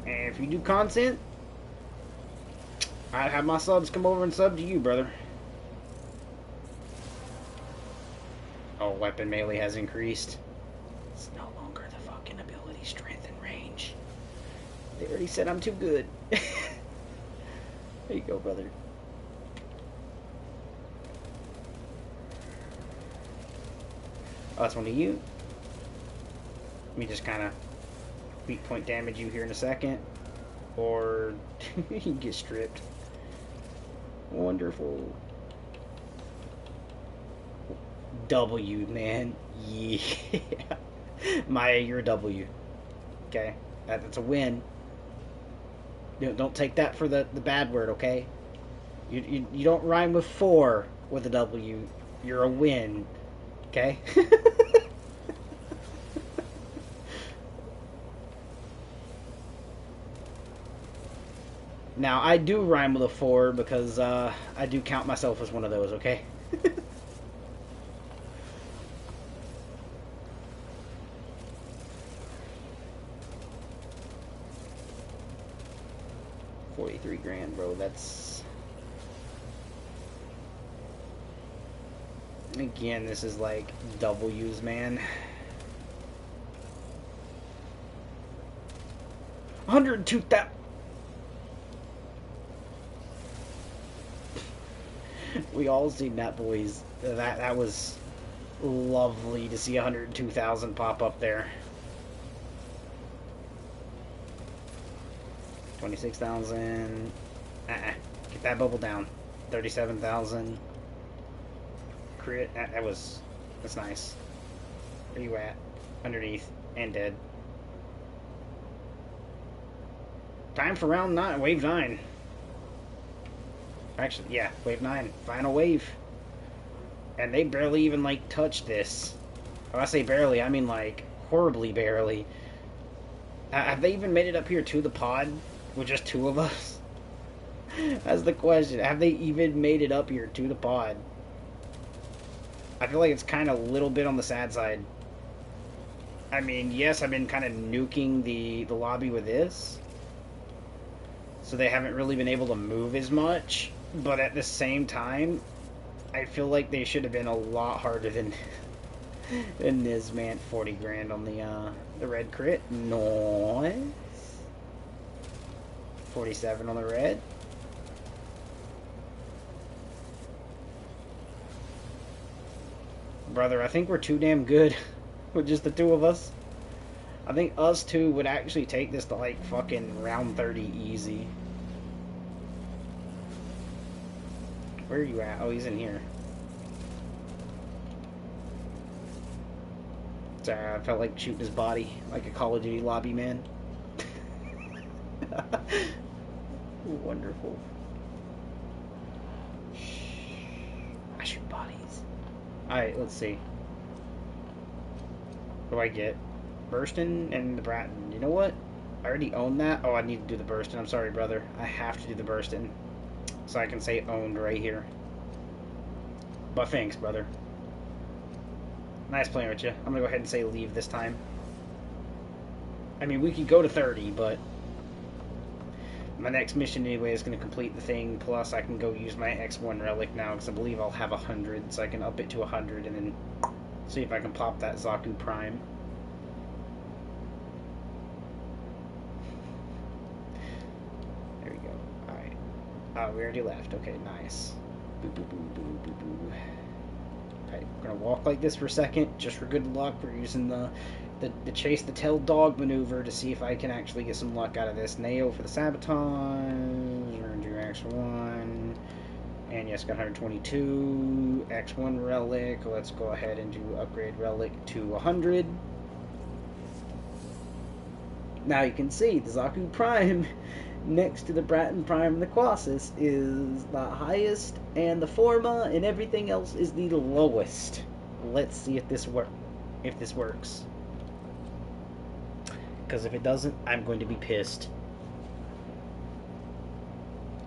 And if you do content, I'd have my subs come over and sub to you, brother. Oh, weapon melee has increased. It's no longer the fucking ability, strength, and range. They already said I'm too good. There you go, brother. Oh, that's one of you. Let me just kind of weak point damage you here in a second. Or you can get stripped. Wonderful. W, man. Yeah. Maya, you're a W. Okay? That's a win. Don't take that for the bad word, okay? You don't rhyme with 4 with a W. You're a win. Okay? Now, I do rhyme with a 4 because I do count myself as one of those, okay? 43 grand, bro. That's... Again, this is like W's, man. 102,000... We all seen that, boys. That was lovely to see 102,000 pop up there. 26,000. Get that bubble down. 37,000. Crit. That's nice. Where you at? Underneath and dead. Time for round 9. Wave 9. Actually, yeah, wave 9. Final wave. And they barely even, like, touched this. When I say barely, I mean, like, horribly barely. Have they even made it up here to the pod with just 2 of us? That's the question. Have they even made it up here to the pod? I feel like it's kind of a little bit on the sad side. I mean, yes, I've been kind of nuking the lobby with this. So they haven't really been able to move as much. But at the same time, I feel like they should have been a lot harder than this, man. 40 grand on the red crit. Nice. 47 on the red. Brother, I think we're too damn good with just the 2 of us. I think us 2 would actually take this to like fucking round 30 easy. Where are you at? Oh, he's in here. Sorry, I felt like shooting his body like a Call of Duty lobby man. Wonderful. I shoot bodies. Alright, let's see. What do I get? Burstin and the Bratton. You know what? I already own that. Oh, I need to do the Burstin. I'm sorry, brother. I have to do the Burstin. So I can say owned right here. But thanks, brother. Nice playing with you. I'm gonna go ahead and say leave this time. I mean, we could go to 30, but my next mission anyway is going to complete the thing, plus I can go use my X1 relic now, because I believe I'll have 100, so I can up it to 100, and then see if I can pop that Zaku Prime. There we go. Alright. We already left. Okay, nice. Boo, boo, boo, boo, boo, boo. Alright, we're gonna walk like this for a second, just for good luck. We're using the chase the tail dog maneuver to see if I can actually get some luck out of this. Nail for the sabotage. We're gonna do X1. And yes, got 122. X1 relic. Let's go ahead and do upgrade relic to 100. Now you can see the Zaku Prime next to the Bratton Prime and the Colossus is the highest, and the Forma and everything else is the lowest. Let's see if this works. Because if it doesn't, I'm going to be pissed.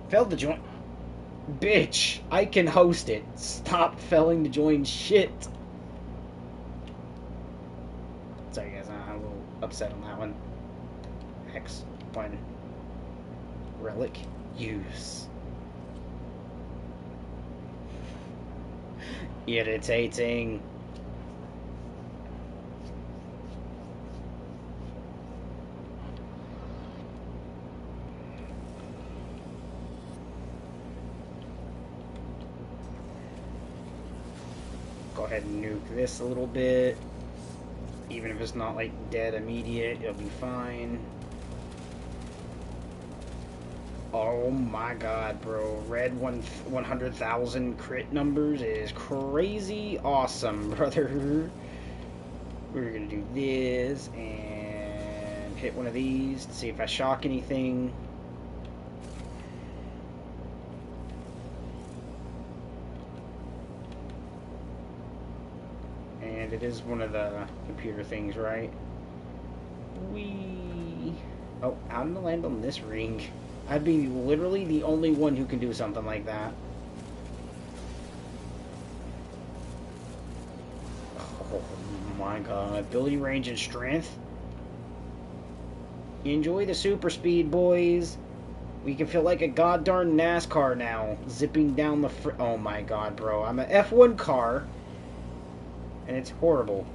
Failed the join. Bitch, I can host it. Stop failing to join shit. Sorry guys, I'm a little upset on that one. X1 relic use. Irritating. Go ahead and nuke this a little bit. Even if it's not like dead immediate, it'll be fine. Oh my god, bro. Red 100,000 crit numbers is crazy awesome, brother. We're gonna do this and hit one of these to see if I shock anything. And it is one of the computer things, right? Oh, how did I land on this ring? I'd be literally the only one who can do something like that. Oh my god. Ability, range, and strength. Enjoy the super speed, boys. We can feel like a goddarn NASCAR now. Zipping down the oh my god, bro. I'm an F1 car. And it's horrible.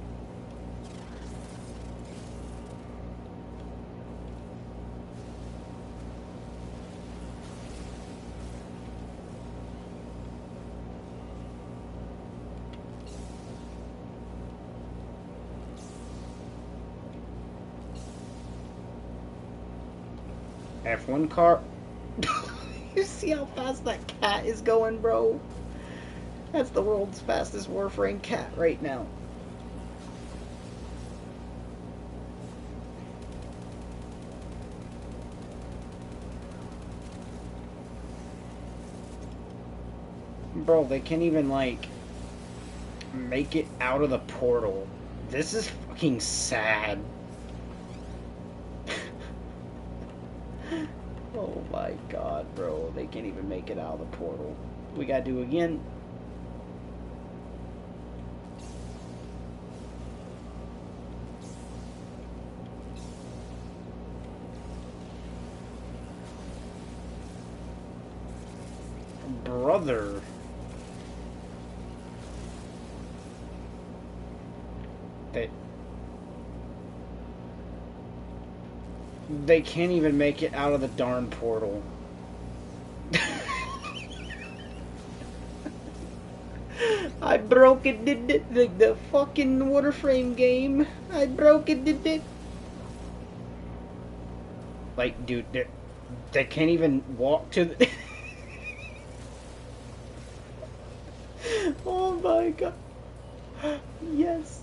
F1 car. You see how fast that cat is going, bro? That's the world's fastest Warframe cat right now. Bro, they can't even, like, make it out of the portal. This is fucking sad. Oh my god, bro. They can't even make it out of the portal. We gotta do it again. Brother. They can't even make it out of the darn portal. I broke it, did it? The fucking Warframe game. I broke it, did it? Like, dude, they can't even walk to the... Oh my god. Yes.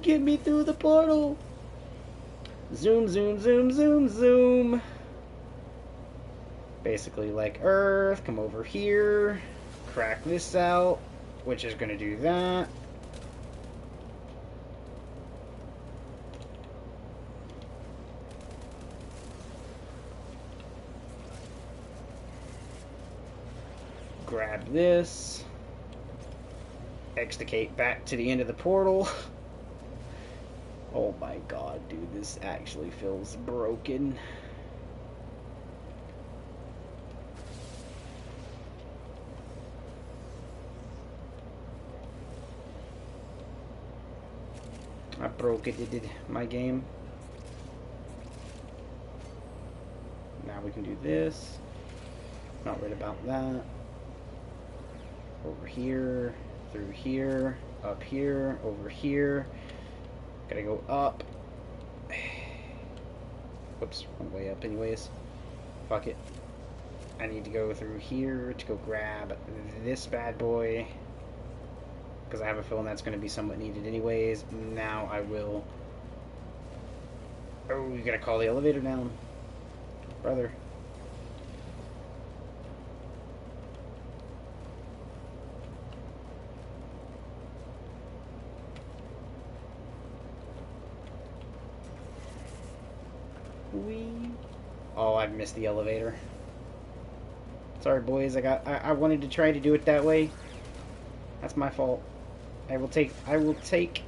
Get me through the portal. Zoom, zoom, zoom, zoom, zoom. Basically like Earth. Come over here. Crack this out. Which is going to do that. Grab this. Extricate back to the end of the portal. Oh my god, dude, this actually feels broken. I broke it, my game. Now we can do this. Not worried about that. Over here, through here, up here, over here. Gotta go up. Whoops, wrong way up anyways. Fuck it. I need to go through here to go grab this bad boy. Because I have a feeling that's going to be somewhat needed anyways. Now I will... Oh, you gotta call the elevator down. Brother. Whee. Oh, I've missed the elevator. Sorry, boys. I wanted to try to do it that way. That's my fault. I will take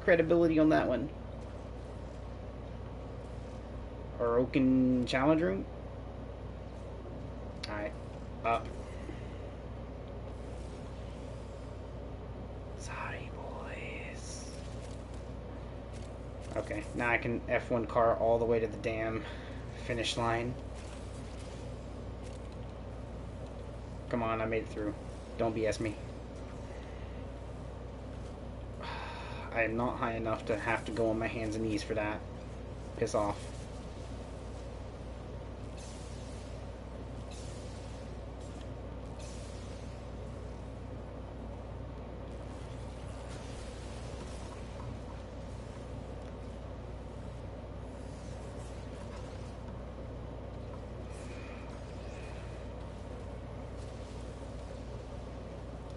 credibility on that one. Orokin challenge room. Alright. Up. Sorry, boys. Okay, now I can F1 car all the way to the damn finish line. Come on, I made it through. Don't BS me. I am not high enough to have to go on my hands and knees for that. Piss off.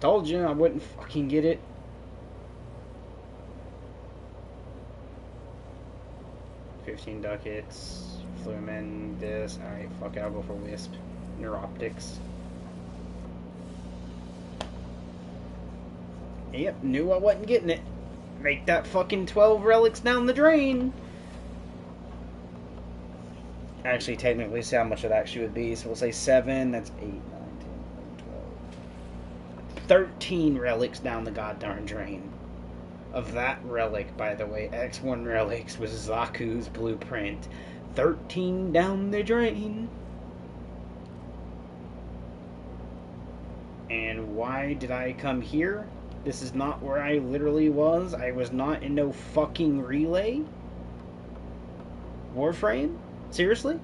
Told you I wouldn't fucking get it. $15 ducats. Flumen, this. Alright, fuck it, I'll go for Wisp. Neuroptics. Yep, knew I wasn't getting it. Make that fucking 12 relics down the drain. Actually, technically, see how much it actually would be. So we'll say 7. That's 8, 9, 10, 12. 13 relics down the goddamn drain. Of that relic, by the way, X1 relics was Zaku's blueprint. 13 down the drain. And why did I come here? This is not where I literally was. I was not in no fucking relay. Warframe? Seriously?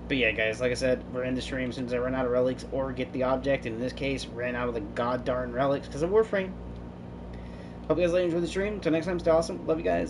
But yeah, guys, like I said, we're in the stream as soon as I run out of relics or get the object. And in this case, ran out of the god darn relics because of Warframe. Hope you guys enjoyed the stream. Until next time, stay awesome. Love you guys.